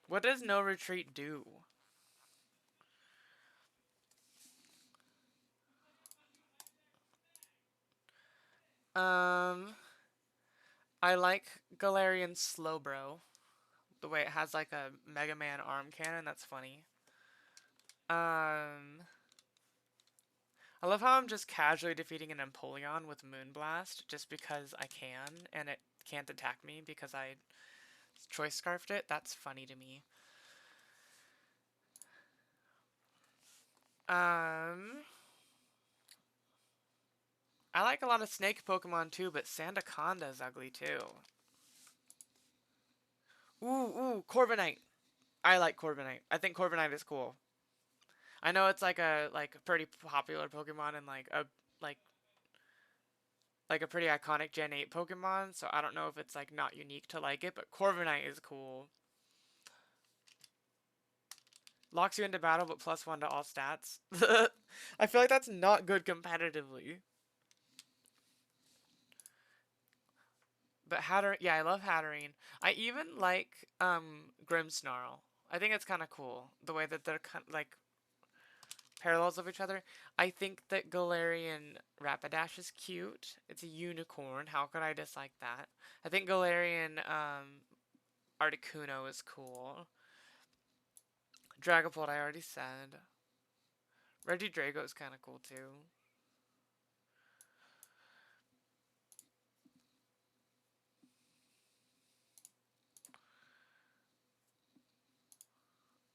What does No Retreat do? Um, I like Galarian Slowbro. The way it has like a Mega Man arm cannon, that's funny. Um, I love how I'm just casually defeating an Empoleon with Moonblast just because I can, and it can't attack me because I choice scarfed it. That's funny to me. Um, I like a lot of snake Pokemon too, but Sandaconda's ugly too. Ooh, Corviknight. I like Corviknight. I think Corviknight is cool. I know it's like a pretty popular Pokemon and like like a pretty iconic Gen 8 Pokemon, so I don't know if it's like not unique to like it, but Corviknight is cool. Locks you into battle but +1 to all stats. I feel like that's not good competitively. But Hatterene, yeah, I love Hatterene. I even like Grimmsnarl. I think it's kind of cool the way that they're kind of like parallels of each other. I think that Galarian Rapidash is cute. It's a unicorn. How could I dislike that? I think Galarian Articuno is cool. Dragapult, I already said. Regidrago is kind of cool too.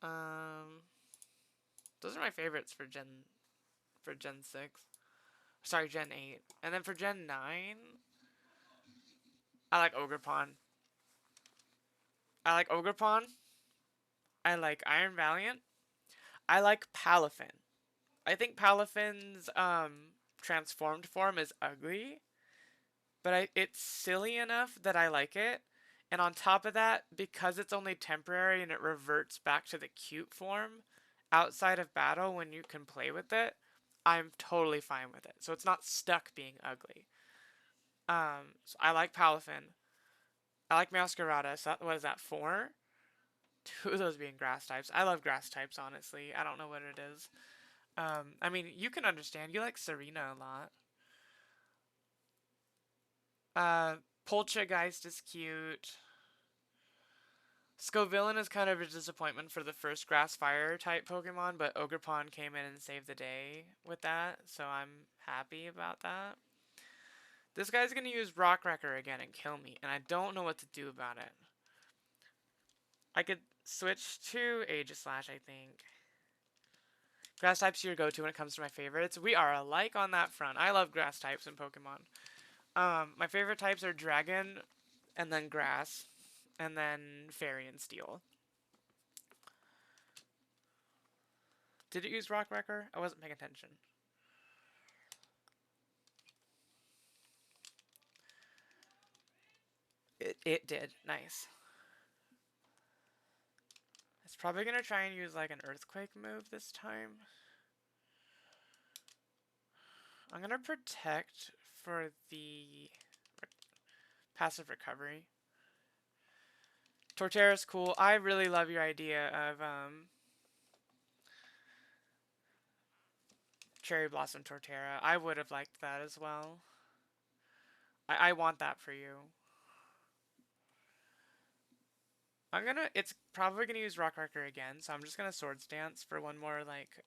Um, those are my favorites for Gen 6. Sorry, Gen 8. And then for Gen 9, I like Ogerpon. I like Ogerpon. I like Iron Valiant. I like Palafin. I think Palafin's transformed form is ugly, but it's silly enough that I like it. And on top of that, because it's only temporary and it reverts back to the cute form outside of battle when you can play with it, I'm totally fine with it. So it's not stuck being ugly. So I like Palafin. I like Masquerada. So what is that, 4? Two of those being grass types. I love grass types, honestly. I don't know what it is. I mean, you can understand. You like Serena a lot. Poltergeist is cute. Scovillain is kind of a disappointment for the first grass fire type Pokemon, but Ogerpon came in and saved the day with that, so I'm happy about that. This guy's gonna use Rock Wrecker again and kill me, and I don't know what to do about it. I could switch to Aegislash, I think. Grass types are your go-to when it comes to my favorites. We are alike on that front. I love grass types in Pokemon. My favorite types are Dragon, and then Grass, and then Fairy and Steel. Did it use Rock Wrecker? I wasn't paying attention. It did. Nice. It's probably gonna try and use like an Earthquake move this time. I'm gonna protect for the passive recovery. Torterra's cool. I really love your idea of Cherry Blossom Torterra. I would have liked that as well. I want that for you. It's probably gonna use Rock Wrecker again, so I'm just gonna Swords Dance for one more, like,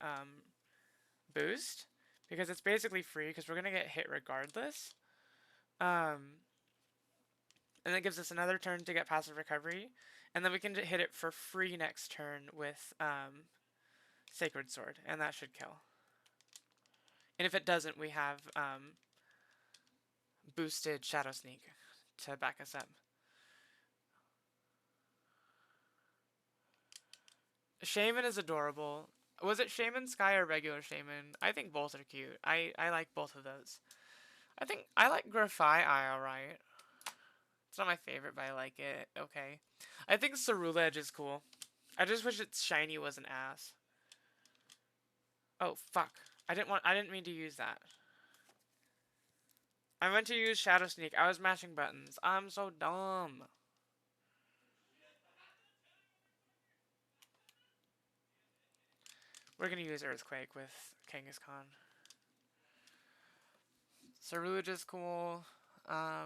boost. Because it's basically free, because we're gonna get hit regardless. And that gives us another turn to get passive recovery. And then we can hit it for free next turn with, Sacred Sword, and that should kill. And if it doesn't, we have, boosted Shadow Sneak to back us up. Shaman is adorable. Was it Shaman Sky or regular Shaman? I think both are cute. I like both of those. I think I like Grafai Eye alright. It's not my favorite, but I like it. Okay. I think Ceruledge is cool. I just wish its shiny was an ass. Oh, fuck. I didn't mean to use that. I meant to use Shadow Sneak. I was mashing buttons. I'm so dumb. We're gonna use Earthquake with Kangaskhan. Ceruledge is cool. A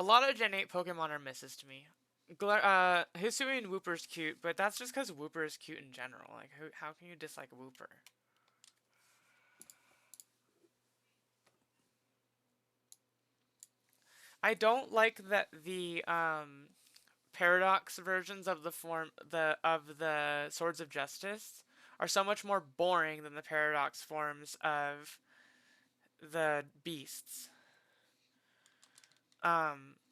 lot of Gen 8 Pokemon are misses to me. Hisuian Wooper's cute, but that's just because Wooper is cute in general. Like, how can you dislike Wooper? I don't like that the paradox versions of the Swords of Justice are so much more boring than the paradox forms of the beasts.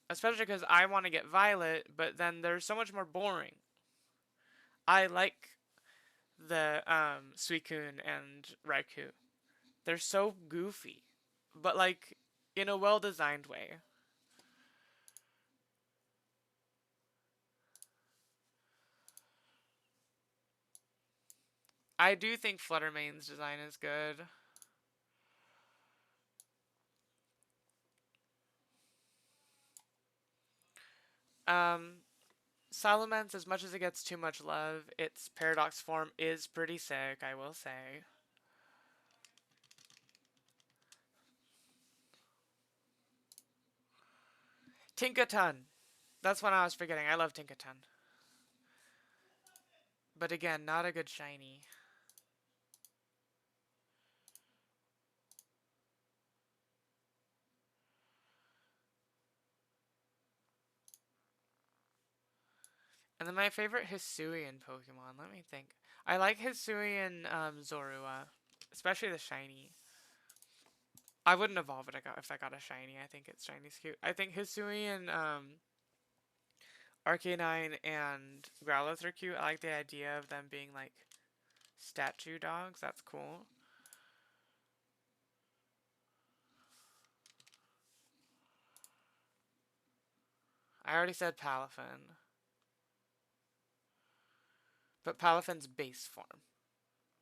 Especially because I want to get Violet, but then they're so much more boring. I like the Suicune and Raikou. They're so goofy, but like in a well-designed way. I do think Fluttermane's design is good. Um, Salamence, as much as it gets too much love, its paradox form is pretty sick, I will say. Tinkaton. That's one I was forgetting. I love Tinkaton. But again, not a good shiny. And then my favorite Hisuian Pokemon. Let me think. I like Hisuian Zorua, especially the shiny. I wouldn't evolve it if I got a shiny. I think its shiny's cute. I think Hisuian Arcanine and Growlithe are cute. I like the idea of them being like statue dogs. That's cool. I already said Palafin. But Palafin's base form,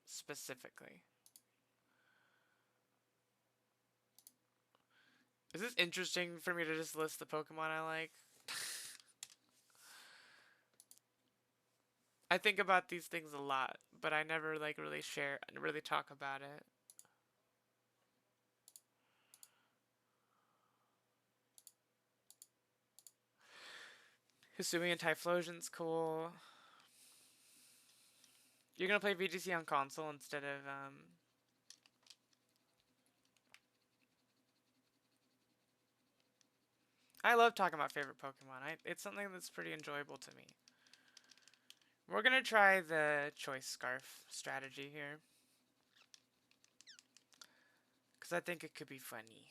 specifically. Is this interesting for me to just list the Pokemon I like? I think about these things a lot, but I never like really share, really talk about it. Hisuian Typhlosion's cool. You're gonna play VGC on console instead of I love talking about favorite Pokemon. It's something that's pretty enjoyable to me. We're gonna try the Choice Scarf strategy here. Because I think it could be funny.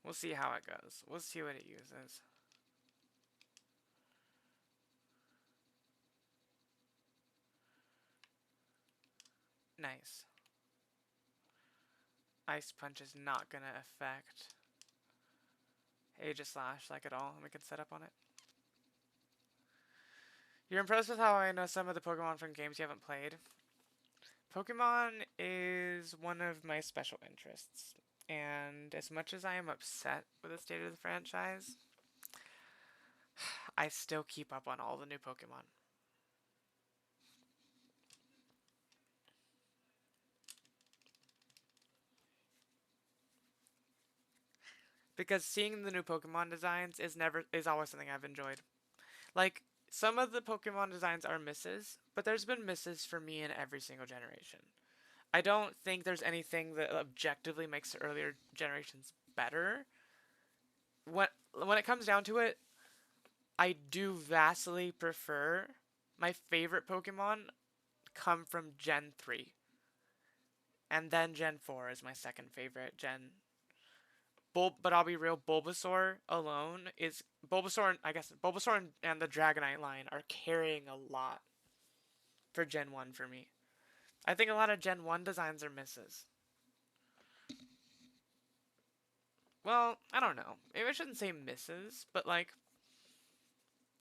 We'll see how it goes. We'll see what it uses. Nice. Ice Punch is not gonna affect Aegislash like at all, and we can set up on it. You're impressed with how I know some of the Pokemon from games you haven't played? Pokemon is one of my special interests, and as much as I am upset with the state of the franchise, I still keep up on all the new Pokemon. Because seeing the new Pokemon designs is always something I've enjoyed. Like some of the Pokemon designs are misses, but there's been misses for me in every single generation. I don't think there's anything that objectively makes the earlier generations better. When it comes down to it, I do vastly prefer my favorite Pokemon come from Gen 3. And then Gen 4 is my second favorite gen. But I'll be real, Bulbasaur alone is Bulbasaur. I guess Bulbasaur and the Dragonite line are carrying a lot for Gen 1 for me. I think a lot of Gen 1 designs are misses. Well, I don't know. Maybe I shouldn't say misses, but like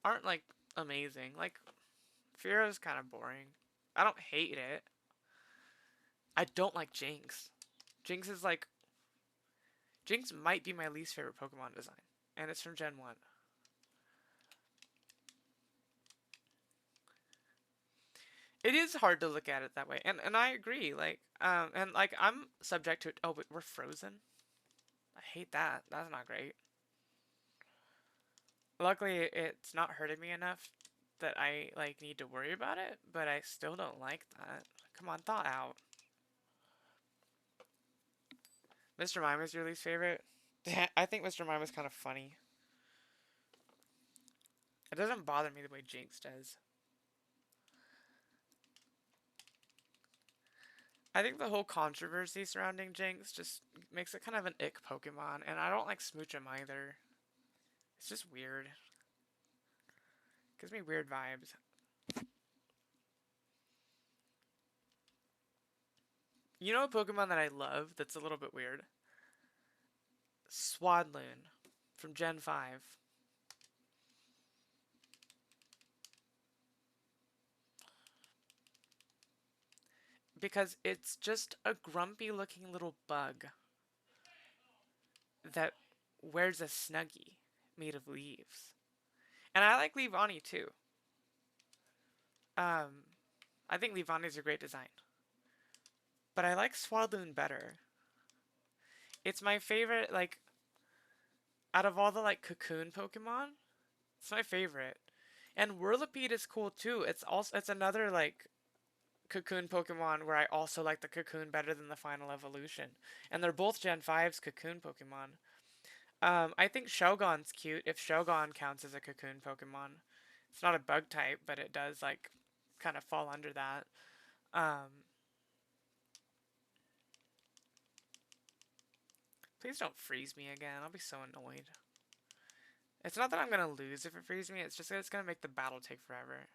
aren't like amazing. Like Fearo's kind of boring. I don't hate it. I don't like Jinx. Jinx is like Jinx might be my least favorite Pokemon design, and it's from Gen 1. It is hard to look at it that way, and I agree. And like I'm subject to it. Oh, but we're frozen. I hate that. That's not great. Luckily, it's not hurting me enough that I like need to worry about it, but I still don't like that. Come on, thaw out. Mr. Mime is your least favorite? I think Mr. Mime is kind of funny. It doesn't bother me the way Jinx does. I think the whole controversy surrounding Jinx just makes it kind of an ick Pokemon, and I don't like Smoochum either. It's just weird. Gives me weird vibes. You know a Pokemon that I love that's a little bit weird? Swadloon from Gen 5. because it's just a grumpy looking little bug that wears a snuggie made of leaves. And I like Leavanny too. Um, I think Leavanny's a great design. But I like Swadloon better. It's my favorite, like, out of all the, like, cocoon Pokemon, it's my favorite. And Whirlipede is cool too. It's another, like, cocoon Pokemon where I also like the cocoon better than the final evolution. And they're both Gen 5's cocoon Pokemon. I think Shogun's cute if Shogun counts as a cocoon Pokemon. It's not a bug type, but it does, like, kind of fall under that. Um, Please don't freeze me again. I'll be so annoyed. It's not that I'm gonna lose if it freezes me, it's just that it's gonna make the battle take forever.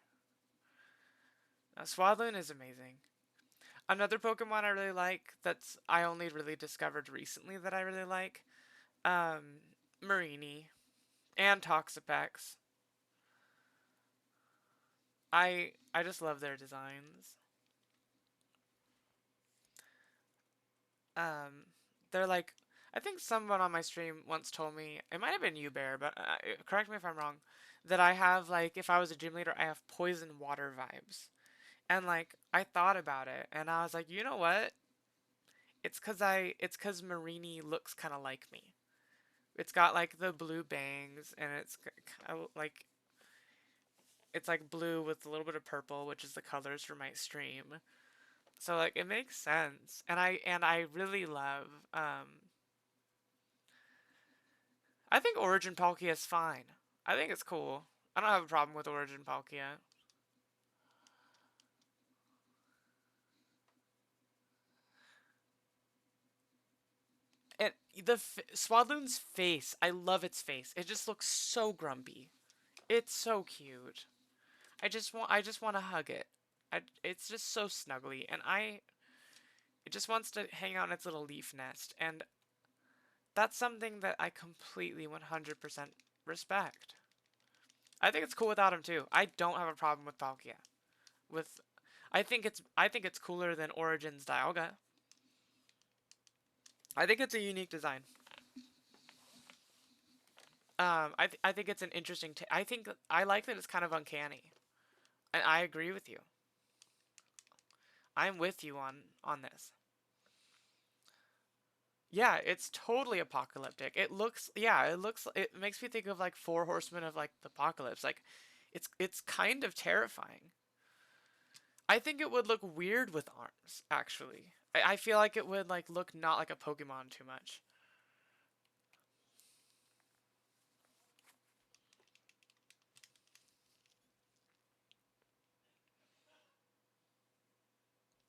Swadloon is amazing. Another Pokemon I really like that's I only really discovered recently that I really like, um, Marini and Toxapex. I just love their designs. Um, they're like I think someone on my stream once told me it might have been you, Bear, but correct me if I'm wrong. That I have like if I was a gym leader, I have poison water vibes. And like I thought about it and I was like, "You know what? It's cuz Marini looks kind of like me. It's got like the blue bangs and it's kind of like it's like blue with a little bit of purple, which is the colors for my stream. So like it makes sense. And I really love I think Origin Palkia is fine. I think it's cool. I don't have a problem with Origin Palkia. And Swadloon's face, I love its face. It just looks so grumpy. It's so cute. I just want to hug it. It's just so snuggly, and it just wants to hang out in its little leaf nest, and that's something that I completely 100% respect. I think it's cool without him too. I don't have a problem with Palkia. With, I think it's cooler than Origin's Dialga. I think it's a unique design. I think it's an interesting. I think I like that it's kind of uncanny, and I agree with you. I'm with you on this. Yeah, it's totally apocalyptic. It makes me think of like Four Horsemen of like the apocalypse. Like, it's kind of terrifying. I think it would look weird with arms, actually. I feel like it would like look not like a Pokemon too much.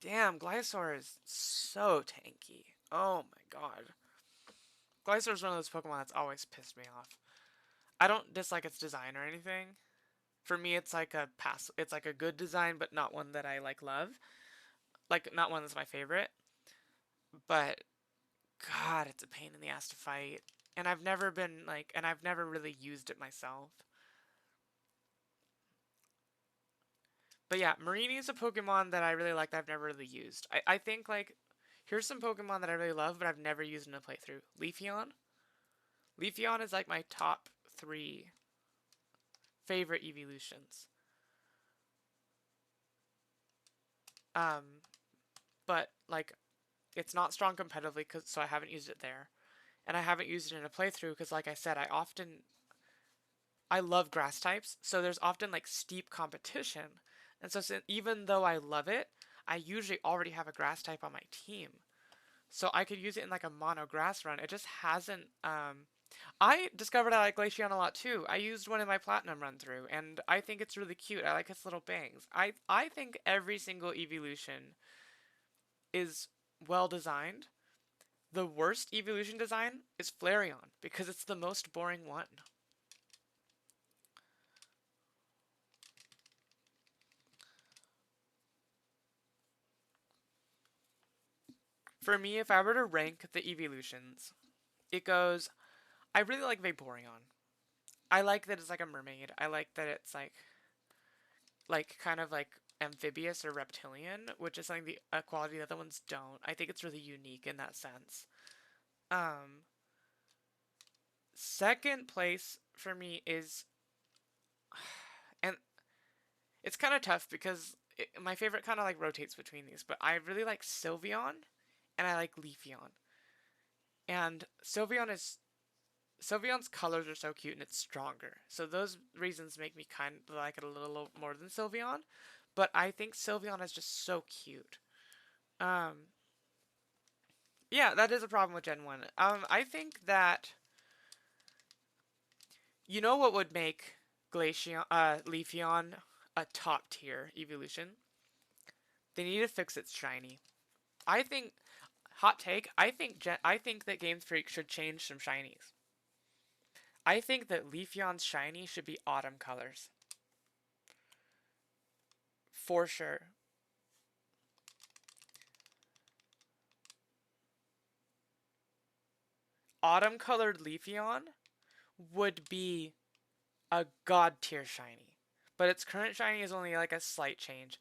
Damn, Glysaur is so tanky. Oh my god. Glysaur is one of those Pokemon that's always pissed me off. I don't dislike its design or anything. For me, it's like a pass. It's like a good design, but not one that I like love. Like not one that's my favorite. But God, it's a pain in the ass to fight. And I've never really used it myself. But yeah, Marini is a Pokemon that I really like that I've never really used. I think like here's some Pokemon that I really love, but I've never used in a playthrough. Leafeon. Leafeon is like my top three favorite evolutions. Um, but like it's not strong competitively, so I haven't used it there, and I haven't used it in a playthrough because, like I said, I love grass types, so there's often like steep competition, and so even though I love it, I usually already have a grass type on my team, so I could use it in like a mono grass run. It just hasn't. I discovered I like Glaceon a lot too. I used one in my platinum run through, and I think it's really cute. I like its little bangs. I think every single evolution is well designed. The worst evolution design is Flareon because it's the most boring one. For me, if I were to rank the evolutions, it goes I really like Vaporeon. I like that it's like a mermaid. I like that it's like kind of like amphibious or reptilian, which is something the a quality the other ones don't. I think it's really unique in that sense. Um, Second place for me is, and it's kind of tough because my favorite kind of like rotates between these, but I really like Sylveon and I like Leafeon. And Sylveon's colors are so cute and it's stronger. So those reasons make me kind of like it a little more than Sylveon. But I think Sylveon is just so cute. Um, yeah, that is a problem with Gen 1. I think that you know what would make Leafeon a top tier evolution? They need to fix its shiny. I think hot take. I think that Game Freak should change some shinies. I think that Leafeon's shiny should be autumn colors for sure. Autumn colored Leafeon would be a god tier shiny, but its current shiny is only like a slight change.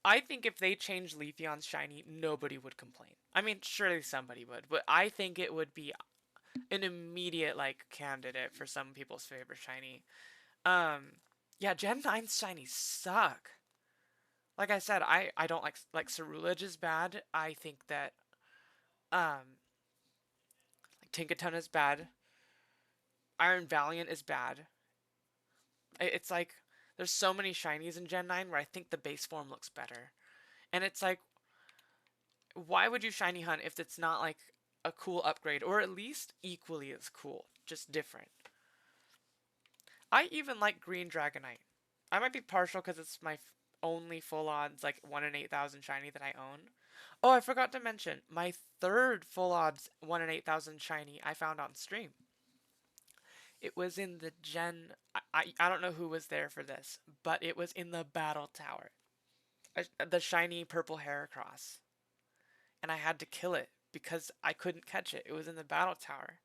I think if they changed Leafeon's shiny, nobody would complain. I mean, surely somebody would, but I think it would be an immediate like candidate for some people's favorite shiny. Um, yeah, Gen 9's shinies suck. Like I said, I don't like Cerulege is bad. I think that like Tinkaton is bad. Iron Valiant is bad. It's like there's so many shinies in Gen 9 where I think the base form looks better. And it's like why would you shiny hunt if it's not like a cool upgrade or at least equally as cool, just different. I even like Green Dragonite. I might be partial because it's my only full odds like 1 in 8,000 shiny that I own. Oh, I forgot to mention my third full odds 1 in 8,000 shiny I found on stream. It was in the Gen. I don't know who was there for this, but it was in the Battle Tower. The shiny purple Heracross. And I had to kill it because I couldn't catch it. It was in the Battle Tower.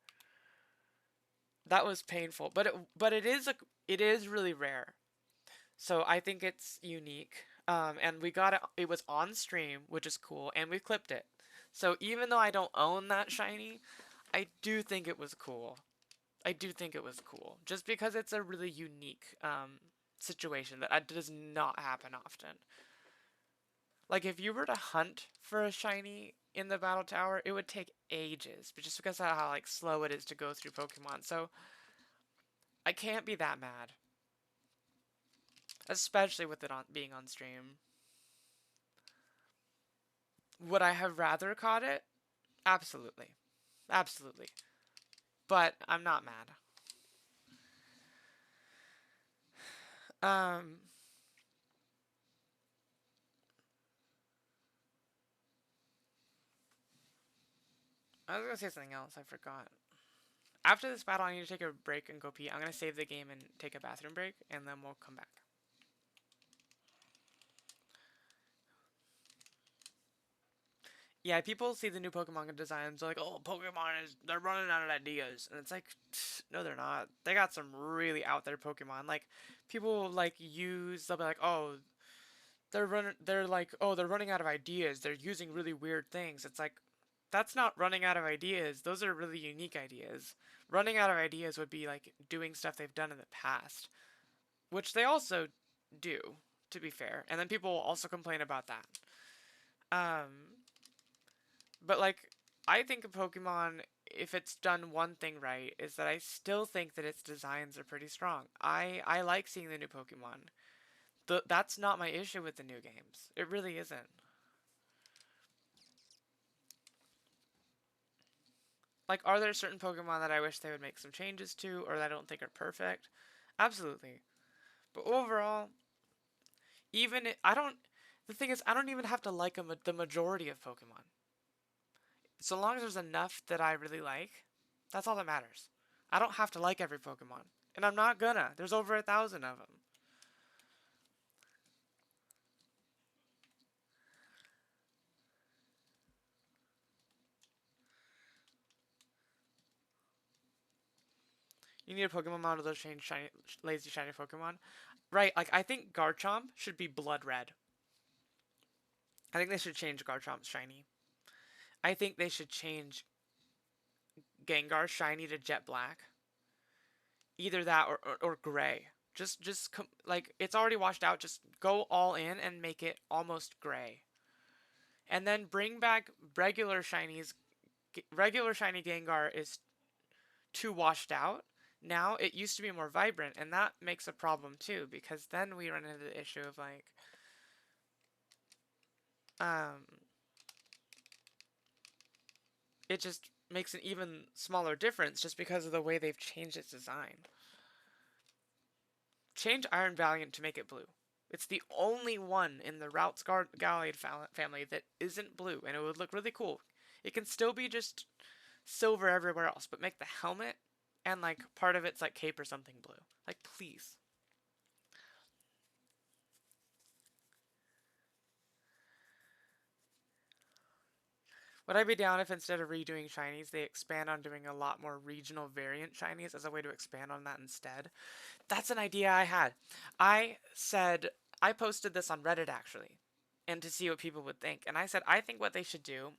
That was painful, but it is really rare. So I think it's unique. And we got it. It was on stream, which is cool, and we clipped it. So even though I don't own that shiny, I do think it was cool. I do think it was cool, just because it's a really unique situation that does not happen often. Like if you were to hunt for a shiny in the battle tower, it would take ages, but just because of how like slow it is to go through Pokemon. So I can't be that mad, especially with it on being on stream. Would I have rather caught it? Absolutely, absolutely. But I'm not mad. Um, I was gonna say something else. I forgot. After this battle, I need to take a break and go pee. I'm gonna save the game and take a bathroom break, and then we'll come back. Yeah, people see the new Pokemon designs, they're like, oh, Pokemon is, they're running out of ideas. And it's like, no, they're not. They got some really out there Pokemon. Like, people like they'll be like, oh, they're like, oh, they're running out of ideas. They're using really weird things. It's like, that's not running out of ideas. Those are really unique ideas. Running out of ideas would be like doing stuff they've done in the past, which they also do, to be fair. And then people will also complain about that. Um, but like, I think a Pokemon, if it's done one thing right, is that I still think that its designs are pretty strong. I like seeing the new Pokemon. That's not my issue with the new games. It really isn't. Like, are there certain Pokemon that I wish they would make some changes to, or that I don't think are perfect? Absolutely. But overall, I don't. The thing is, I don't even have to like the majority of Pokemon. So long as there's enough that I really like, that's all that matters. I don't have to like every Pokemon. And I'm not gonna. There's over 1,000 of them. You need a Pokemon model to change shiny, lazy shiny Pokemon. Right, like I think Garchomp should be blood red. I think they should change Garchomp's shiny. I think they should change Gengar's shiny to jet black. Either that or gray. Like it's already washed out. Just go all in and make it almost gray. And then bring back regular shinies. Regular shiny Gengar is too washed out. Now it used to be more vibrant, and that makes a problem too because then we run into the issue of like, um, it just makes an even smaller difference just because of the way they've changed its design. Change Iron Valiant to make it blue. It's the only one in the Routes Gallade family that isn't blue, and it would look really cool. It can still be just silver everywhere else, but make the helmet and like part of it's like cape or something blue. Like, please. Would I be down if instead of redoing shinies, they expand on doing a lot more regional variant shinies as a way to expand on that instead? That's an idea I had. I said, I posted this on Reddit actually, and to see what people would think. And I said, I think what they should do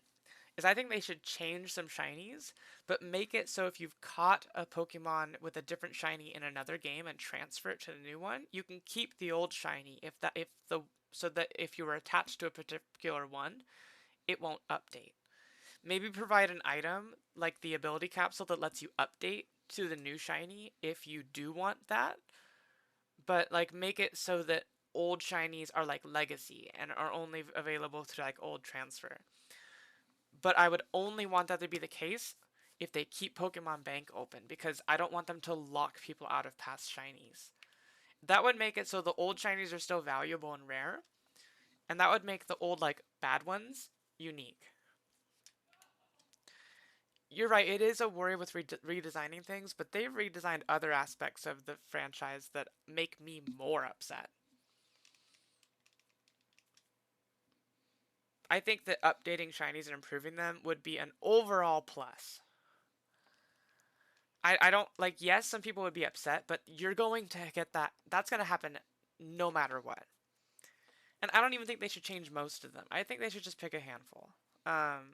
is I think they should change some shinies, but make it so if you've caught a Pokemon with a different shiny in another game and transfer it to the new one, you can keep the old shiny so that if you were attached to a particular one, it won't update. Maybe provide an item like the ability capsule that lets you update to the new shiny if you do want that, but like make it so that old shinies are like legacy and are only available through like old transfer. But I would only want that to be the case if they keep Pokemon Bank open because I don't want them to lock people out of past shinies. That would make it so the old shinies are still valuable and rare, and that would make the old like bad ones unique. You're right, it is a worry with redesigning things, but they've redesigned other aspects of the franchise that make me more upset. I think that updating shinies and improving them would be an overall plus. I don't like, yes, some people would be upset, but you're going to get that. That's going to happen no matter what. And I don't even think they should change most of them. I think they should just pick a handful. Um,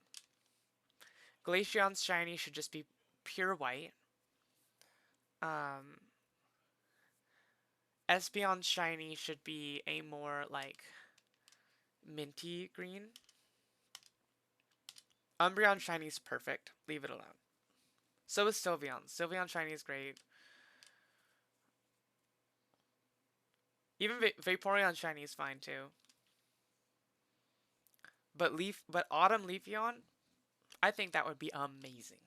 Glaceon's shiny should just be pure white. Um, Espeon's shiny should be a more like minty green. Umbreon's shiny's perfect. Leave it alone. So is Sylveon's. Sylveon's shiny is great. Even Vaporeon's shiny is fine too. But Autumn Leafeon, I think that would be amazing.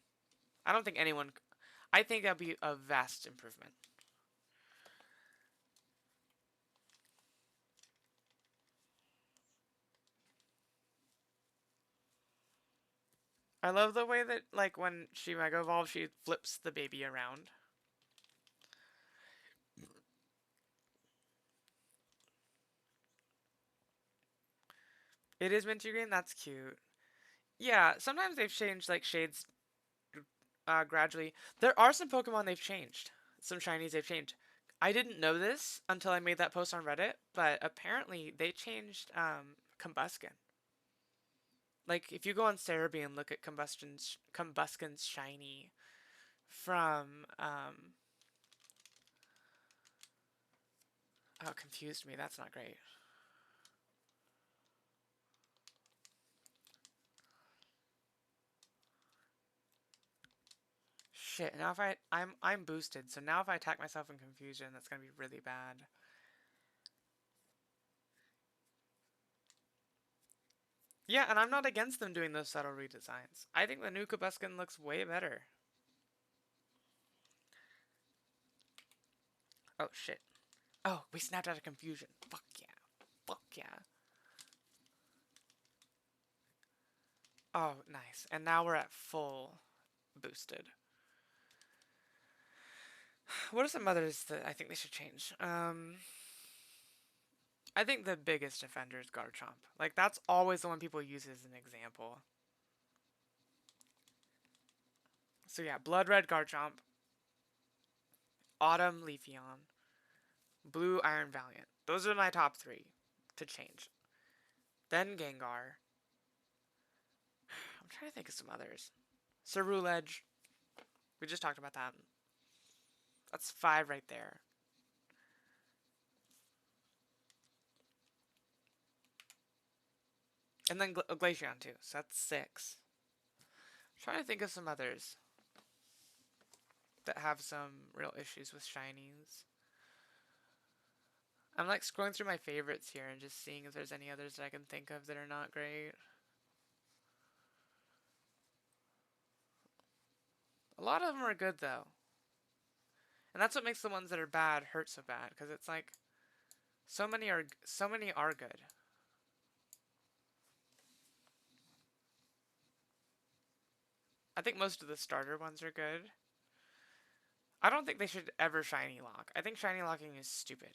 I don't think anyone. I think that'd be a vast improvement. I love the way that like when she Mega Evolves, she flips the baby around. It is minty green. That's cute. Yeah, sometimes they've changed like shades gradually. There are some Pokemon they've changed. Some shinies they've changed. I didn't know this until I made that post on Reddit, but apparently they changed Combuskin. Like if you go on Cerebi and look at Combuskin's shiny from oh, confused me. That's not great. Shit. Now if I'm boosted, so now if I attack myself in confusion, that's gonna be really bad. Yeah, and I'm not against them doing those subtle redesigns. I think the new Combuskin looks way better. Oh shit. Oh, we snapped out of confusion. Fuck yeah. Fuck yeah. Oh, nice. And now we're at full boosted. What are some others that I think they should change? I think the biggest offender is Garchomp. Like, that's always the one people use as an example. So yeah, Blood Red Garchomp, Autumn Leafeon, Blue Iron Valiant. Those are my top three to change. then Gengar. I'm trying to think of some others. Cerulege. We just talked about that. That's 5 right there. And then Glaceon too, so that's 6. I'm trying to think of some others that have some real issues with shinies. I'm like scrolling through my favorites here and just seeing if there's any others that I can think of that are not great. A lot of them are good though. And that's what makes the ones that are bad hurt so bad, because it's like so many are good. I think most of the starter ones are good. I don't think they should ever shiny lock. I think shiny locking is stupid.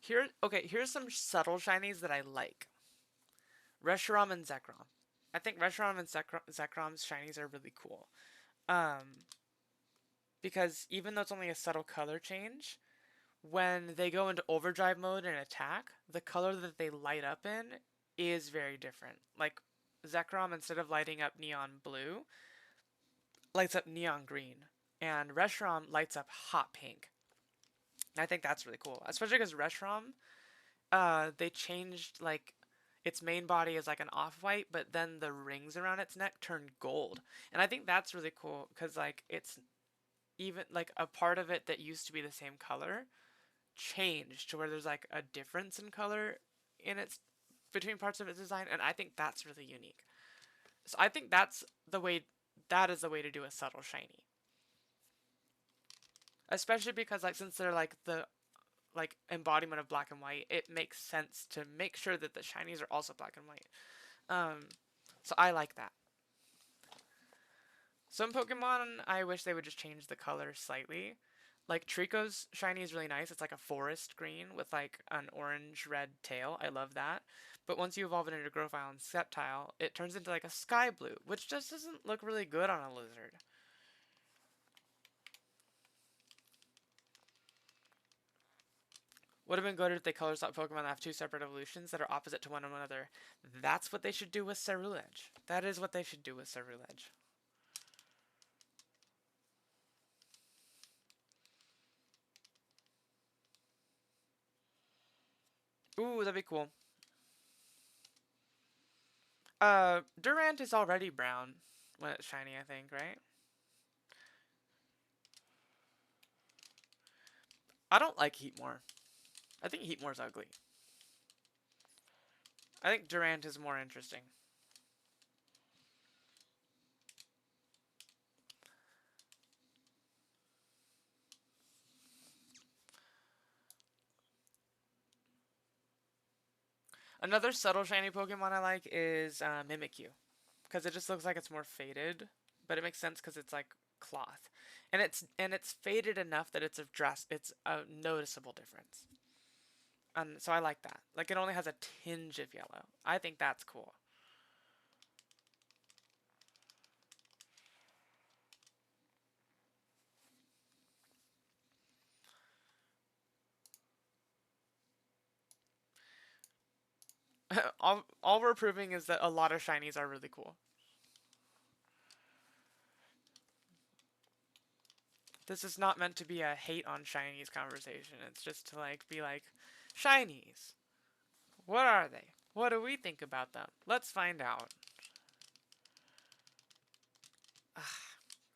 Here's some subtle shinies that I like. Reshiram and Zekrom. I think Reshiram and Zekrom's shinies are really cool. Um, because even though it's only a subtle color change, when they go into overdrive mode and attack, the color that they light up in is very different. Like Zekrom, instead of lighting up neon blue, lights up neon green, and Reshiram lights up hot pink. And I think that's really cool, especially because Reshiram, they changed like its main body is like an off-white, but then the rings around its neck turn gold, and I think that's really cool because like it's even like a part of it that used to be the same color changed to where there's like a difference in color in its between parts of its design, and I think that's really unique. So I think that is the way to do a subtle shiny. Especially because like since they're like the like embodiment of black and white, it makes sense to make sure that the shinies are also black and white. Um, so I like that. Some Pokemon, I wish they would just change the color slightly. Like Trico's shiny is really nice. It's like a forest green with like an orange red tail. I love that. But once you evolve it into Growfile and Sceptile, it turns into like a sky blue, which just doesn't look really good on a lizard. Would have been good if they color swap Pokemon that have two separate evolutions that are opposite to one another. That's what they should do with Cerulege. That is what they should do with Cerulege. Ooh, that'd be cool. Durant is already brown when it's shiny, I think, right? I don't like Heatmore. I think Heatmore's ugly. I think Durant is more interesting. Another subtle shiny Pokemon I like is Mimikyu, because it just looks like it's more faded, but it makes sense because it's like cloth, and it's faded enough that it's a noticeable difference. And so I like that. Like it only has a tinge of yellow. I think that's cool. All we're proving is that a lot of shinies are really cool. This is not meant to be a hate on shinies conversation. It's just to like be like, shinies. What are they? What do we think about them? Let's find out. Ugh,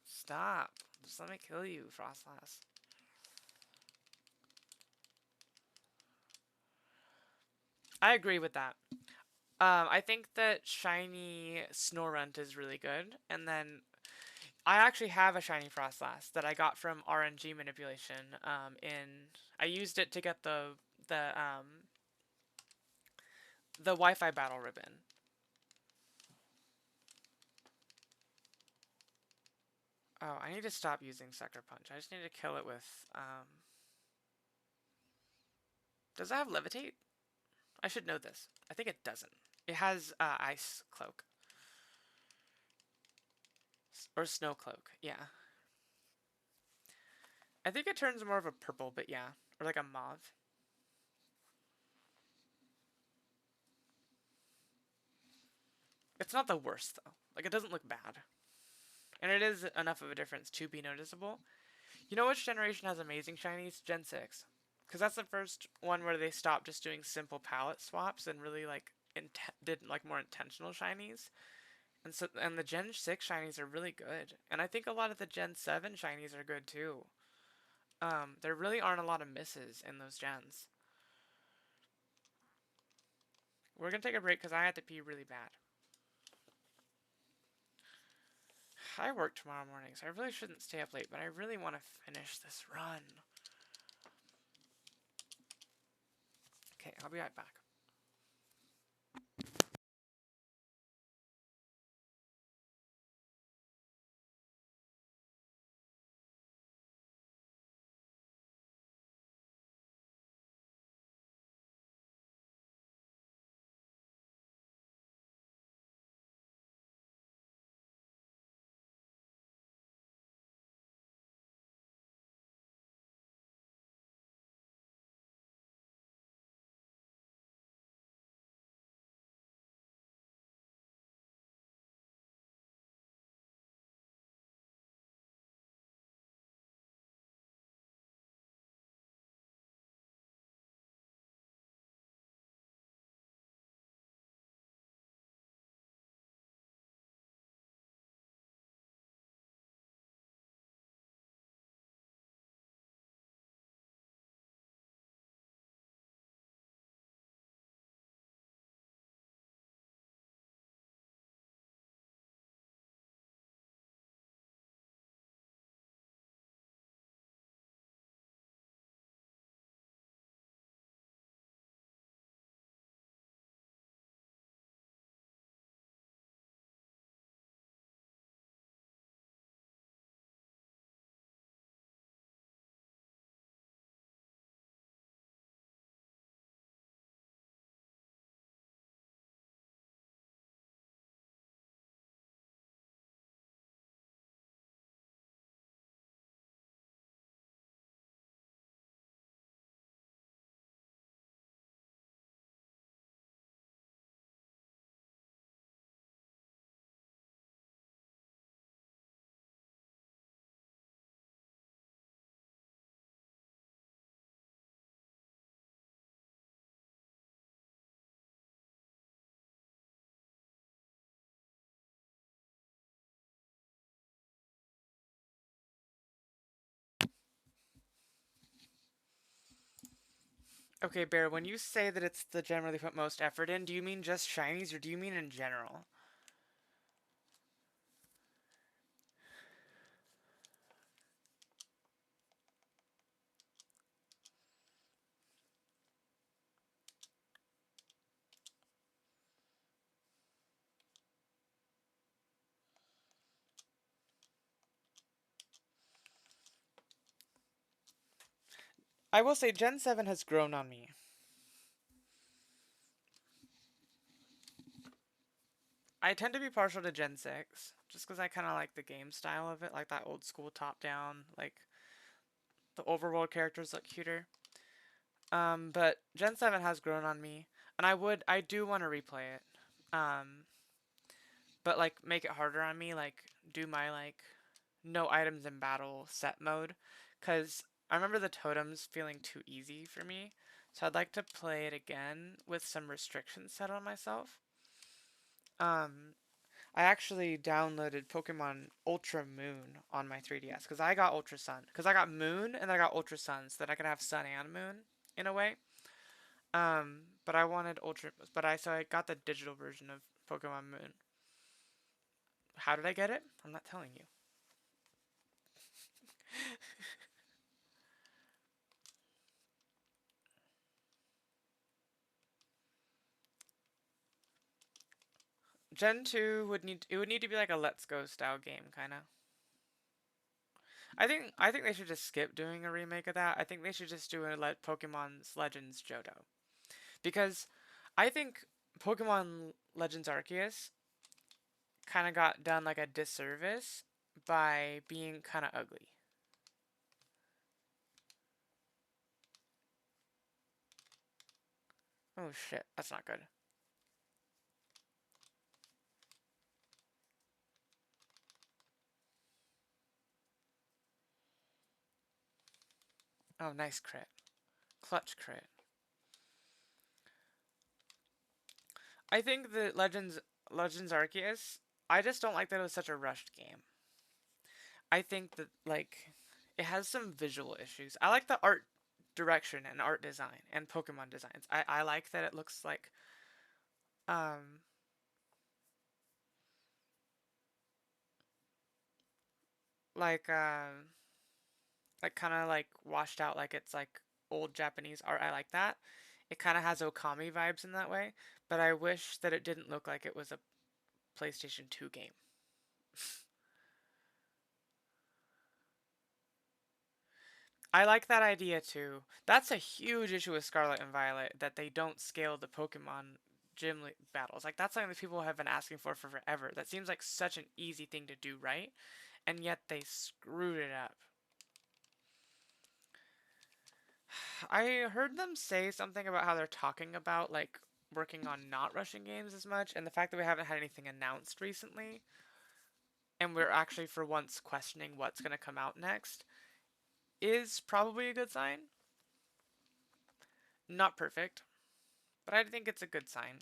stop. Just let me kill you, Frostlass. I agree with that. I think that shiny Snorunt is really good, and then I actually have a shiny Frostlass that I got from RNG manipulation. I used it to get the Wi-Fi battle ribbon. Oh, I need to stop using Sucker Punch. I just need to kill it with does it have Levitate? I should know this. I think it doesn't. It has Ice Cloak or Snow Cloak. Yeah. I think it turns more of a purple, but yeah, or like a mauve. It's not the worst though. Like it doesn't look bad, and it is enough of a difference to be noticeable. You know which generation has amazing shinies? Gen 6. Because that's the first one where they stopped just doing simple palette swaps and really like did like more intentional shinies. And the Gen 6 shinies are really good. And I think a lot of the Gen 7 shinies are good too. There really aren't a lot of misses in those gens. We're gonna take a break because I had to pee really bad. I work tomorrow morning, so I really shouldn't stay up late, but I really want to finish this run. Okay, I'll be right back. Okay, Bear, when you say that it's the gen where they put most effort in, do you mean just shinies or do you mean in general? I will say Gen 7 has grown on me. I tend to be partial to Gen 6, just because I kind of like the game style of it, like that old school top down, like the overworld characters look cuter. But Gen 7 has grown on me, and I do want to replay it. Um, but like make it harder on me, like do my like no items in battle set mode, because I remember the totems feeling too easy for me. So I'd like to play it again with some restrictions set on myself. Um, I actually downloaded Pokemon Ultra Moon on my 3DS because I got Ultra Sun. Because I got Moon and I got Ultra Sun so that I could have Sun and Moon in a way. But I wanted Ultra, but I got the digital version of Pokemon Moon. How did I get it? I'm not telling you. Gen 2 would need to be like a Let's Go style game kind of. I think they should just skip doing a remake of that. I think they should just do a Pokemon's Legends Johto. Because I think Pokemon Legends Arceus kind of got done like a disservice by being kind of ugly. Oh shit, that's not good. Oh, nice crit. Clutch crit. I think that Legends Arceus, I just don't like that it was such a rushed game. I think that like it has some visual issues. I like the art direction and art design and Pokemon designs. I like that it looks um like like kind of like washed out like it's like old Japanese art. I like that. It kind of has Okami vibes in that way, but I wish that it didn't look like it was a PlayStation 2 game. I like that idea too. That's a huge issue with Scarlet and Violet that they don't scale the Pokemon battles. Like that's something that people have been asking for forever. That seems like such an easy thing to do right, and yet they screwed it up. I heard them say something about how they're talking about like working on not rushing games as much, and the fact that we haven't had anything announced recently, and we're actually for once questioning what's going to come out next, is probably a good sign. Not perfect, but I think it's a good sign.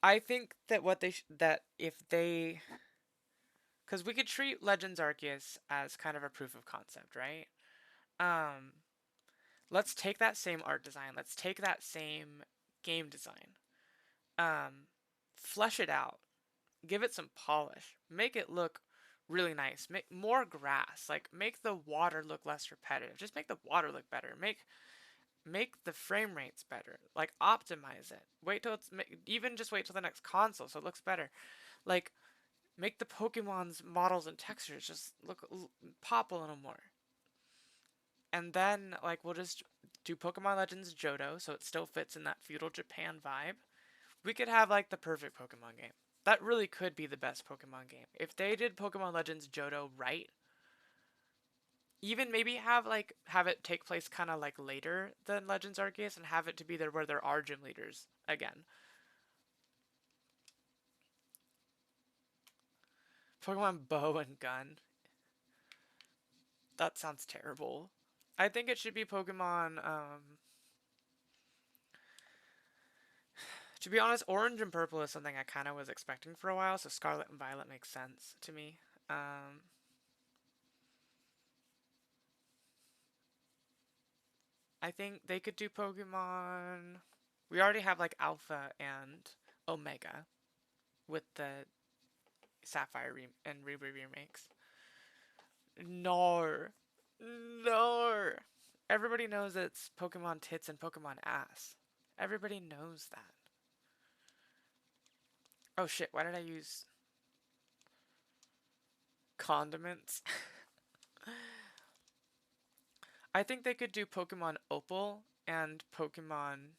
I think that that if they, because we could treat Legends Arceus as kind of a proof of concept, right? Um, let's take that same art design. Let's take that same game design. Um, flesh it out. Give it some polish. Make it look really nice. Make more grass. Like make the water look less repetitive. Just make the water look better. Make the frame rates better. Like optimize it. Wait till it's even just wait till the next console so it looks better. Like make the Pokemon's models and textures just pop a little more. And then like we'll just do Pokemon Legends Johto so it still fits in that feudal Japan vibe. We could have like the perfect Pokemon game. That really could be the best Pokemon game. If they did Pokemon Legends Johto right, even maybe have it take place kind of like later than Legends Arceus and have it to be there where there are gym leaders again. Pokemon Bow and Gun. That sounds terrible. I think it should be Pokemon. To be honest, Orange and Purple is something I kind of was expecting for a while, so Scarlet and Violet makes sense to me. I think they could do Pokemon. We already have like Alpha and Omega with the Sapphire and Ruby remakes. No, no. Everybody knows it's Pokemon tits and Pokemon ass. Everybody knows that. Oh shit! Why did I use condiments? I think they could do Pokemon Opal and Pokemon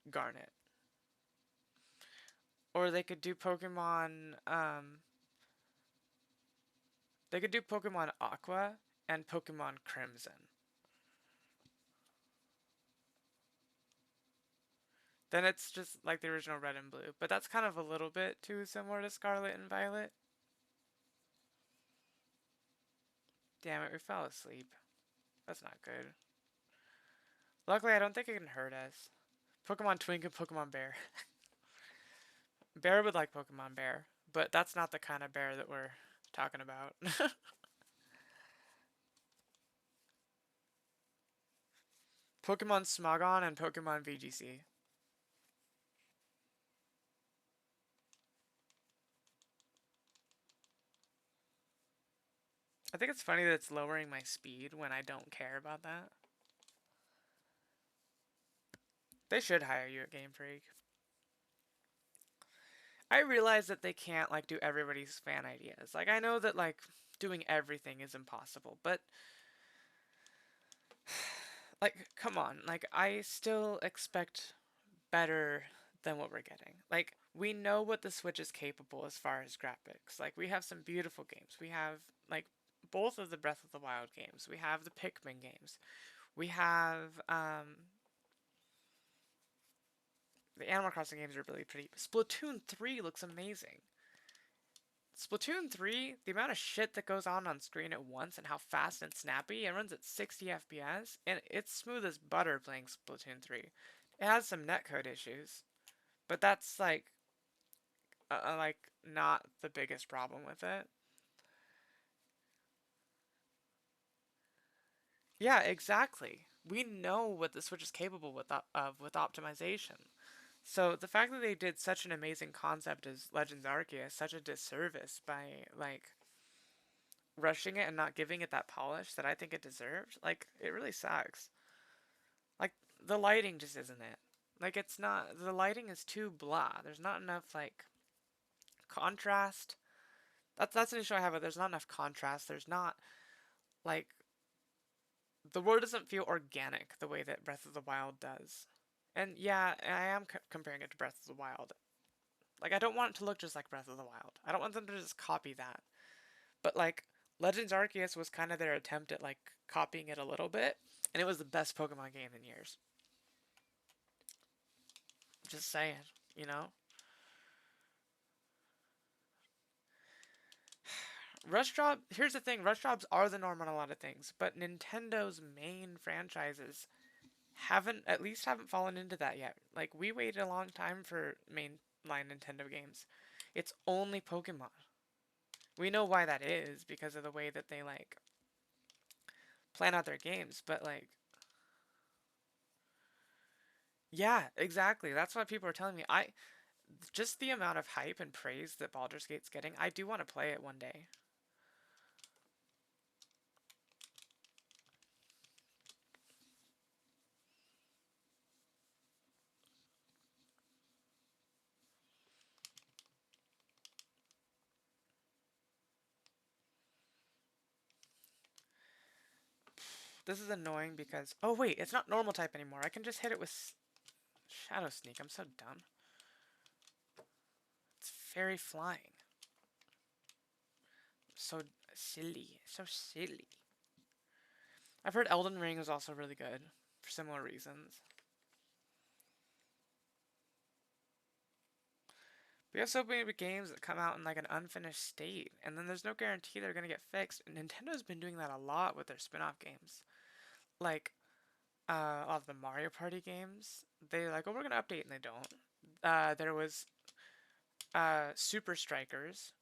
Garnet. Or they could do Pokemon Aqua and Pokemon Crimson. Then it's just like the original Red and Blue, but that's kind of a little bit too similar to Scarlet and Violet. Damn it, we fell asleep. That's not good. Luckily, I don't think it can hurt us. Pokemon Twink and Pokemon Bear. Bear would like Pokemon Bear, but that's not the kind of bear that we're talking about. Pokemon Smogon and Pokemon VGC. I think it's funny that it's lowering my speed when I don't care about that. They should hire you at Game Freak. I realize that they can't like do everybody's fan ideas. Like I know that like doing everything is impossible, but like come on, like I still expect better than what we're getting. Like we know what the Switch is capable as far as graphics. Like we have some beautiful games. We have like both of the Breath of the Wild games. We have the Pikmin games. We have The Animal Crossing games are really pretty. Splatoon 3 looks amazing. Splatoon 3, the amount of shit that goes on screen at once and how fast and snappy, it runs at 60 FPS, and it's smooth as butter playing Splatoon 3. It has some netcode issues, but that's like not the biggest problem with it. Yeah, exactly. We know what the Switch is capable with optimization. So the fact that they did such an amazing concept as Legends Arceus is such a disservice by rushing it and not giving it that polish that I think it deserved. Like it really sucks. Like the lighting just isn't it. Like it's not the lighting is too blah. There's not enough contrast. That's an issue I have with it. There's not enough contrast. There's not like the world doesn't feel organic the way that Breath of the Wild does. And yeah, I am comparing it to Breath of the Wild. Like I don't want it to look just like Breath of the Wild. I don't want them to just copy that. But like Legends Arceus was kind of their attempt at copying it a little bit, and it was the best Pokemon game in years. Just saying, you know. Rush job. Here's the thing: rush jobs are the norm on a lot of things, but Nintendo's main franchises haven't fallen into that yet. Like we waited a long time for mainline Nintendo games. It's only Pokemon. We know why that is because of the way that they plan out their games, but yeah, exactly. That's what people are telling me. I just the amount of hype and praise that Baldur's Gate's getting, I do want to play it one day. This is annoying because oh wait, it's not normal type anymore. I can just hit it with Shadow Sneak. I'm so dumb. It's fairy flying. So silly. So silly. I've heard Elden Ring is also really good for similar reasons. We have so many games that come out in like an unfinished state, and then there's no guarantee they're gonna get fixed. And Nintendo's been doing that a lot with their spin-off games. Like all of the Mario Party games, they like, oh, we're gonna update, and they don't. There was Super Strikers,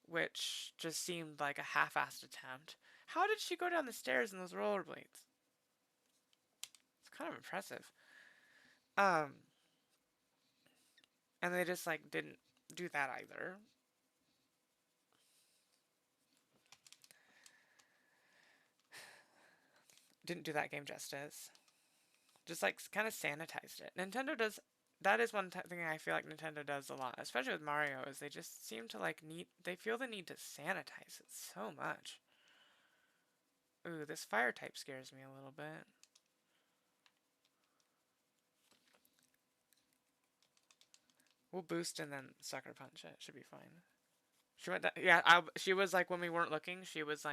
which just seemed like a half-assed attempt. How did she go down the stairs in those rollerblades? It's kind of impressive. Um, and they just didn't do that either. Didn't do that game justice. Just kind of sanitized it. Nintendo does. That is one thing I feel like Nintendo does a lot, especially with Mario, is they just seem to need. They feel the need to sanitize it so much. Ooh, this fire type scares me a little bit. We'll boost and then sucker punch it. Should be fine. She went. Yeah, she was when we weren't looking. She was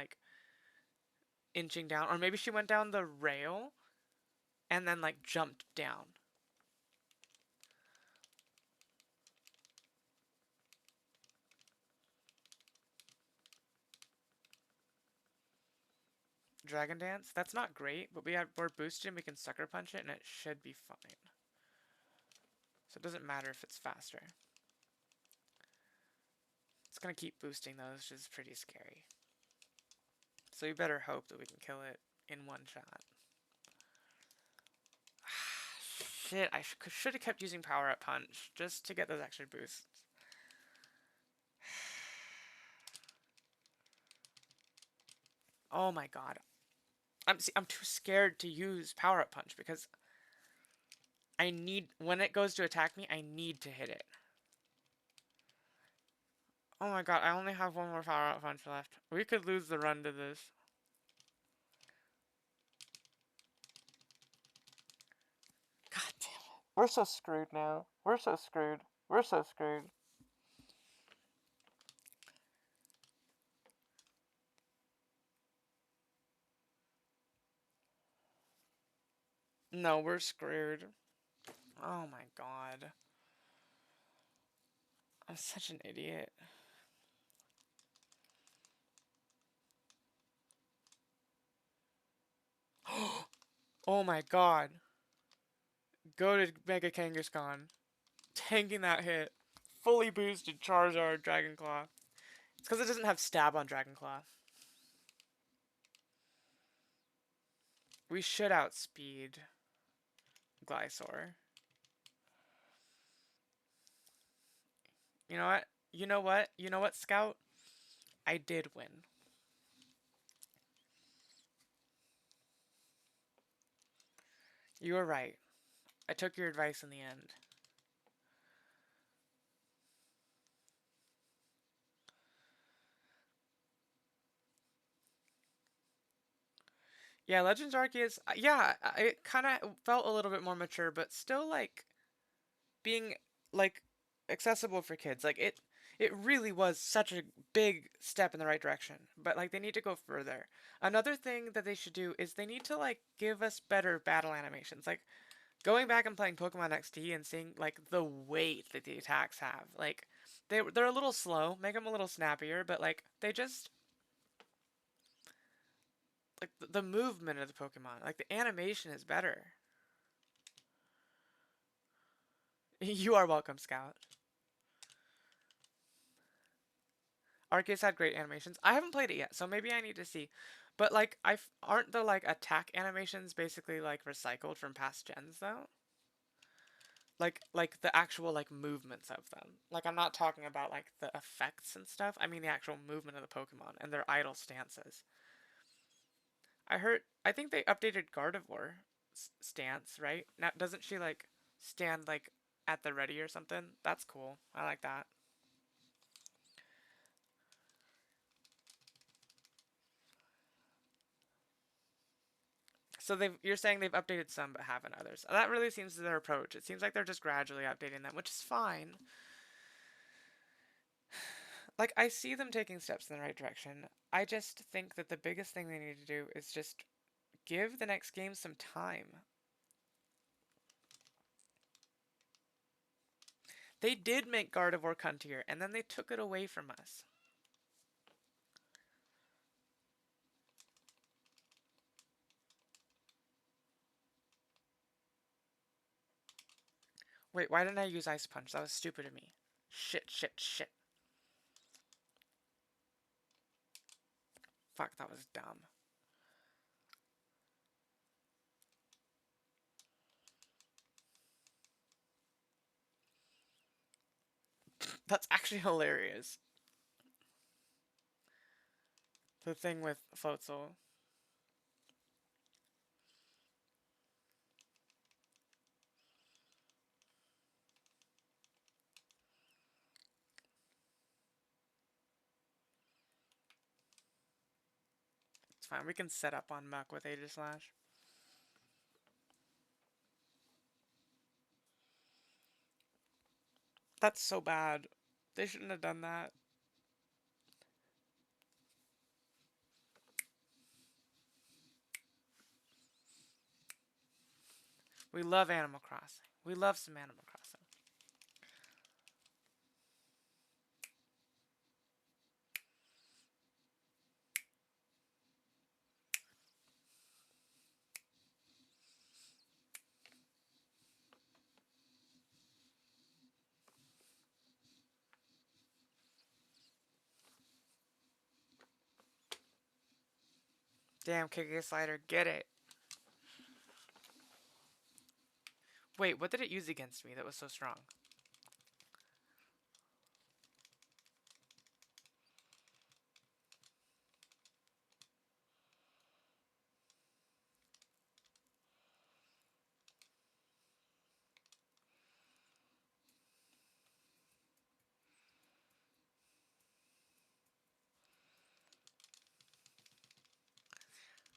inching down, or maybe she went down the rail and then jumped down. Dragon Dance. That's not great, but we're boosted and we can sucker punch it, and it should be fine. So it doesn't matter if it's faster. It's gonna keep boosting those, which is pretty scary. So you better hope that we can kill it in one shot. Shit, I should have kept using Power Up Punch just to get those extra boosts. Oh my god. I'm too scared to use Power Up Punch because I need when it goes to attack me, I need to hit it. Oh my god, I only have one more Power Up Punch left. We could lose the run to this. God damn it. We're so screwed now. We're so screwed. We're so screwed. No, we're screwed. Oh my god. I'm such an idiot. Oh my god. Go to Mega Kangaskhan. Tanking that hit. Fully boosted Charizard Dragonclaw. It's because it doesn't have stab on Dragonclaw. We should outspeed Glysaur. You know what? You know what? You know what, Scout? I did win. You were right. I took your advice in the end. Yeah, Legends Arceus, yeah, it kind of felt a little bit more mature, but still like being like accessible for kids. Like it really was such a big step in the right direction. But like they need to go further. Another thing that they should do is they need to like give us better battle animations. Like going back and playing Pokemon XD and seeing like the weight that the attacks have. Like they're a little slow, make them a little snappier, but like they just like the movement of the Pokemon, like the animation is better. You are welcome, Scout. Arceus had great animations. I haven't played it yet, so maybe I need to see. But like, aren't the like attack animations basically like recycled from past gens though? Like the actual like movements of them. Like I'm not talking about like the effects and stuff. I mean the actual movement of the Pokemon and their idle stances. I think they updated Gardevoir stance, right? Now doesn't she like stand like at the ready or something? That's cool. I like that. So you're saying they've updated some but haven't others. That really seems to their approach. It seems like they're just gradually updating them, which is fine. Like I see them taking steps in the right direction. I just think that the biggest thing they need to do is just give the next game some time. They did make Gardevoir cuntier, and then they took it away from us. Wait, why didn't I use Ice Punch? That was stupid of me. Shit, shit, shit. Fuck, that was dumb. That's actually hilarious. The thing with Floatzel. It's fine, we can set up on Muck with Aegislash. That's so bad. They shouldn't have done that. We love Animal Crossing. We love some Animal Crossing. Damn, KK Slider, get it. Wait, what did it use against me that was so strong?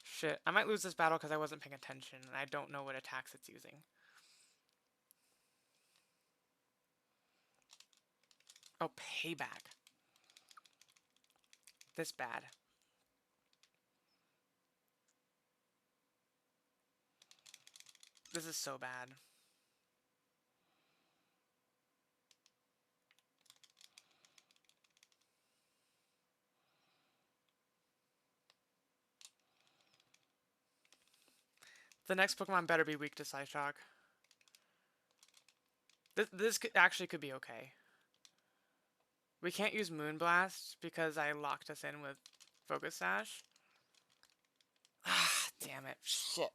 Shit, I might lose this battle because I wasn't paying attention and I don't know what attacks it's using. Oh, payback. This bad. This is so bad. The next Pokemon better be weak to Psyshock. This actually could be okay. We can't use Moonblast because I locked us in with Focus Sash. Ah, damn it. Shit.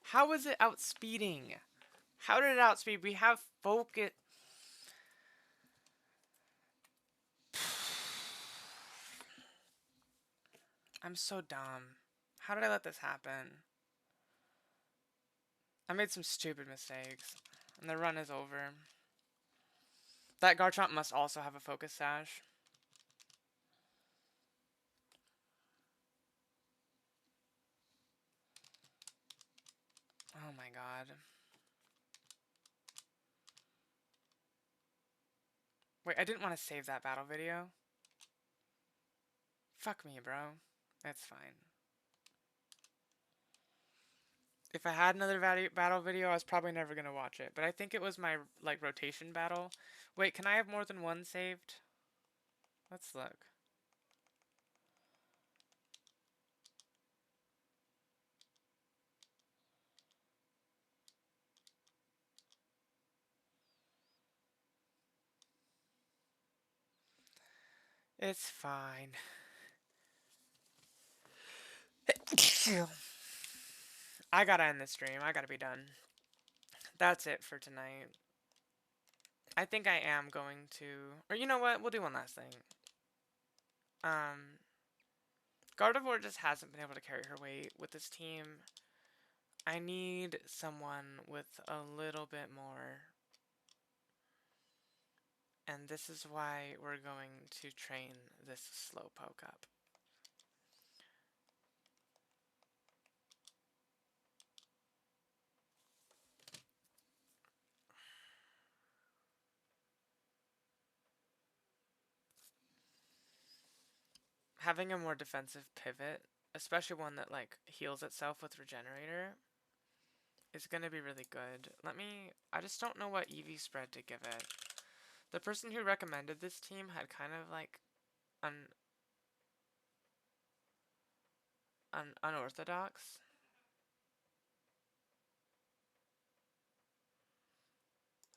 How is it outspeeding? How did it outspeed? We have Focus... I'm so dumb. How did I let this happen? I made some stupid mistakes. And the run is over. That Garchomp must also have a Focus Sash. Oh my god. Wait, I didn't want to save that battle video. Fuck me, bro. It's fine. If I had another battle video, I was probably never going to watch it. But I think it was my, like, rotation battle. Wait, can I have more than one saved? Let's look. It's fine. I gotta end the stream. I gotta be done. That's it for tonight. I think I am going to... Or you know what? We'll do one last thing. Gardevoir just hasn't been able to carry her weight with this team. I need someone with a little bit more. And this is why we're going to train this Slowpoke up. Having a more defensive pivot, especially one that like heals itself with Regenerator, is going to be really good. I just don't know what EV spread to give it. The person who recommended this team had kind of like an unorthodox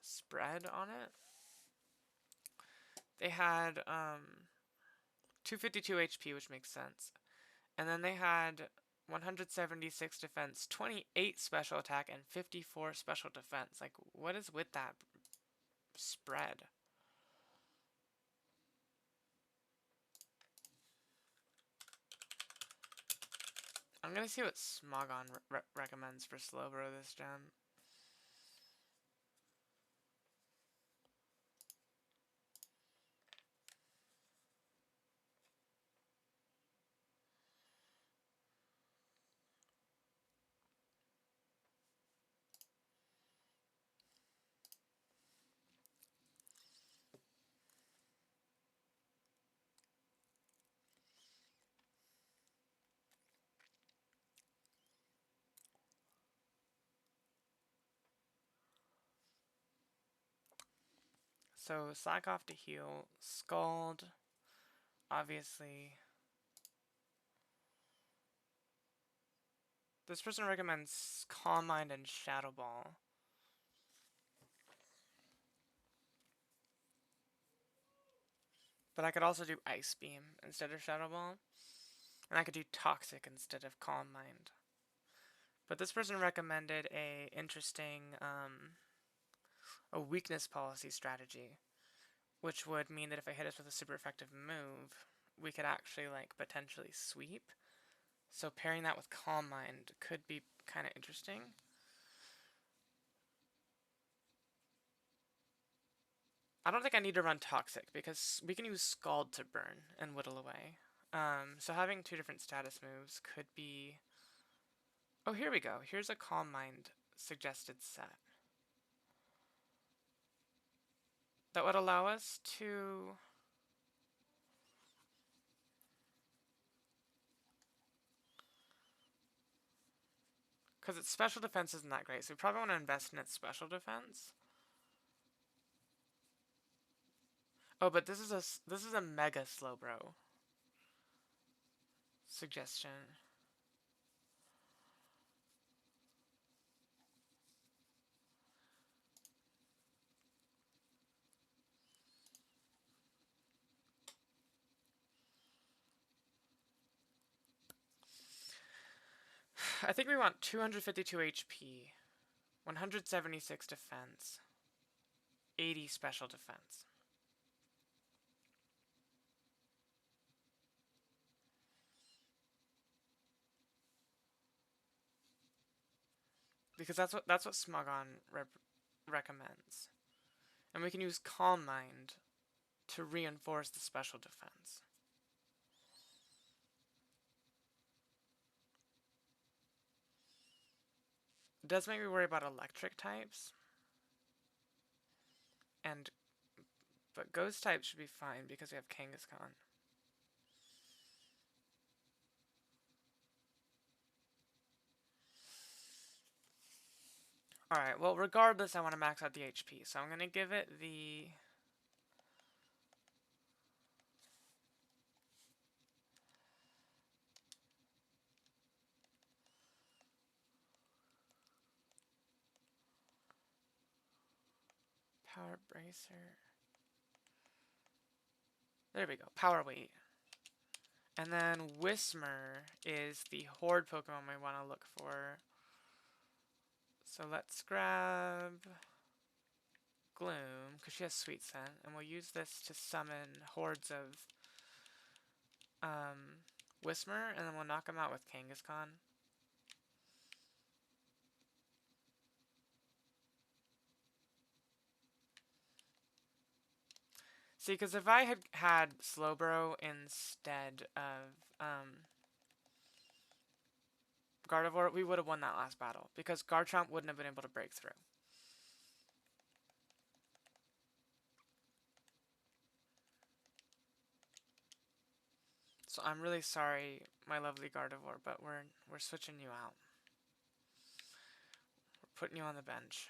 spread on it. They had 252 HP, which makes sense. And then they had 176 defense, 28 special attack, and 54 special defense. Like, what is with that spread? I'm gonna see what Smogon recommends for Slowbro this gen. So, Slack off to heal. Scald. Obviously. This person recommends Calm Mind and Shadow Ball. But I could also do Ice Beam instead of Shadow Ball. And I could do Toxic instead of Calm Mind. But this person recommended a interesting, a weakness policy strategy. Which would mean that if I hit us with a super effective move, we could actually, like, potentially sweep. So pairing that with Calm Mind could be kind of interesting. I don't think I need to run Toxic, because we can use Scald to burn and whittle away. So having two different status moves could be... Oh, here we go. Here's a Calm Mind suggested set. That would allow us to... Because its special defense isn't that great, so we probably want to invest in its special defense. Oh, but this is a mega slow bro suggestion. I think we want 252 HP, 176 defense, 80 special defense. Because that's what Smogon recommends. And we can use Calm Mind to reinforce the special defense. It does make me worry about electric types. And but ghost types should be fine because we have Kangaskhan. Alright, well regardless I want to max out the HP, so I'm gonna give it the Power Bracer. There we go, Power Weight. And then Whismer is the Horde Pokemon we want to look for. So let's grab Gloom, because she has Sweet Scent, and we'll use this to summon hordes of Whismer, and then we'll knock them out with Kangaskhan. See, because if I had Slowbro instead of Gardevoir, we would have won that last battle, because Garchomp wouldn't have been able to break through. So I'm really sorry, my lovely Gardevoir, but we're switching you out. We're putting you on the bench.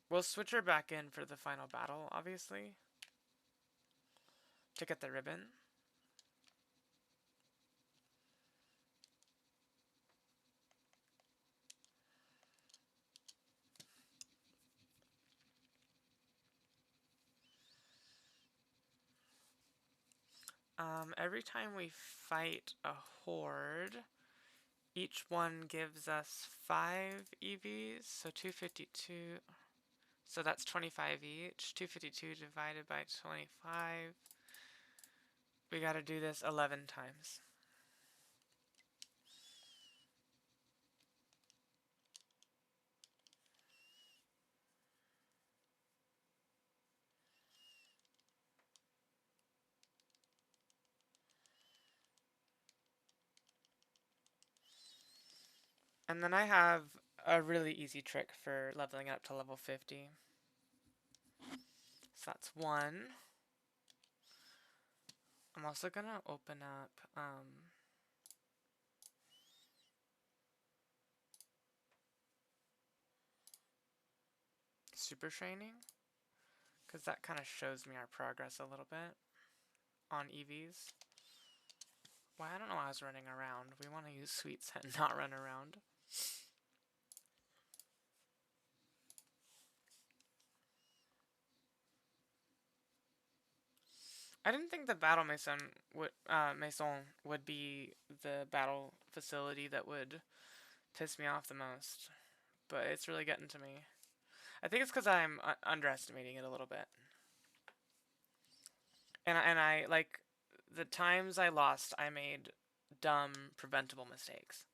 We'll switch her back in for the final battle, obviously, to get the ribbon. Every time we fight a horde, each one gives us 5 EVs, so 252. So that's 25 each. 252 divided by 25. We gotta do this 11 times. And then I have a really easy trick for leveling it up to level 50. So that's 1. I'm also gonna open up super training, because that kind of shows me our progress a little bit on EVs. Why, I don't know why I was running around. We want to use Sweet Scent, not run around. I didn't think the battle Maison would be the battle facility that would piss me off the most, but it's really getting to me. I think it's because I'm underestimating it a little bit, and I like the times I lost, I made dumb, preventable mistakes.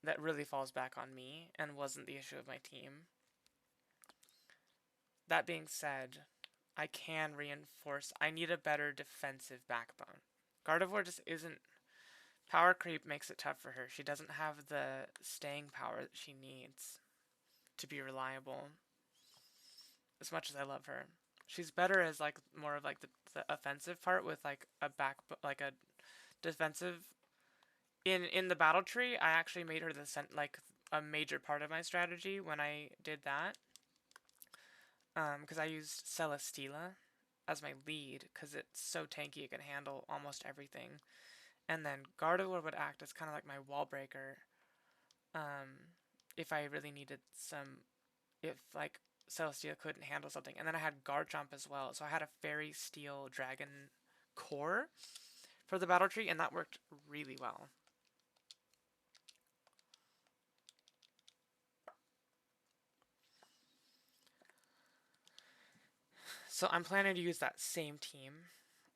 That really falls back on me and wasn't the issue of my team. That being said, I can reinforce. I need a better defensive backbone. Gardevoir just isn't. Power creep makes it tough for her. She doesn't have the staying power that she needs to be reliable. As much as I love her, she's better as like more of like the offensive part with like a defensive In the battle tree, I actually made her the like a major part of my strategy when I did that. Because I used Celesteela as my lead because it's so tanky it can handle almost everything. And then Gardevoir would act as kind of like my wall breaker. If I really needed some, if like Celesteela couldn't handle something. And then I had Garchomp as well, so I had a Fairy Steel Dragon core for the battle tree, and that worked really well. So I'm planning to use that same team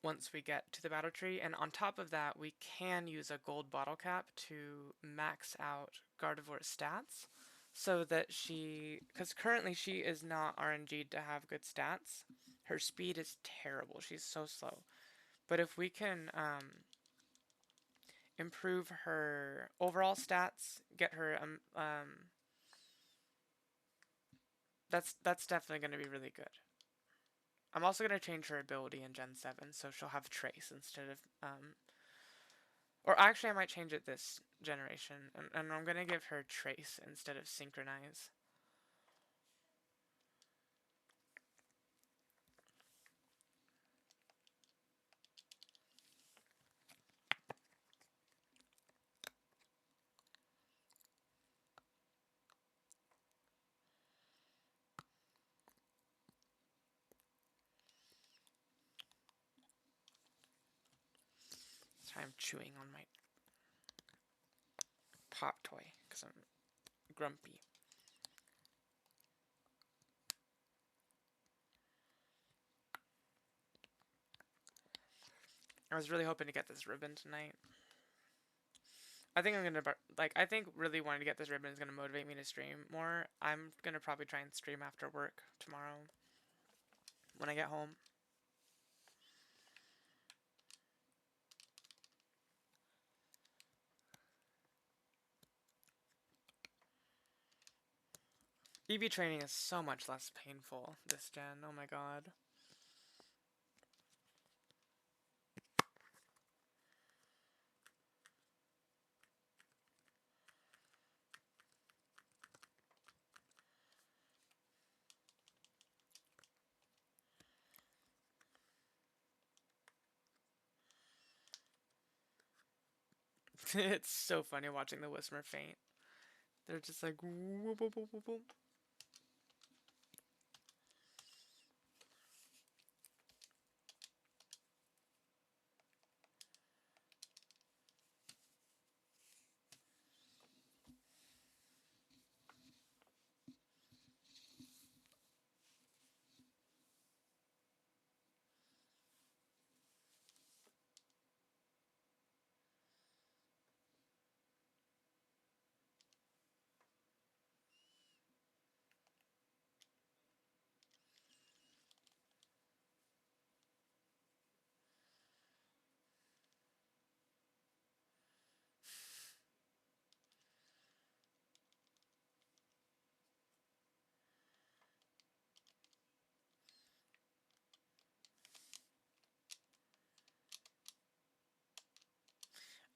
once we get to the battle tree, and on top of that, we can use a gold bottle cap to max out Gardevoir's stats so that because currently she is not RNG'd to have good stats. Her speed is terrible. She's so slow. But if we can improve her overall stats, get her that's definitely going to be really good. I'm also going to change her ability in Gen 7, so she'll have Trace instead of or actually I might change it this generation, and I'm going to give her Trace instead of Synchronize. Sorry, I'm chewing on my pop toy because I'm grumpy. I was really hoping to get this ribbon tonight. I think I'm gonna I think really wanting to get this ribbon is gonna motivate me to stream more. I'm gonna probably try and stream after work tomorrow when I get home. EV training is so much less painful this gen. Oh my god. It's so funny watching the Whismer faint. They're just like whoop, whoop, whoop, whoop, whoop.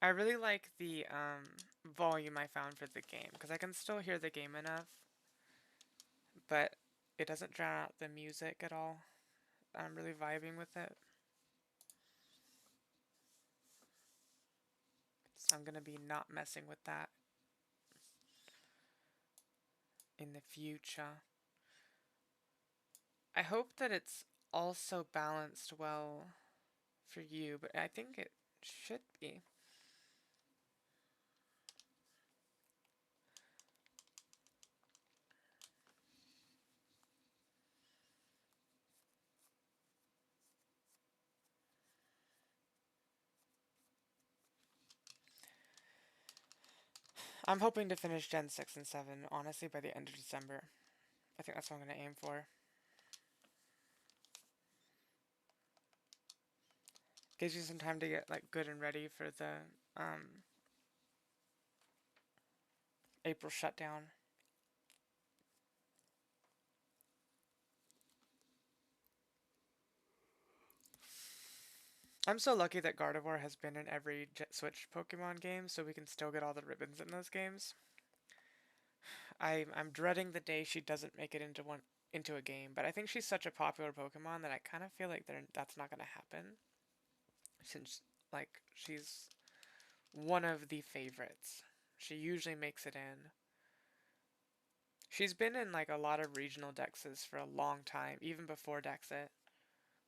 I really like the volume I found for the game because I can still hear the game enough, but it doesn't drown out the music at all. I'm really vibing with it. So I'm gonna be not messing with that in the future. I hope that it's also balanced well for you, but I think it should be. I'm hoping to finish Gen 6 and 7, honestly, by the end of December. I think that's what I'm going to aim for. Gives you some time to get like good and ready for the April shutdown. I'm so lucky that Gardevoir has been in every Switch Pokemon game, so we can still get all the ribbons in those games. I'm dreading the day she doesn't make it into a game, but I think she's such a popular Pokemon that I kind of feel like that's not gonna happen since like she's one of the favorites. She usually makes it in. She's been in like a lot of regional dexes for a long time, even before Dexit.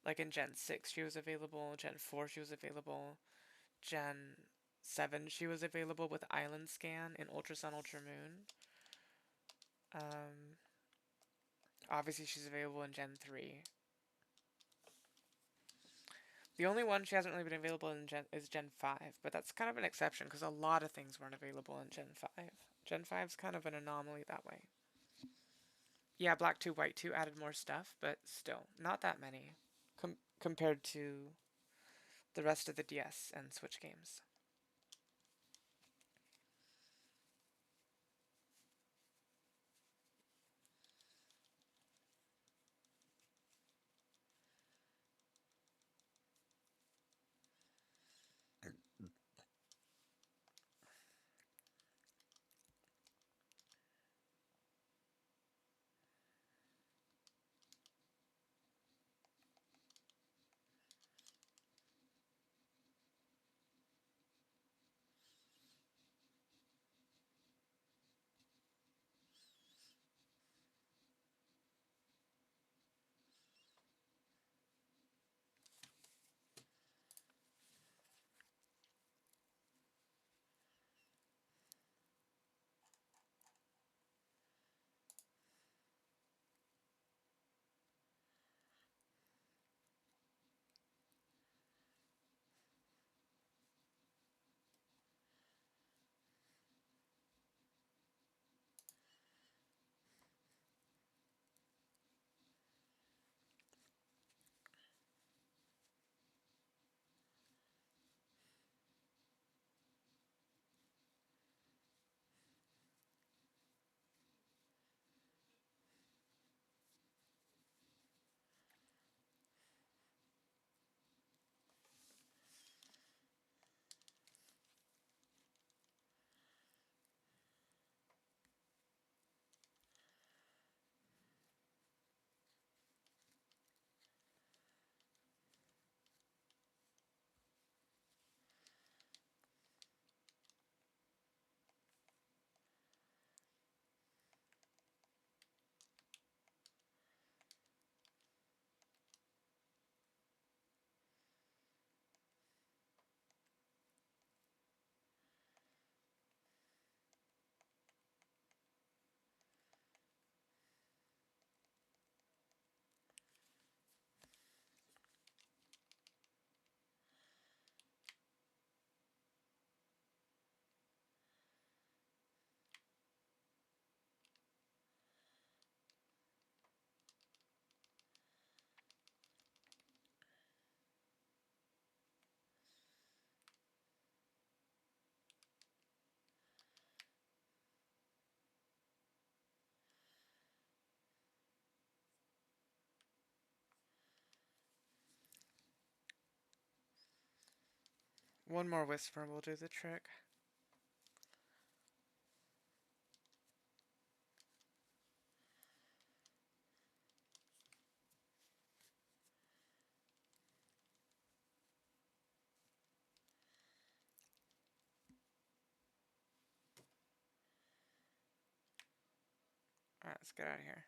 Like in Gen 6 she was available, Gen 4 she was available, Gen 7 she was available with Island Scan in Ultra Sun Ultra Moon. Um, Obviously she's available in Gen 3. The only one she hasn't really been available in is Gen 5, but that's kind of an exception because a lot of things weren't available in Gen 5. Gen 5's kind of an anomaly that way. Yeah, Black 2, White 2 added more stuff, but still, not that many compared to the rest of the DS and Switch games. One more Whisper will do the trick. Alright, let's get out of here.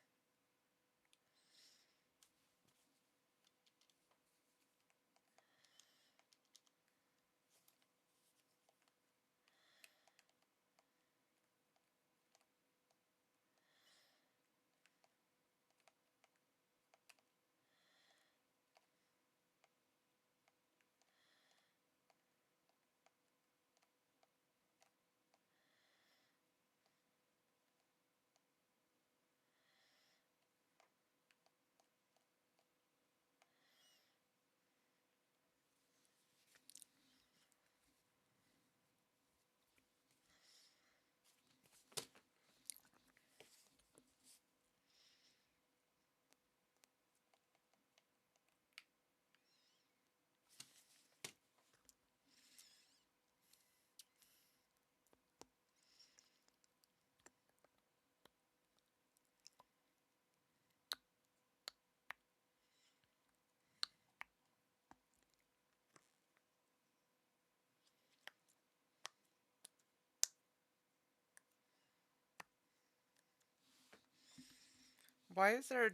Why is there?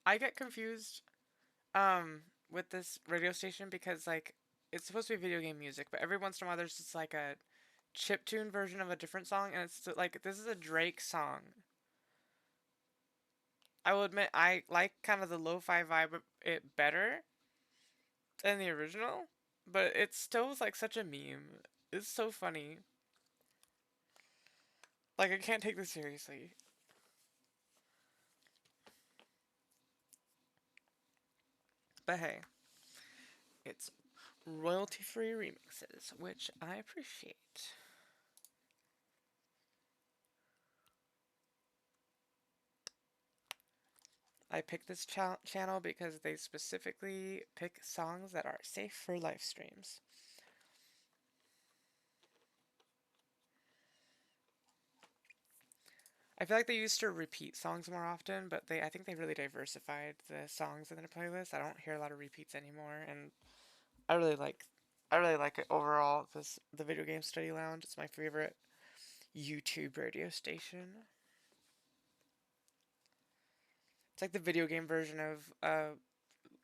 I get confused um with this radio station because like it's supposed to be video game music, but every once in a while there's just like a chip tune version of a different song, and it's like this is a Drake song. I will admit I like kind of the lo-fi vibe of it better than the original, but it still was like such a meme. It's so funny. Like I can't take this seriously. But hey, it's royalty-free remixes, which I appreciate. I picked this channel because they specifically pick songs that are safe for live streams. I feel like they used to repeat songs more often, but I think they really diversified the songs in their playlist. I don't hear a lot of repeats anymore, and I really like I really like it overall. The Video Game Study Lounge. It's my favorite YouTube radio station. It's like the video game version of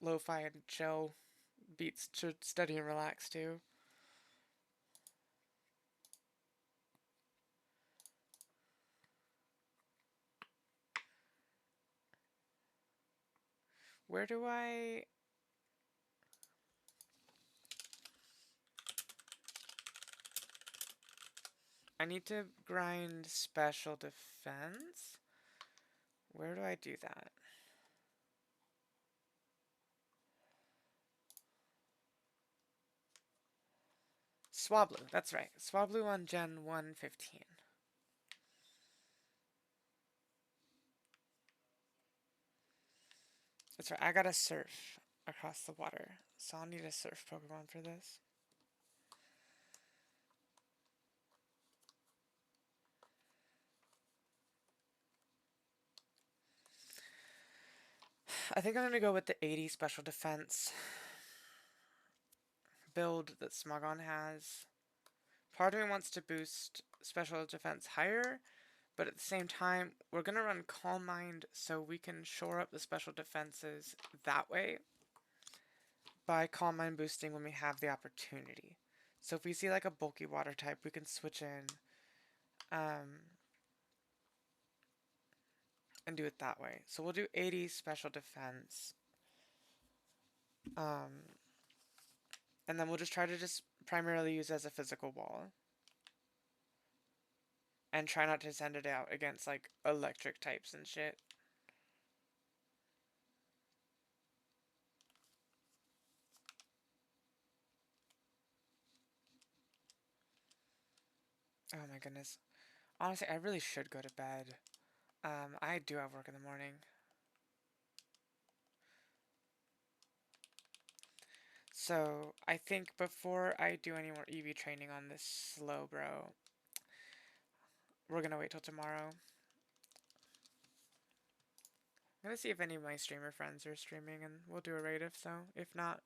lo-fi and chill beats to study and relax to. Where do I need to grind special defense? Where do I do that? Swablu, that's right. Swablu on Gen 115. That's right, I gotta surf across the water. So I'll need a surf Pokemon for this. I think I'm gonna go with the 80 special defense build that Smogon has. Part of me wants to boost special defense higher, but at the same time, we're gonna run Calm Mind so we can shore up the special defenses that way by Calm Mind boosting when we have the opportunity. So if we see like a bulky water type, we can switch in um, and do it that way. So we'll do 80 special defense. Um, and then we'll just try to just primarily use as a physical wall. And try not to send it out against like electric types and shit. Oh my goodness. Honestly, I really should go to bed. I do have work in the morning. So I think before I do any more EV training on this slow bro, we're gonna wait till tomorrow. I'm gonna see if any of my streamer friends are streaming and we'll do a raid if so. If not,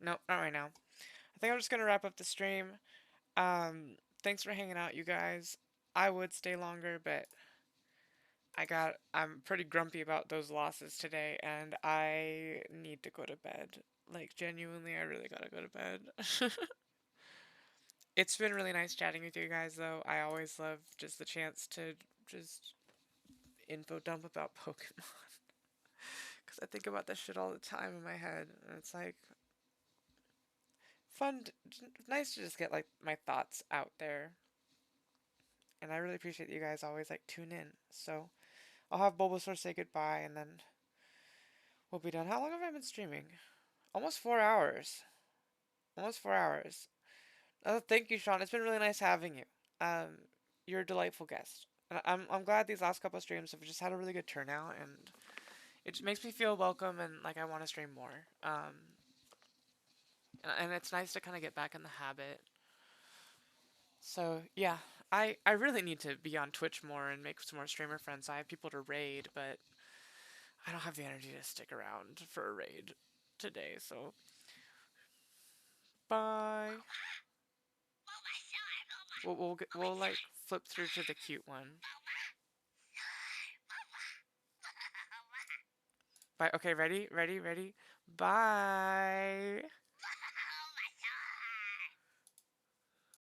nope, not right now. I think I'm just gonna wrap up the stream. Thanks for hanging out, you guys. I would stay longer, but I'm pretty grumpy about those losses today and I need to go to bed. Like genuinely, I really gotta go to bed. It's been really nice chatting with you guys though. I always love just the chance to just info dump about Pokemon. Because I think about this shit all the time in my head. And it's like fun, nice to just get like my thoughts out there. And I really appreciate that you guys always like tune in. So I'll have Bulbasaur say goodbye and then we'll be done. How long have I been streaming? Almost 4 hours. Almost 4 hours. Oh, thank you, Sean. It's been really nice having you. Um, you're a delightful guest. And I'm glad these last couple of streams have just had a really good turnout, and it just makes me feel welcome and like I want to stream more. And it's nice to kind of get back in the habit. So yeah, I really need to be on Twitch more and make some more streamer friends. I have people to raid, but I don't have the energy to stick around for a raid today. So bye. We'll like flip through to the cute one. Bye. Okay, ready? Ready? Ready? Bye.